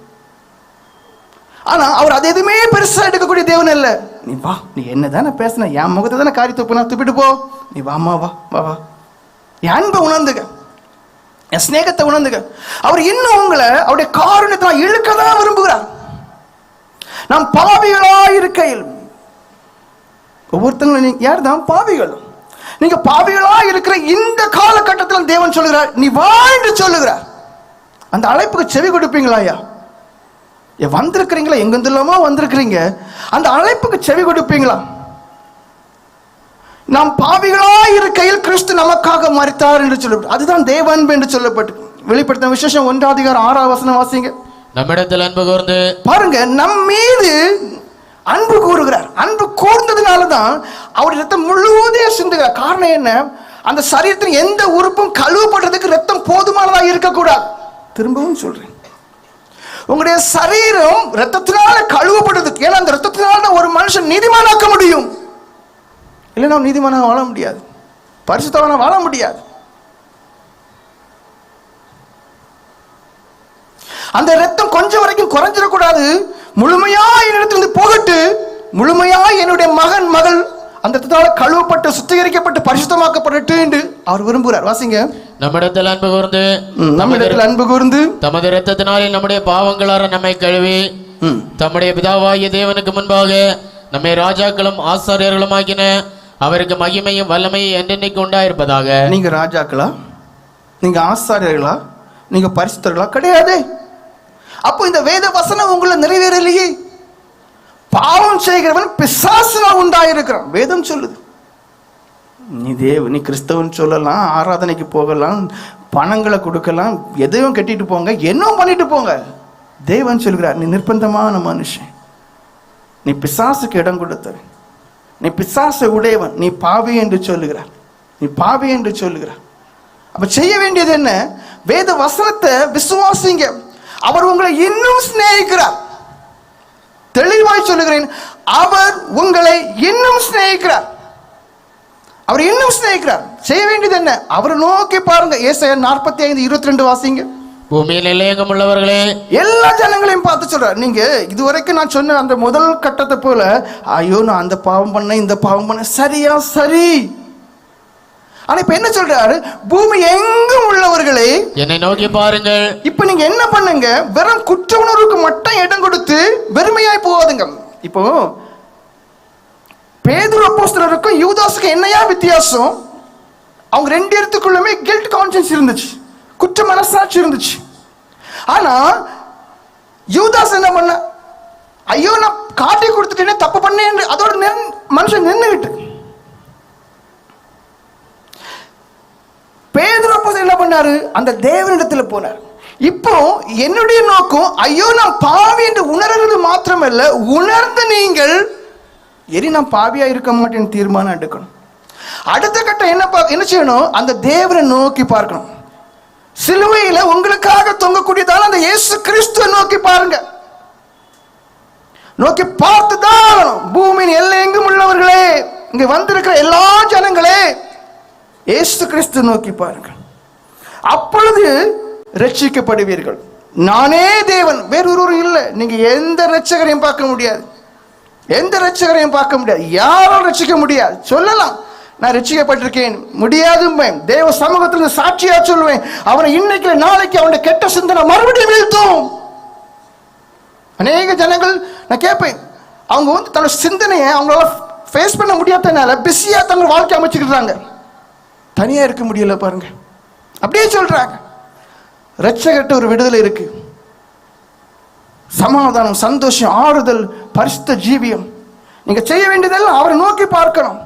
ஆனா அவர் அது எதுவுமே பெருசா எடுக்கக்கூடிய தேவன் இல்ல. நீ வா, நீ என்னதானே பேசின, என் முகத்தை தானே காரி துப்புனா துப்பிட்டு போ, நீ வாமா வா வா வா. என் அன்பை உணர்ந்துக, என் ஸ்நேகத்தை உணர்ந்துக. அவர் இன்னும் உங்களை அவருடைய காரணத்தை இழுக்கதான் விரும்புகிறார். நாம் பாவிகளா இருக்கையில், ஒவ்வொருத்தங்களும் யார் தான் பாவிகள். நீங்க பாவிகளா இருக்கிற இந்த காலகட்டத்தில் தேவன் சொல்லுகிறார், நீ வா என்று சொல்லுகிறார். அந்த அழைப்புக்கு செவி கொடுப்பீங்களா? ஐயா வந்திருக்கிறீங்களா? எங்கிருந்தெல்லாமோ வந்திருக்கிறீங்க. அந்த அழைப்புக்கு செவி கொடுப்பீங்களா? நாம் பாவிகளா இருக்கையில் கிறிஸ்து நமக்காக மரித்தார் என்று சொல்லப்பட்டு, அதுதான் தேவ அன்பு என்று சொல்லப்பட்டு வெளிப்படுத்தின விசேஷம் 1:6 வாசிங்க. நம்மிடத்தில் அன்பு கூர்ந்து, பாருங்க, நம் மீது அன்பு கூறுகிறார். அன்பு கூர்ந்ததுனாலதான் அவர் ரத்தம் முழுவதையும் சிந்துகிறார். காரணம் என்ன? அந்த சரீரத்தின் எந்த உறுப்பும் கழுவப்படுறதுக்கு ரத்தம் போதுமானதாக இருக்கக்கூடாது. திரும்பவும் சொல்றேன், உங்களுடைய சரீரம் ரத்தத்தினால கழுவப்படுறதுக்கு. ஏன்னா அந்த ரத்தத்தினால ஒரு மனுஷன் நீதிமானாக்க முடியும். இல்லைன்னா நீதிமானாக வாழ முடியாது, பரிசுத்தவானா வாழ முடியாது. அந்த ரத்தம் கொஞ்சம் வரைக்கும் குறைஞ்சிடக்கூடாது. முழுமையா என்னிடத்திலிருந்து போகட்டு, முழுமையா என்னுடைய மகன் மகள் அந்த ரத்தத்தால கழுவப்பட்டு சுத்திகரிக்கப்பட்டு பரிசுத்தமாக்கப்பட்டு என்று அவர் விரும்புகிறார். வாசிங்க. நம்மிடத்தில் அன்பு கூர்ந்து, நம்மிடத்தில் அன்பு கூர்ந்து தமது இரத்தத்தினாலே நம்முடைய பாவங்களார நம்மை கழுவி தம்முடைய பிதாவாகிய தேவனுக்கு முன்பாக நம்மை ராஜாக்களும் ஆசாரியர்களும் ஆக்கின அவருக்கு மகிமையும் வல்லமையும் என்றென்னைக்கு உண்டாயிருப்பதாக. நீங்க ராஜாக்களா? நீங்க ஆசாரியர்களா? நீங்க பரிசுத்தர்களா? கிடையாது. அப்போ இந்த வேத வசனம் உங்களை நிறைவேறலையே. பாவம் செய்கிறவன் பிசாசுனா உண்டாயிருக்கிறான். வேதம் சொல்லுது. நீ கிறிஸ்தவன் சொல்லலாம், ஆராதனைக்கு போகலாம், பணங்களை கொடுக்கலாம், எதையும் கட்டிட்டு போங்க, என்னவும் பண்ணிட்டு போங்க. தேவன் சொல்கிறார், நீ நிர்பந்தமான மனுஷன், நீ பிசாசுக்கு இடம் கொடுத்தவன், நீ பிசாசு உடையவன், நீ பாவி என்று சொல்லுகிறார். நீ பாவி என்று சொல்லுகிறார். அப்ப செய்ய வேண்டியது என்ன? வேத வசனத்தை விசுவாசிங்க. அவர் உங்களை இன்னும் சிநேகிக்கிறார். தெளிவாய் சொல்லுகிறேன், அவர் உங்களை இன்னும் சிநேகிக்கிறார். அவர் இன்னும் சிநேகிக்கிறார். செய்ய வேண்டியது என்ன? அவரை நோக்கி பாருங்க. ஏசாயா 45:22 வாசிங்க. பூமியில் எல்லையெங்கும் உள்ளவர்களே, எல்லா ஜனங்களையும் பார்த்து சொல்றார். நீங்க இதுவரைக்கும் நான் சொன்ன அந்த முதல் கட்டத்தை போல, ஐயோ நான் அந்த பாவம் பண்ண இந்த பாவம் பண்ண, சரியா சரி. ஆனா இப்ப என்ன சொல்றாரு? பூமி எங்கும் உள்ளவர்களே என்னை நோக்கி பாருங்கள். இப்ப நீங்க என்ன பண்ணுங்க? வெறும் குற்ற உணர்வுக்கு மட்டும் இடம் கொடுத்து வெறுமையாய் போகாதுங்க. இப்போ பேதுரு அப்போஸ்தலருக்கும் யூதாஸுக்கும் என்னையா வித்தியாசம்? அவங்க ரெண்டு இடத்துக்குள்ளுமே கில்ட் கான்ஷியன்ஸ் இருந்துச்சு, குற்ற மனசாட்சி இருந்துச்சு. ஆனா யூதாஸ் என்ன பண்ண? ஐயோ நான் காட்டி கொடுத்துட்டேனே, தப்பு பண்ணேன், அதோட மனுஷன் நின்றுகிட்டு. பேதுரு அப்போஸ்தலர் என்ன பண்ணாரு? அந்த தேவனிடத்தில் போனார். இப்போ என்னுடைய நோக்கம், ஐயோ நான் பாவி என்று உணர்றது மாத்திரமல்ல, உணர்ந்து நீங்கள் நான் பாவியா இருக்க மாட்டேன்னு தீர்மானம் எடுக்கணும். அடுத்த கட்டம் என்ன செய்யணும்? அந்த தேவனை நோக்கி பார்க்கணும். சிலுவையில உங்களுக்காக தொங்கக்கூடியதால அந்த இயேசு கிறிஸ்துவை நோக்கி பாருங்க. நோக்கி பார்த்துதான் பூமியின் எல்லை எங்கும் உள்ளவர்களே, இங்க வந்திருக்கிற எல்லா ஜனங்களே, இயேசு கிறிஸ்து நோக்கி பாருங்க. அப்பொழுது ரட்சிக்கப்படுவீர்கள். நானே தேவன், வேறொரு இல்லை. நீங்க எந்த ரட்சகரையும் பார்க்க முடியாது, எந்த ரட்சகரையும் பார்க்க முடியாது, யாரும் ரட்சிக்க முடியாது. சொல்லலாம் நான் ரட்சிக்கப்பட்டிருக்கேன், முடியாது. தேவ சமூகத்தில் சாட்சியா சொல்லுவேன், அவனை இன்னைக்கு நாளைக்கு அவனுடைய கெட்ட சிந்தனை மறுபடியும் வீழ்த்தும். அநேக ஜனங்கள் நான் கேட்பேன், அவங்க தன்னோட சிந்தனையை அவங்களால ஃபேஸ் பண்ண முடியாதனால பிஸியா தங்க வாழ்க்கை அமைச்சுக்கிறாங்க. தனியா இருக்க முடியல பாருங்க, அப்படியே சொல்றாங்க. ரட்சகர்ட்ட ஒரு விடுதலை இருக்கு, சமாதானம், சந்தோஷம், ஆறுதல், பரிசுத்த ஜீவியம். நீங்க செய்ய வேண்டியதெல்லாம் அவரை நோக்கி பார்க்கணும்.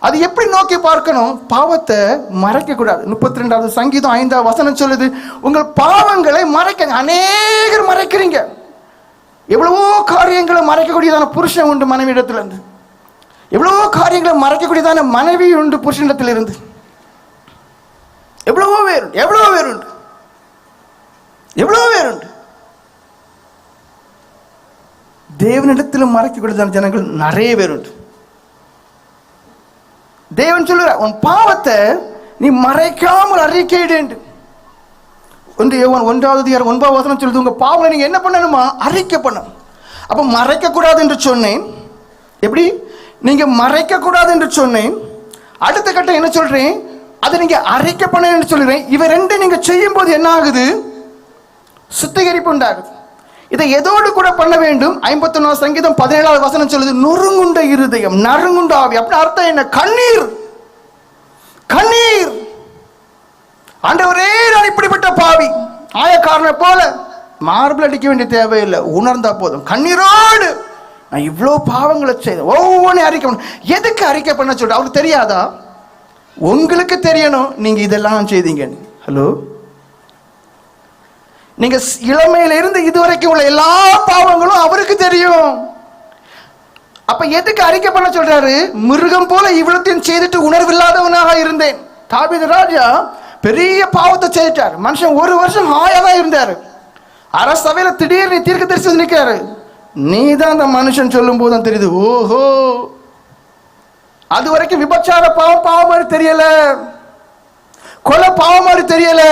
அது எப்படி நோக்கி பார்க்கணும்? பாவத்தை மறைக்க கூடாது. 32வது சங்கீதம் 5வது வசனம் சொல்லுது, உங்கள் பாவங்களை மறைக்க. அநேகர் மறைக்கிறீங்க. எவ்வளவோ காரியங்களை மறைக்கக்கூடியதான புருஷன் உண்டு மனைவி இடத்துல இருந்து, எவ்வளவோ காரியங்களை மறைக்கக்கூடியதான மனைவி உண்டு புருஷனிடத்தில் இருந்து. எவ்வளவோ பேர் உண்டு, எவ்வளவோ பேர் உண்டு, எவ்வளவோ பேர் உண்டு. தேவனிடத்தில் மறைக்கக்கூடியதான ஜனங்கள் நிறைய பேர் உண்டு. தேவன் சொல்லுற, உன் பாவத்தை நீ மறைக்காமல் அறிக்கையிடு. 1 யோவான் 1:9 வசனம் சொல்லுது, உங்க பாவங்களை நீங்க என்ன பண்ணணுமா? அறிக்கை பண்ணணும். அப்ப மறைக்க கூடாது என்று சொன்னேன். எப்படி? நீங்க மறைக்க கூடாது என்று சொன்னேன். அடுத்த கட்டம் என்ன சொல்றேன்? அதை நீங்க அறிக்கை பண்ண என்று சொல்றேன். இவை ரெண்டு நீங்க செய்யும் போது என்ன ஆகுது? சுத்திகரிப்பு உண்டாகுது. இதை எதோடு கூட பண்ண வேண்டும்? 51 சங்கீதம் 17வது வசனம் சொல்லுது, நொறுங்குண்ட இருதயம், நறுங்குண்ட ஆவி. அப்படி அர்த்தம் என்ன? கண்ணீர், கண்ணீர். ஆண்டவரே நான் இப்படிப்பட்ட பாவி, ஆயக்காரனை போல மார்பிள் அடிக்க வேண்டிய தேவையில்லை, உணர்ந்தா போதும். கண்ணீரோடு நான் இவ்வளோ பாவங்களை செய்தேன், ஒவ்வொன்றையும் அறிக்கை பண்ண. எதுக்கு அறிக்கை பண்ண சொல்ற? அவருக்கு தெரியாதா? உங்களுக்கு தெரியணும் நீங்க இதெல்லாம் செய்தீங்க. ஹலோ, நீங்க இளமையில இருந்து இதுவரைக்கும் உள்ள எல்லா பாவங்களும் அவருக்கு தெரியும். அப்ப எதுக்கு அறிக்கை பண்ண சொல்றாரு? மிருகம் போல இவ்வளத்தையும் செய்துட்டு உணர்வில்லாதவனாக இருந்தேன். தாவீது ராஜா பெரிய பாவத்தை செய்தார். மனுஷன் 1 வருஷம் ஹாயாதான் இருந்தாரு. அரசவையில திடீர்னு தீர்க்க தரிசி நிற்கிறாரு. நீ தான் அந்த மனுஷன் சொல்லும் போதுதான் தெரியுது, ஓஹோ, அது வரைக்கும் விபச்சார பாவம் மாதிரி தெரியல, கொலை பாவம் மாதிரி தெரியல.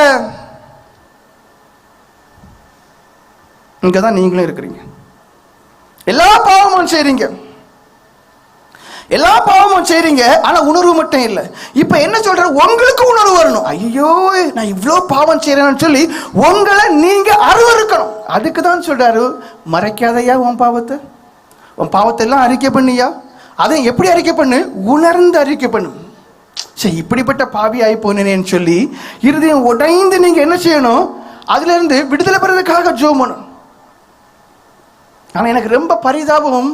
இங்கதான் நீங்களும் இருக்கிறீங்க. எல்லா பாவமும் செய்றீங்க, எல்லா பாவமும் செய்றீங்க, ஆனா உணர்வு மட்டும் இல்லை. இப்ப என்ன சொல்ற? உங்களுக்கு உணர்வு வரணும். ஐயோ நான் இவ்வளோ பாவம் செய்யறேன்னு சொல்லி உங்களை நீங்க அருவருக்கணும். அதுக்கு தான் சொல்றாரு, மறைக்காதையா உன் பாவத்தை, உன் பாவத்தை எல்லாம் அறிக்கை பண்ணியா. அதை எப்படி அறிக்கை பண்ணு? உணர்ந்து அறிக்கை பண்ணு. சரி, இப்படிப்பட்ட பாவி ஆகி போனேன்னு சொல்லி இருதயம் உடைந்து நீங்க என்ன செய்யணும்? அதுல இருந்து விடுதலை பெறதுக்காக ஜெபம் பண்ணணும். ஆனா எனக்கு ரொம்ப பரிதாபம்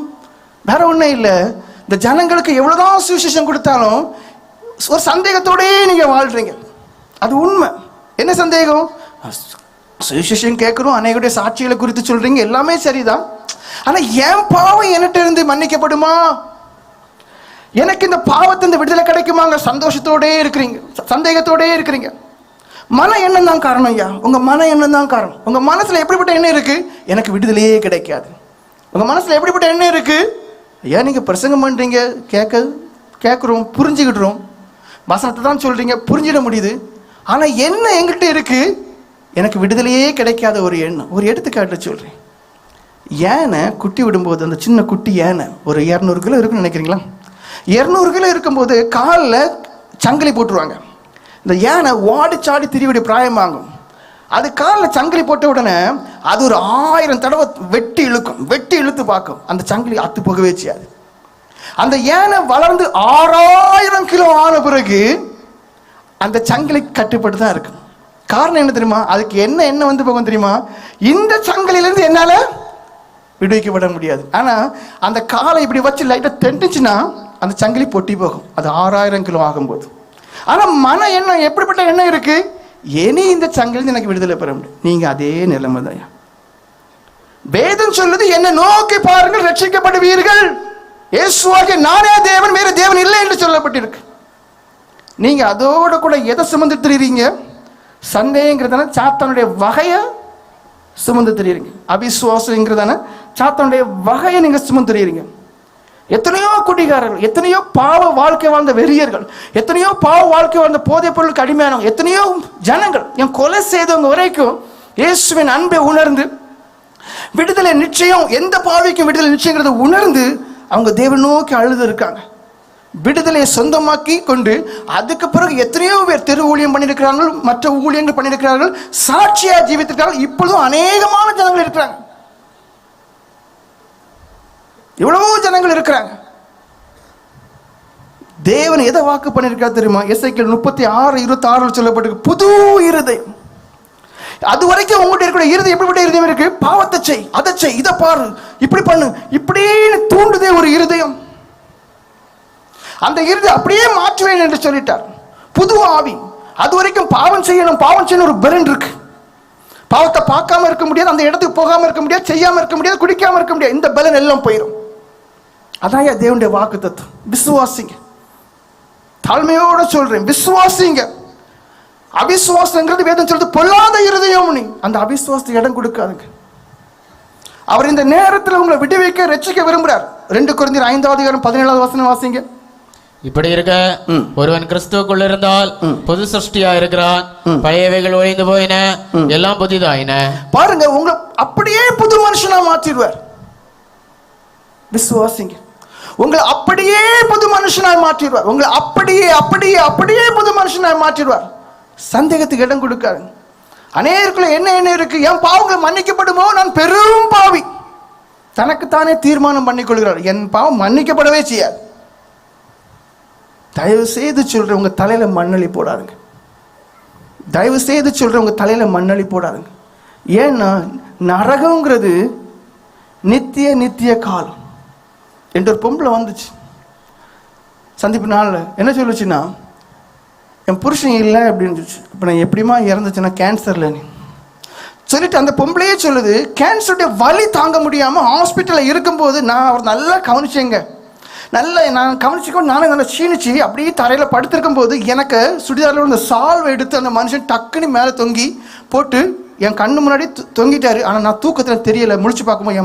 வேற ஒன்றும் இல்லை, இந்த ஜனங்களுக்கு எவ்வளவுதான் சுவிசேஷம் கொடுத்தாலும் ஒரு சந்தேகத்தோடயே நீங்க வாழ்றீங்க. அது உண்மை. என்ன சந்தேகம்? சுவிசேஷம் கேட்கிறோம், அநேகருடைய சாட்சிகளை குறித்து சொல்றீங்க, எல்லாமே சரிதான். ஆனா என் பாவம் என்கிட்ட இருந்து மன்னிக்கப்படுமா? எனக்கு இந்த பாவத்தின் விடுதலை கிடைக்குமாங்க? சந்தோஷத்தோடே இருக்கிறீங்க, சந்தேகத்தோடே இருக்கிறீங்க. மன எண்ணம் தான் காரணம் ஐயா. உங்க மன எண்ணம் தான் காரணம். உங்க மனசுல எப்படிப்பட்ட எண்ணம் இருக்கு? எனக்கு விடுதலையே கிடைக்காது. உங்க மனசுல எப்படிப்பட்ட எண்ணம் இருக்கு? ஐயா நீங்க பிரசங்கம் பண்றீங்க, கேட்குறோம், புரிஞ்சுக்கிட்டுறோம், வசனத்தை தான் சொல்றீங்க, புரிஞ்சிட முடியுது. ஆனா என்ன எங்கிட்ட இருக்கு? எனக்கு விடுதலையே கிடைக்காத ஒரு எண்ணம். ஒரு எடுத்துக்காட்டு சொல்றேன். யானை குட்டி விடும்போது, அந்த சின்ன குட்டி யானை ஒரு 200 கிலோ இருக்குன்னு நினைக்கிறீங்களா? 200 கிலோ இருக்கும்போது காலில் சங்கிலி போட்டுருவாங்க. இந்த யானை வாடி சாடி திரிவிடி பிராயமாகும். அது காலில் சங்கிலி போட்ட உடனே அது ஒரு 1000 தடவை வெட்டி இழுத்து பார்க்கும். அந்த சங்கிலி அத்து போகவே செய்யாது. அந்த யானை வளர்ந்து 6000 கிலோ ஆன பிறகு அந்த சங்கிலி கட்டுப்பட்டு தான் இருக்கு. காரணம் என்ன தெரியுமா? அதுக்கு என்ன வந்து போகும் தெரியுமா? இந்த சங்கிலிருந்து என்னால விடுவிக்கப்பட முடியாது. ஆனா அந்த காலை இப்படி வச்சு லைட்டா தெண்டுச்சுன்னா அந்த சங்கிலி பொட்டி போகும். அது 6000 கிலோ ஆகும்போது. ஆனா மன எண்ணம் எப்படிப்பட்ட எண்ணம் இருக்கு? இனி இந்த சங்கிலிருந்து எனக்கு விடுதலை பெற முடியும். நீங்க அதே நிலைமை தான். வேதம் சொல்லுது, என்னை நோக்கி பாருங்கள் ரட்சிக்கப்படுவீர்கள், இயேசுவாகிய நானே தேவன், வேற தேவன் இல்லை என்று சொல்லப்பட்டிருக்கு. நீங்க அதோட கூட எதை சுமந்து திரிறீங்க? சந்தேகங்கிறதான சாத்தானுடைய வகையை சுமந்து திரிறீங்க. அவிசுவாசங்கிறதான சாத்தானுடைய வகையை நீங்க சுமந்து திரிறீங்க. எத்தனையோ குடிகாரர்கள், எத்தனையோ பாவ வாழ்க்கை வாழ்ந்த வெறியர்கள், எத்தனையோ பாவ வாழ்க்கை வாழ்ந்த போதைப் பொருளுக்கு அடிமையானவங்க, எத்தனையோ ஜனங்கள், என் கொலை செய்தவங்க வரைக்கும் இயேசுவின் அன்பை உணர்ந்து விடுதலை நிச்சயம், எந்த பாவிக்கும் விடுதலை நிச்சயங்கிறத உணர்ந்து அவங்க தேவன் நோக்கி அழுது இருக்காங்க. விடுதலையை சொந்தமாக்கி கொண்டு அதுக்கு பிறகு எத்தனையோ பேர் தெரு ஊழியம் பண்ணியிருக்கிறார்கள், மற்ற ஊழியங்கள் பண்ணியிருக்கிறார்கள், சாட்சியா ஜீவித்திருக்கிறார்கள். இப்பொழுதும் அநேகமான ஜனங்கள் இருக்கிறாங்க. எவ்வளவோ ஜனங்கள் இருக்கிறாங்க. தேவன் எதை வாக்கு பண்ணியிருக்காரு தெரியுமா? எசேக்கியேல் 36:26 சொல்லப்பட்டிருக்கு, புது இருதயம். அது வரைக்கும் உங்கள்கிட்ட இருக்கிற இருதயம் எப்படிப்பட்ட இருதயம் இருக்கு? பாவத்தை செய், அதை செய், இதை பாரு, இப்படி பண்ணு, இப்படின்னு தூண்டுதே ஒரு இருதயம். அந்த இருதயம் அப்படியே மாற்றுவேன் என்று சொல்லிட்டார். புது ஆவி. அது வரைக்கும் பாவம் செய்யணும் ஒரு பெலன் இருக்கு. பாவத்தை பார்க்காம இருக்க முடியாது, அந்த இடத்துக்கு போகாம இருக்க முடியாது, செய்யாம இருக்க முடியாது, குடிக்காம இருக்க முடியாது. இந்த பெலன் எல்லாம் போயிடும். அதான் தேவனுடைய வாக்கு தத்துவம். விசுவாசிங்க. தாழ்மையோட சொல்றேன், விசுவாசிங்க. அவிசுவாசங்கிறது வேதம் சொல்றது பொல்லாத இருதயம். நீ அந்த அவிசுவாசத்தை இடம் கொடுக்காதுங்க. அவர் இந்த நேரத்தில் உங்களை விடுவிக்க ரட்சிக்க விரும்புறார். 2 கொரிந்தியர் 5:17 வாசிங்க. இப்படி இருக்க ஒருவன் கிறிஸ்துவுக்குள் இருந்தால் புது சிருஷ்டியா இருக்கிறான், பழையவைகள் ஒழிந்து போயின, எல்லாம் புதிதாயின. பாருங்க, உங்களை அப்படியே புது மனுஷனா மாற்றிடுவார். விசுவாசிங்க. உங்களை அப்படியே புது மனுஷனாய் மாற்றிடுவார். உங்களை அப்படியே அப்படியே அப்படியே புது மனுஷனாய் மாற்றிடுவார். சந்தேகத்துக்கு இடம் கொடுக்காரு. அநேகருக்குள்ள என்ன இருக்கு? என் பாவங்களை மன்னிக்கப்படுமோ? நான் பெரும் பாவி. தனக்குத்தானே தீர்மானம் பண்ணிக்கொள்கிறார், என் பாவம் மன்னிக்கப்படவே செய்யாது. தயவு செய்து சொல்ற, உங்க தலையில மண்ணளி போடாதுங்க. தயவு செய்து சொல்ற, உங்க தலையில மண்ணளி போடாதுங்க. ஏன்னா நரகங்கிறது நித்திய காலம் என்று ஒரு பொம்பளை வந்துச்சு சந்திப்பு நாளில். என்ன சொல்லுச்சுன்னா, என் புருஷன் இல்லை அப்படின்னு சொல்லிச்சு. இப்போ நான் எப்படிமா இறந்துச்சுன்னா கேன்சர்ல சொல்லிட்டு அந்த பொம்பளையே சொல்லுது, கேன்சருடைய வலி தாங்க முடியாமல் ஹாஸ்பிட்டலில் இருக்கும்போது நான் அவர் நல்லா கவனிச்சேங்க. நான் கவனிச்சுக்கோ, நானும் நல்லா சீனிச்சு அப்படியே தரையில் படுத்திருக்கும் போது எனக்கு சுடிதாரில் இந்த சால்வை எடுத்து அந்த மனுஷன் டக்குன்னு மேலே தொங்கி போட்டு என் கண்ணு முன்னாடி தொங்கிட்டாரு. ஆனால் நான் தூக்கத்தில் தெரியலை. முழிச்சு பார்க்கும்போது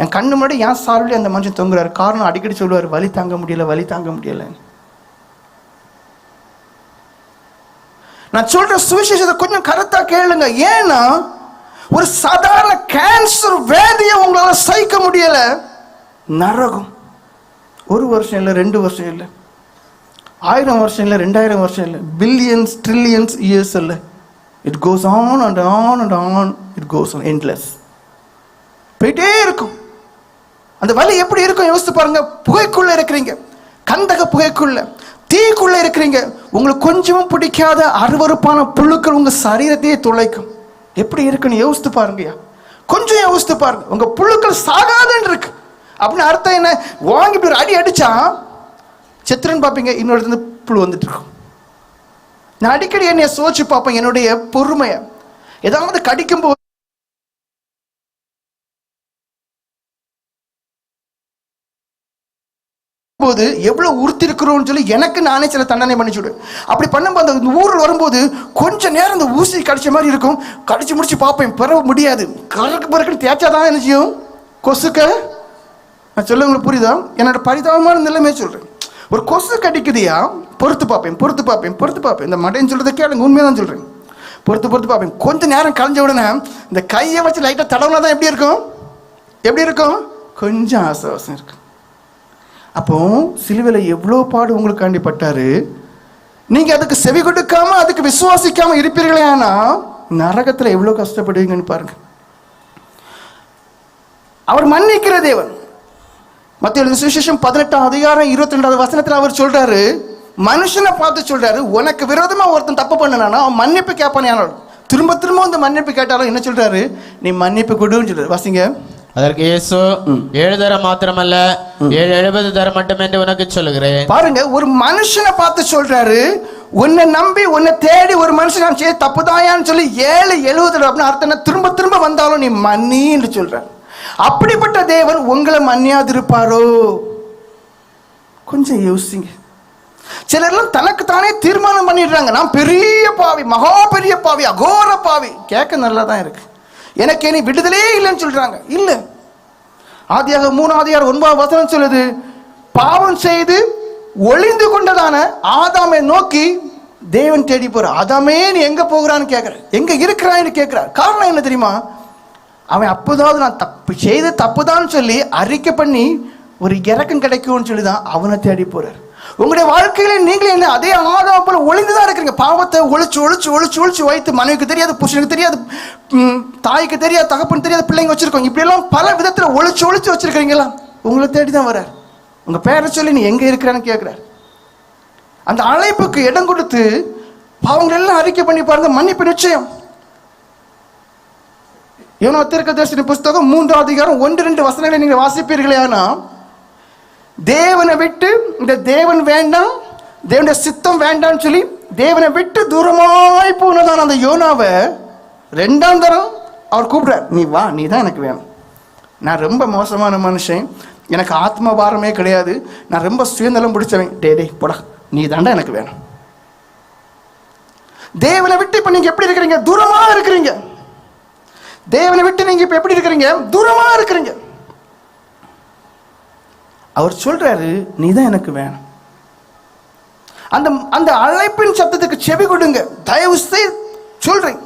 என் கண்ணு முன்னாடி என் சால்விலே அந்த மனுஷன் தொங்குறாரு. காரணம் அடிக்கடி சொல்லுவார், வலி தாங்க முடியல. நான் சொல்ற சுவிசேஷத்தை கொஞ்சம் கருத்தா கேளுங்க. ஏன்னா ஒரு சாதாரண கேன்சர் வேதியை உங்களால சகிக்க முடியல. நரகம் 1 வருஷம் இல்லை, 2 வருஷம் இல்லை, 1000 வருஷம் இல்லை, 2000 வருஷம் இல்லை, பில்லியன்ஸ் ட்ரில்லியன்ஸ் இயர்ஸ் இல்லை. It goes on and on and on. It goes on endless. போயிட்டே இருக்கும். அந்த வலி எப்படி இருக்கும் யோசித்து பாருங்க. புகைக்குள்ள இருக்கிறீங்க, கந்தக புகைக்குள்ள, தீக்குள்ள இருக்கிறீங்க. உங்களுக்கு கொஞ்சமும் பிடிக்காத அருவருப்பான புழுக்கள் உங்க சரீரத்தையே துளைக்கும். எப்படி இருக்குன்னு யோசித்து பாருங்கய்யா. கொஞ்சம் யோசித்து பாருங்க. உங்க புழுக்கள் சாகாதுன்னு இருக்கு அப்படின்னு அர்த்தம் என்ன? வாங்கி இப்படி ஒரு அடி அடிச்சா செத்துருன்னு பார்ப்பீங்க, இன்னொரு இடத்துல புழு வந்துட்டு இருக்கும். நான் அடிக்கடி என்னைய சோச்சு பார்ப்பேன், என்னுடைய பொறுமையை. ஏதாவது கடிக்கும் போது போது எவ்வளவு உறுத்திருக்கிறோம்னு சொல்லி எனக்கு நானே சில தண்டனை பண்ணிச்சுடுவேன். அப்படி பண்ணும்போது அந்த ஊரில் வரும்போது கொஞ்ச நேரம் அந்த ஊசி கடிச்ச மாதிரி இருக்கும். கடிச்சு முடிச்சு பார்ப்பேன், பெற முடியாது. பிறகுன்னு தேய்ச்சாதான் என்ன செய்யும்? கொசுக்க நான் சொல்ல உங்களுக்கு புரியுதா? என்னோட பரிதாபமான நிலைமை சொல்றேன். ஒரு கொசு கடிக்குதியா, பொறுத்து பார்ப்பேன். இந்த மடைன்னு சொல்றதை கேளுங்க, உண்மையாக சொல்றேன். பொறுத்து பார்ப்பேன். கொஞ்ச நேரம் கலைஞ்ச உடனே இந்த கையை வச்சு லைட்டாக தடவுனா தான் எப்படி இருக்கும்? கொஞ்சம் ஆசாசம் இருக்கு. அப்போ சிலுவையில் எவ்வளோ பாடு உங்களுக்காண்டி பட்டாரு. நீங்க அதுக்கு செவி கொடுக்காம அதுக்கு விசுவாசிக்காம இருப்பீர்களே, ஆனா நரகத்தில் எவ்வளோ கஷ்டப்படுவீங்கன்னு பாருங்க. அவர் மன்னிக்கிற தேவன். மத்திய சுவிசேஷம் 18:22 அவர் சொல்றாரு, மனுஷனை பார்த்து சொல்றாரு, உனக்கு விரோதமா ஒருத்தன் தப்பு பண்ணனானா அவன் மன்னிப்பு கேட்பானே. திரும்ப வந்து மன்னிப்பு கேட்டாலும் என்ன சொல்றாரு? நீ மன்னிப்பு கொடுன்னு சொல்றாரு. வாசிங்க. அதற்கு இயேசு 7 தரம் மாத்திரமல்ல 70 தரம் மட்டும் என்று உனக்கு சொல்லுகிறேன். பாருங்க, ஒரு மனுஷனை பார்த்து சொல்றாரு, உன்னை நம்பி உன்னை தேடி ஒரு மனுஷன் நான் செய்ய தப்புதாயான்னு சொல்லி 7-70 அப்படின்னு அர்த்தம். திரும்ப வந்தாலும் நீ மன்னின்னு சொல்ற. அப்படிப்பட்ட தேவன் உங்களை மன்னியாதிருப்பாரோ? கொஞ்சம் யோசிங்க. சிலர்லாம் தனக்கு தானே தீர்மானம் பண்ணிடுறாங்க, நான் பெரிய பாவி, மகா பெரிய பாவி, அகோர பாவி. கேட்க நல்லா தான் இருக்கு. எனக்கு இனி விடுதலே இல்லைன்னு சொல்றாங்க. இல்ல, ஆதியாக 3:9 சொல்லுது, பாவம் செய்து ஒளிந்து கொண்டதான ஆதாமை நோக்கி தேவன் தேடி போற. ஆதாமே நீ எங்க போகிறான்னு கேட்கிற, எங்க இருக்கிறான்னு கேட்கிறார். காரணம் என்ன தெரியுமா? அவன் அப்போதாவது நான் தப்புதான் சொல்லி அறிக்கை பண்ணி ஒரு இறக்கம் கிடைக்கும்னு சொல்லிதான் அவனை தேடி போறார். உங்களுடைய வாழ்க்கையில நீங்களே என்ன அதே ஆதாம் போல ஒளிந்துதான் இருக்கிறீங்க. பாவத்தை ஒளிச்சு வைத்து மனைவிக்கு தெரியாது, புருஷனுக்கு தெரியாது, தாய்க்கு தெரியாது, தகப்பன் தெரியாது, பிள்ளைங்க வச்சிருக்கோங்க. இப்படி எல்லாம் பல விதத்துல ஒளிச்சு வச்சிருக்கீங்களா? உங்களை தேடிதான் வர்றார். உங்க பேரை சொல்லி நீ எங்க இருக்கிறான்னு கேட்கிறார். அந்த அழைப்புக்கு இடம் கொடுத்து பாவங்கள் எல்லாம் அறிக்கை பண்ணி பாருங்க, மன்னிப்பு நிச்சயம். யோனா தீர்க்கதரிசன புஸ்தகம் 3:1-2 நீங்க வாசிப்பீர்களே, ஆனா தேவனை விட்டு இந்த தேவன் வேண்டாம், தேவனுடைய சித்தம் வேண்டாம்னு சொல்லி தேவனை விட்டு தூரமாய் போனதான் அந்த யோனாவை 2ஆம் தரம் அவர் கூப்பிடுறார். நீ வா, நீ தான் எனக்கு வேணும். நான் ரொம்ப மோசமான மனுஷன், எனக்கு ஆத்ம பாரமே கிடையாது, நான் ரொம்ப சுயநலம் பிடிச்சவன். டே போடா, நீ தாண்டா எனக்கு வேணும். தேவனை விட்டு இப்ப நீங்க எப்படி இருக்கிறீங்க? தூரமா இருக்கிறீங்க. தேவனை விட்டு நீங்க இப்ப எப்படி இருக்கிறீங்க? தூரமா இருக்கிறீங்க. அவர் சொல்றாரு, நீ தான் எனக்கு வேணும். அந்த அழைப்பின் சத்தத்துக்கு செவி கொடுங்க. தயவு செய்து சொல்றேன்,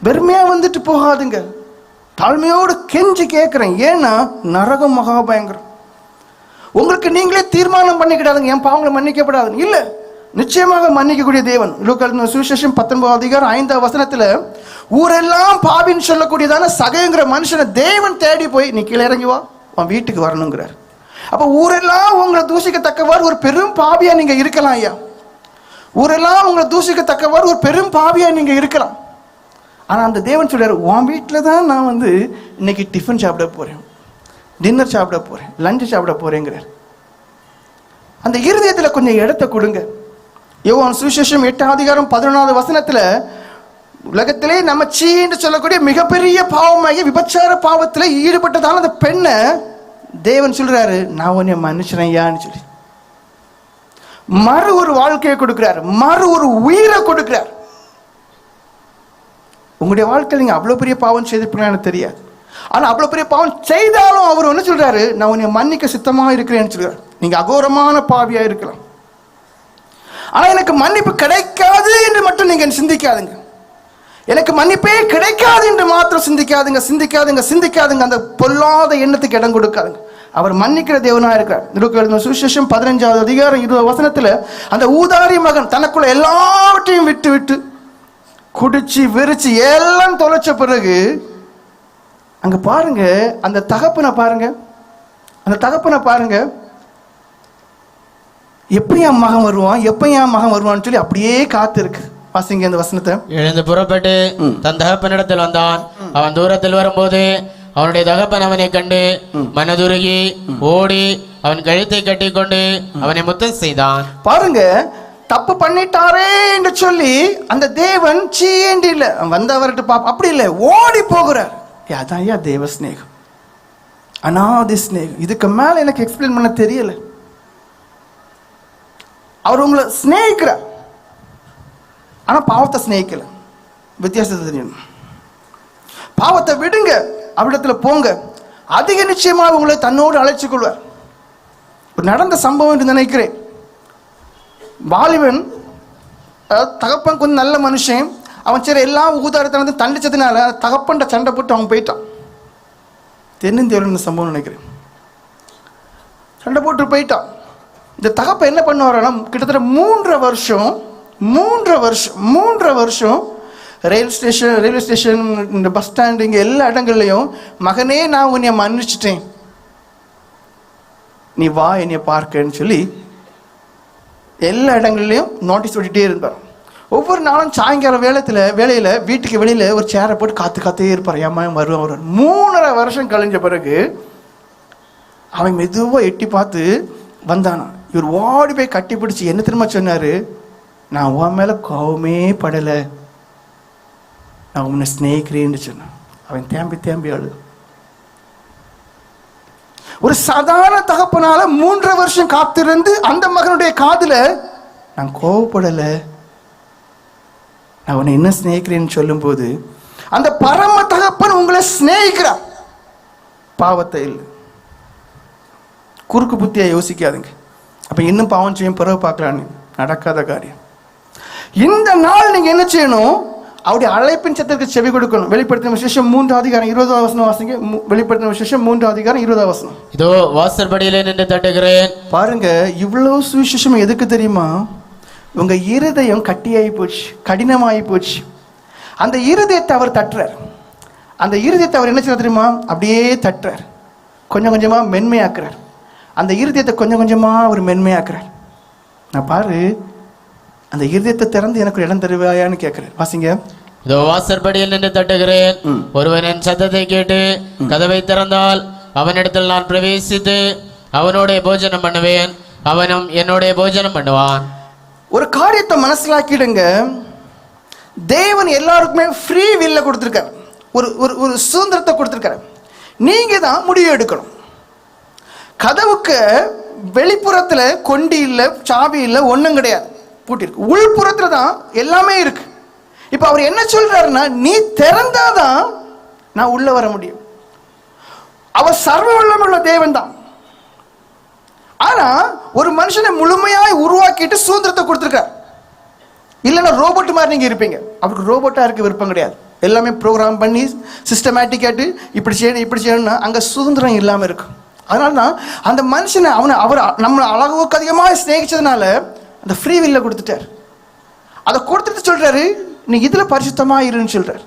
வெறுமையா வந்துட்டு போகாதுங்க. தாழ்மையோடு கெஞ்சி கேட்கிறேன். ஏன்னா நரகம் மகா பயங்கரம். உங்களுக்கு நீங்களே தீர்மானம் பண்ணிக்கிடாதுங்க, என் பாவங்களை மன்னிக்கப்படாதுங்க. இல்ல, நிச்சயமாக மன்னிக்கக்கூடிய தேவன். லூக்கா சுவிசேஷம் 19:5 ஊரெல்லாம் பாவின்னு சொல்லக்கூடியதான சகைங்கிற மனுஷனை தேவன் தேடி போய் நீ கீழே இறங்கி வா, உன் வீட்டுக்கு வரணுங்கிறார். அப்ப ஊரெல்லாம் உங்களை தூசிக்கத்தக்கவாறு ஒரு பெரும் பாவியா நீங்க இருக்கலாம் ஐயா. ஊரெல்லாம் உங்களை தூசிக்கத்தக்கவாறு ஒரு பெரும் பாவியா நீங்க இருக்கலாம். ஆனா அந்த தேவன் சொல்றாரு, உன் வீட்டில் தான் நான் இன்னைக்கு டிஃபன் சாப்பிட போறேன், டின்னர் சாப்பிட போறேன், லஞ்சு சாப்பிட போறேங்கிறார். அந்த இருதயத்தில் கொஞ்சம் இடத்தை கொடுங்க. யோவான் சுவிசேஷம் 8:11 உலகத்திலே நம்ம சீன்னு சொல்லக்கூடிய மிகப்பெரிய பாவமாகிய விபச்சார பாவத்தில் ஈடுபட்டதான அந்த பெண்ணை தேவன் சொல்றாரு, நான் உன்னை மனுஷனையான்னு சொல்லி மறு ஒரு வாழ்க்கையை கொடுக்கிறார், மறு ஒரு உயிரை கொடுக்கிறார். உங்களுடைய வாழ்க்கையில் நீங்க அவ்வளவு பெரிய பாவம் செய்திருப்பீங்க எனக்கு தெரியாது. ஆனா அவ்வளவு பெரிய பாவம் செய்தாலும் அவர் என்ன சொல்றாரு, நான் உன்னை மன்னிக்க சித்தமா இருக்கிறேன்னு சொல்றாரு. நீங்க அகோரமான பாவியா இருக்கலாம், ஆனா எனக்கு மன்னிப்பு கிடைக்காது என்று மட்டும் நீங்க சிந்திக்காதுங்க. எனக்கு மன்னிப்பே கிடைக்காது என்று மாத்திரம் சிந்திக்காதுங்க. அந்த பொல்லாத எண்ணத்துக்கு இடம் கொடுக்காதுங்க. அவர் மன்னிக்கிற தேவனா இருக்கிறார். லூக்கா சுவிசேஷம் 15:20 அந்த ஊதாரி மகன் தனக்குள்ள எல்லாவற்றையும் விட்டு குடிச்சு வெறிச்சு எல்லாம் தொலைச்ச பிறகு அங்க பாருங்க, அந்த தகப்பனை பாருங்க, எப்ப என் மகன் வருவான்னு சொல்லி அப்படியே காத்து இருக்கு. வாசிங்க அந்த வசனத்தை. எழுந்து புறப்பட்டு தன் தகப்பனிடத்தில் வந்தான். அவன் தூரத்தில் வரும்போது அவனுடைய தகப்பன் அவனை கண்டு மனதுருகி ஓடி அவன் கழுத்தை கட்டி கொண்டு அவனை முத்தம் செய்தான். பாருங்க, தப்பு பண்ணிட்டாரே என்று சொல்லி அந்த தேவன் சீண்டி இல்ல, வந்தவர்கிட்ட பாப்பா அப்படி இல்லை, ஓடி போகிறார். அதான் தேவ ஸ்நேகம், அநாதி ஸ்நேகம். இதுக்கு மேல எனக்கு எக்ஸ்பிளைன் பண்ண தெரியல. அவர் உங்களை சிநேகிக்கிறார், ஆனா பாவத்தை சிநேகிக்கல. வித்தியாசத்தை தெரியணும். பாவத்தை விடுங்க, அவரிடத்துல போங்க, அதிக நிச்சயமாக உங்களை தன்னோடு அழைச்சிக் கொள்வார். நடந்த சம்பவம் என்று நினைக்கிறேன். வாலிபன், தகப்பன் கொஞ்சம் நல்ல மனுஷன், அவன் சரி எல்லாம் ஊதாரத்தை தண்டிச்சதுனால தகப்பன்ட சண்டை போட்டு அவன் போயிட்டான். தென்னிந்தியாவில் சம்பவம் நினைக்கிறேன். சண்டை போட்டு போயிட்டான். இந்த தகப்பன் என்ன பண்ணுவாரானா, கிட்டத்தட்ட 3 வருஷம் ரயில்வே ஸ்டேஷன் இந்த பஸ் ஸ்டாண்டு இங்கே எல்லா இடங்கள்லையும், மகனே நான் உன்னை மன்னிச்சிட்டேன், நீ வா என்னைய பார்க்கன்னு சொல்லி எல்லா இடங்கள்லையும் நோட்டீஸ் விட்டுட்டே இருந்தார். ஒவ்வொரு நாளும் சாயங்கால வேலையில் வீட்டுக்கு வெளியில் ஒரு சேரை போட்டு காத்தே இருப்பார். ஏமா வருவான். 3.5 வருஷம் கழிஞ்ச பிறகு அவன் மெதுவாக எட்டி பார்த்து வந்தானா. இவர் ஓடி போய் கட்டி பிடிச்சி என்ன திரும்ப சொன்னார், நான் உன் மேலே கோவமே படலை, நான் உன்னை ஸ்நேகிக்கிறேன்னு சொன்னான். அவன் தேம்பி அழு. ஒரு சாதாரண தகப்பனால 3 வருஷம் காத்திருந்து அந்த மகனுடைய காதுல நான் கோவப்படலை, நான் உன்னை என்ன ஸ்நேகிக்கிறேன்னு சொல்லும் போது அந்த பரம தகப்பன் உங்களை ஸ்நேகிக்கிறார். பாவத்தை இல்லை. குறுக்கு புத்தியா யோசிக்காதுங்க. அப்ப இன்னும் பாவம் செய்யும் பிறகு பார்க்கலான்னு, நடக்காத காரியம். இந்த நாள் நீங்க என்ன செய்யணும், அவருடைய அழைப்பின் சத்தத்திற்கு செவி கொடுக்கணும். வெளிப்படுத்தின விசேஷம் 3:20 வாசிங்க. வெளிப்படுத்தின விசேஷம் 3:20. இதோ வாசற்படியிலே நின்று தட்டுகிறேன். பாருங்க, இவ்வளவு சுவிசேஷம் எதுக்கு தெரியுமா? உங்க இருதயம் கட்டியாகி போச்சு, கடினமாகி போச்சு. அந்த இருதயத்தை அவர் தட்டுறார். அந்த இருதயத்தை அவர் என்ன செய்ய தெரியுமா, அப்படியே தட்டுறார், கொஞ்சம் கொஞ்சமா மென்மையாக்குறார். அந்த இருதயத்தை கொஞ்சம் கொஞ்சமா அவர் மென்மையாக்குறார். நான் பாரு, அந்த இருதயத்தை திறந்து எனக்கு இடம் தருவாயான்னு கேட்கிறேன். வாசிங்க. இதோ வாசற்படியில் நின்று தட்டுகிறேன். ஒருவன் என் சத்தத்தை கேட்டு கதவை திறந்தால் அவனிடத்தில் நான் பிரவேசித்து அவனோட போஜனம் பண்ணுவேன், அவனும் என்னோட போஜனம் பண்ணுவான். ஒரு காரியத்தை மனசிலாக்கிடுங்க. தேவன் எல்லாருக்குமே ஃப்ரீ வில்ல கொடுத்துருக்காரு, ஒரு சுதந்திரத்தை கொடுத்துருக்காரு. நீங்க தான் முடிவு எடுக்கணும். கதவுக்கு வெளிப்புறத்துல கொண்டி இல்லை, சாவி இல்லை, ஒன்றும் கிடையாது, பூட்டிருக்கு. உள்புறத்துல தான் எல்லாமே இருக்கு. இப்ப அவர் என்ன சொல்றாருன்னா, நீ திறந்தாதான் நான் உள்ள வர முடியும். அவர் சர்வ வல்லமையுள்ள தேவன் தான். ஆனா ஒரு மனுஷனை முழுமையாய் உருவாக்கிட்டு சுதந்திரத்தை கொடுத்துருக்கார். இல்லைன்னா ரோபோட் மாதிரி நீங்க இருப்பீங்க. அவருக்கு ரோபோட்டா இருக்க விருப்பம் கிடையாது. எல்லாமே ப்ரோக்ராம் பண்ணி சிஸ்டமேட்டிக்காட்டு இப்படி செய்யணும்னா அங்க சுதந்திரம் இல்லாம இருக்கும். அதனால தான் அந்த மனுஷனை அவர் நம்மளை அளவுக்கு அதிகமாக சிநேகிச்சதுனால அந்த ஃப்ரீ வில்ல கொடுத்துட்டார். அதை கொடுத்துட்டு சொல்றாரு, நீ இதுல பரிசுத்தமா இருன்னு சொல்றாரு.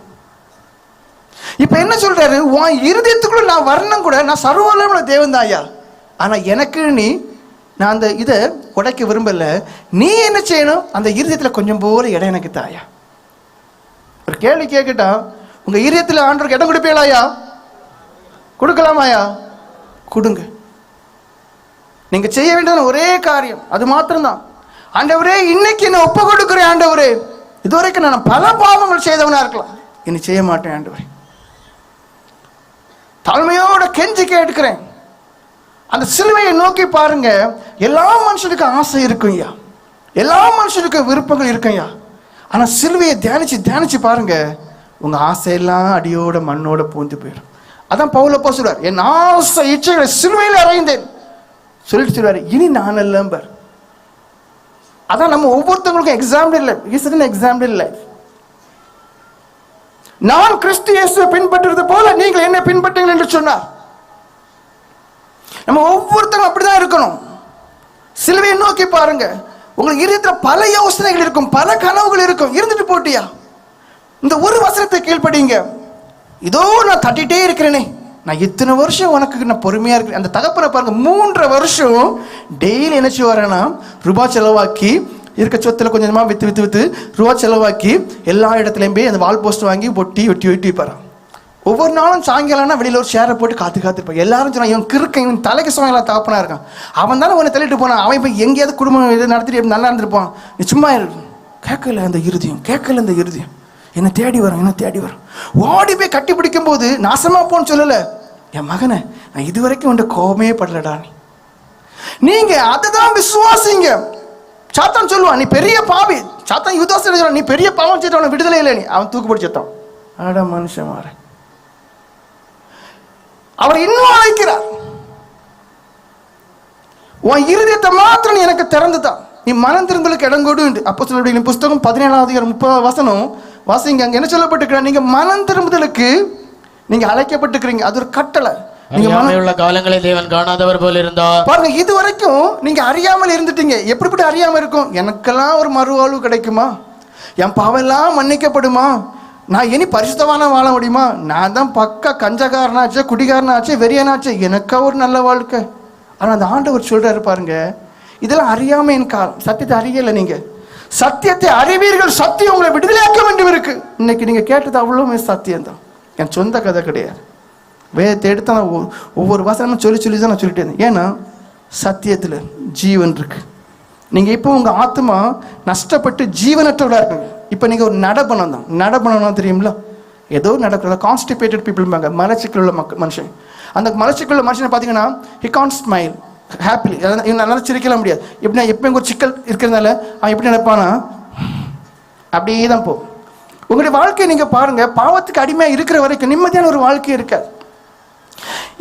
இப்ப என்ன சொல்றாரு, உன் இருதயத்துக்குள்ள நான் வரணும் கூட, நான் சர்வவல்லமையுள்ள தேவன் தான் ஐயா, ஆனா எனக்கு நான் அந்த இதை உடைக்க விரும்பல. நீ என்ன செய்யணும், அந்த இருதயத்துல கொஞ்சம் போல இடம் எனக்கு தாயா. ஒரு கேள்வி கேட்கட்டா, உங்க இருதயத்துல ஆண்டவருக்கு இடம் கொடுப்பீங்களாயா? கொடுக்கலாமாயா? கொடுங்க. நீங்க செய்ய வேண்டியது ஒரே காரியம், அது மாத்திரம்தான். ஆண்டவரே, இன்னைக்கு என்ன ஒப்பு கொடுக்கிறேன் ஆண்டவரே, இதுவரைக்கும் நான் பல பாவங்கள் செய்தவனா இருக்கலாம், இனி செய்ய மாட்டேன் ஆண்டவரே. தாழ்மையோட கெஞ்சி கேட்கிறேன். அந்த சிலுவையை நோக்கி பாருங்க. எல்லா மனுஷனுக்கு ஆசை இருக்கும் ஐயா, எல்லா மனுஷனுக்கு விருப்பங்கள் இருக்கும் ஐயா. ஆனா சிலுவையை தியானிச்சு பாருங்க, உங்க ஆசையெல்லாம் அடியோட மண்ணோட பூந்து போயிடும். அதான் பவுல் அப்போஸ்தலர் சொல்றார், என் ஆசை இச்சைகளை சிலுவையில் அறைந்தேன் சொல்லிட்டு சொல்றாரு, இனி நான் அல்ல. அதான் நம்ம ஒவ்வொருத்தவங்களுக்கும் எக்ஸாம்பிள் இல்லை. நான் கிறிஸ்து இயேசுவை பின்பற்றுவது போல நீங்கள் என்ன பின்பற்றுங்கள் என்று சொன்னார். நம்ம ஒவ்வொருத்தரும் அப்படிதான் இருக்கணும். சிலுவையை நோக்கி பாருங்க. உங்களுக்கு இருதயத்துல பல யோசனைகள் இருக்கும், பல கனவுகள் இருக்கும். இருந்துட்டு போட்டியா, இந்த ஒரு வசனத்தை கீழ்ப்படிங்க. இதோ நான் தட்டிட்டே இருக்கிறேனே, நான் இத்தனை வருஷம் உனக்கு நான் பொறுமையா இருக்கிறேன். அந்த தகப்பனை பாருங்க, 3 வருஷம் டெய்லி நினைச்சு வரேன்னா ரூபாய் செலவாக்கி, இருக்க சொத்துல கொஞ்சமா வித்து ரூபாய் செலவாக்கி எல்லா இடத்துலையும் போய் அந்த வால் போஸ்ட் வாங்கி ஒட்டி வைப்பாரான். ஒவ்வொரு நாளும் சாயங்காலம்னா வெளியில ஒரு ஷேரை போட்டு காத்துருப்பான். எல்லாரும் சொன்னா, இவன் கிறுக்க, இவன் தலைக்கு சுமையெல்லாம் தகப்பனா இருக்கான், அவன் தானே உன்னை தள்ளிட்டு போனான், அவன் இப்போ எங்கேயாவது குடும்பம் இது நடத்திட்டு நல்லா இருந்திருப்பான், நீ சும்மா இருக்கும். கேட்கல அந்த இருதயம், என்னை தேடி வரும். ஓடி போய் கட்டி பிடிக்கும் போது நாசமா போன்னு சொல்லல, என் மகனை நான் இதுவரைக்கும் உன்ட கோபமே படலடா. நீங்க அதை தான் விசுவாசிங்க. சாத்தான் சொல்லுவான், நீ பெரிய பாவி. சாத்தான் யுதாஸ் சொல்லுவான், நீ பெரிய பாவம் செய்தவன விடுதலை இல்லை, நீ அவன் தூக்கு பிடிச்சான். அட மனுஷன் மாற, அவர் இன்னும் அழைக்கிறார். உன் இருதயத்தை மாத்திரம் நீ எனக்கு திறந்துதான், நீ மனம் திரும்பலுக்கு இடம் கொடு. அப்போஸ்தலர்களுடைய புஸ்தகம் 17:30 வாசிங்க. அங்க என்ன சொல்லப்பட்டிருக்கிறார்? நீங்க மனம் திரும்புதலுக்கு நீங்க அழைக்கப்பட்டிருக்கிறீங்க. அது ஒரு கட்டளை. அறியாமையுள்ள காலங்களை தேவன் காணாதவர் போல இருந்தார். பாருங்க, இது வரைக்கும் நீங்க அறியாமல் இருந்துட்டீங்க. எப்படிப்பட்ட அறியாம இருக்கும்? எனக்கெல்லாம் ஒரு மறுவாழ்வு கிடைக்குமா? என் பாவெல்லாம் மன்னிக்கப்படுமா? நான் இனி பரிசுத்தமான வாழ முடியுமா? நான் தான் பக்கா கஞ்சக்காரனாச்சு, குடிகாரனாச்சு, வெறியனாச்சு, எனக்கா ஒரு நல்ல வாழ்க்கை. ஆனா அந்த ஆண்டவர் சொல்றாரு பாருங்க, இதெல்லாம் அறியாம என் காலம். சத்தியத்தை அறியல. நீங்க சத்தியத்தை அறிவீர்கள், சத்தியம் உங்களை விடுதலையாக்க வேண்டும் இருக்கு. இன்னைக்கு நீங்க கேட்டது அவ்வளவுமே சத்தியம் தான். என் சொந்த கதை கிடையாது. வேதத்தை எடுத்து நான் ஒவ்வொரு வசனமும் சொல்லி தான் நான் சொல்லிட்டே இருந்தேன். ஏன்னா சத்தியத்தில் ஜீவன் இருக்கு. நீங்கள் இப்போ உங்கள் ஆத்மா நஷ்டப்பட்டு ஜீவனற்றவராக இருக்குங்க. இப்போ நீங்கள் ஒரு நடப்பணம் தான். நடப்பணம்னா தெரியுங்களா? ஏதோ நடக்கிறத கான்ஸ்டிபேட்டட் பீப்புள்பாங்க, மலச்சிக்கல் உள்ள மனுஷன். அந்த மலச்சிக்கல் உள்ள மனுஷனை பார்த்தீங்கன்னா ஹி கான்ட் ஸ்மைல் ஹாப்பிலி. நல்லா சிரிக்கலாம் முடியாது. எப்படின்னா எப்போ ஒரு சிக்கல் இருக்கிறதுனால அவன் எப்படி நினைப்பானா, அப்படியே தான் போகும். உங்களுடைய வாழ்க்கையை நீங்கள் பாருங்க, பாவத்துக்கு அடிமையாக இருக்கிற வரைக்கும் நிம்மதியான ஒரு வாழ்க்கை இருக்காது.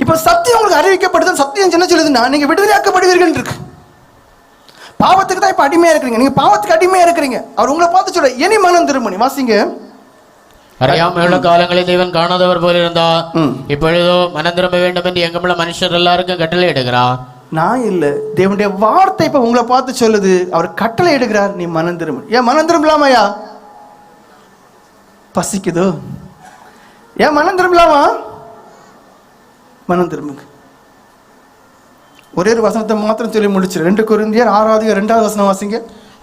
இப்ப சத்தியம் உங்களுக்கு அறிவிக்கப்படுது. சத்தியம் என்ன சொல்லுதுன்னா, நீங்க விடுதலையாக்கப்படுவீர்கள் இருக்கு. பாவத்துக்கு தான் இப்ப அடிமையா இருக்கிறீங்க. நீங்க பாவத்துக்கு அடிமையா இருக்கிறீங்க. அவர் உங்களை பார்த்து சொல்ற, இனி மனம் திரும்பி வாசிங்க. அறியாமையுள்ள காலங்களை தேவன் காணாதவர் போல இருந்தார். இப்பொழுதோ மனம் திரும்ப வேண்டும் என்று எங்குமுள்ள மனுஷர் எல்லாருக்கும் கட்டளை எடுக்கிறார். நான் இல்ல, தேவனுடைய வார்த்தை இப்ப உங்களை பார்த்து சொல்லுது. அவர் கட்டளை எடுக்கிறார், நீ மனம் திரும்ப. ஏன் மனம் திரும்பலாமாயா? பசிக்குதோ? ஏன் மனம் திரும்பலாமா? மனம் திரும்புங்க. ஒரே ஒரு வசனத்தை மாத்திரம் சொல்லி முடிச்சு 2 கொரிந்தியர் 6:2 வாசிங்க.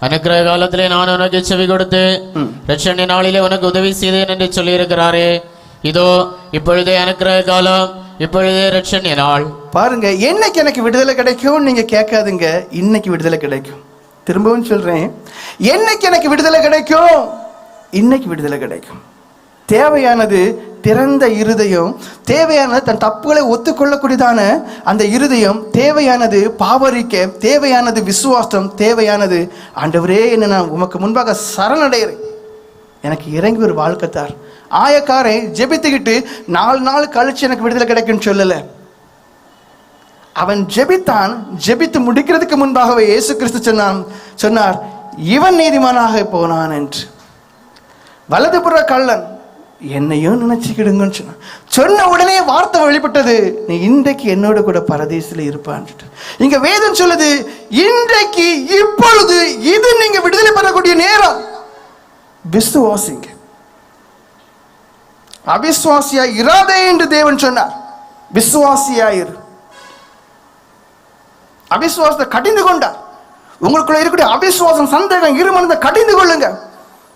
அனுக்கிரக காலத்திலே நான் உனக்கு செவி கொடுத்து இரட்சணிய நாளிலே உனக்கு உதவி செய்தேன் என்று சொல்லி இருக்கிறாரே. இதோ இப்பொழுதே அனுக்கிரக காலம், இப்பொழுதே இரட்சணிய நாள். பாருங்க, என்னைக்கு எனக்கு விடுதலை கிடைக்கும் நீங்க கேட்காதுங்க. இன்னைக்கு விடுதலை கிடைக்கும். திரும்பவும் சொல்றேன், என்னைக்கு எனக்கு விடுதலை கிடைக்கும்? இன்னைக்கு விடுதலை கிடைக்கும். தேவையானது திறந்த இருதயம், தேவையானது தன் தப்புகளை ஒத்துக்கொள்ளக்கூடியதான அந்த இருதயம், தேவையானது பாவரிக்க, தேவையானது விசுவாசம், தேவையானது ஆண்டவரே என்ன நான் உமக்கு முன்பாக சரணடைகிறேன், எனக்கு இறங்கி ஒரு வாழ்க்கைத்தார். ஆயக்காரை ஜெபித்துக்கிட்டு 4 நாள் கழிச்சு எனக்கு விடுதலை கிடைக்குன்னு சொல்லல. அவன் ஜெபித்தான். ஜெபித்து முடிக்கிறதுக்கு முன்பாகவே இயேசு கிறிஸ்து சொன்னார், இவன் நீதிமானாக போனான் என்று. வலதுபுற கள்ளன் என்னையும் நினைச்சுக்கிடுங்கன்னு சொன்ன உடனே வார்த்தை வெளிப்பட்டது, நீ இன்றைக்கு என்னோட கூட பரதேசில இருப்பான்னு. இங்க வேதம் சொல்லுது, இன்றைக்கு இப்பொழுது இது நீங்க விடுதலை பெறக்கூடிய நேரம். விசுவாசிங்க. அவிசுவாசியா இராதே என்று தேவன் சொன்னார். விசுவாசியா இரு. அவிசுவாசத்தை கடிந்து கொண்டார். உங்களுக்குள்ள இருக்கக்கூடிய அவிசுவாசம், சந்தேகம், இருமனதை கடிந்து கொள்ளுங்க.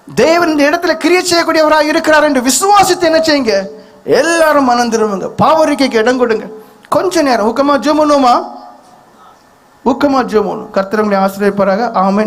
தேவன் இந்த இடத்துல கிரியை செய்யக்கூடியவராக இருக்கிறார் என்று விசுவாசித்து என்ன செய்யுங்க? எல்லாரும் மனம் திரும்புங்க. பாவரிக்கைக்கு இடம் கொடுங்க. கொஞ்ச நேரம் ஊக்கமா ஜெபம் பண்ணுவோமா? ஊக்கமா ஜெபம். கர்த்தர் உங்களை ஆசீர்வதிப்பாராக. ஆமென்.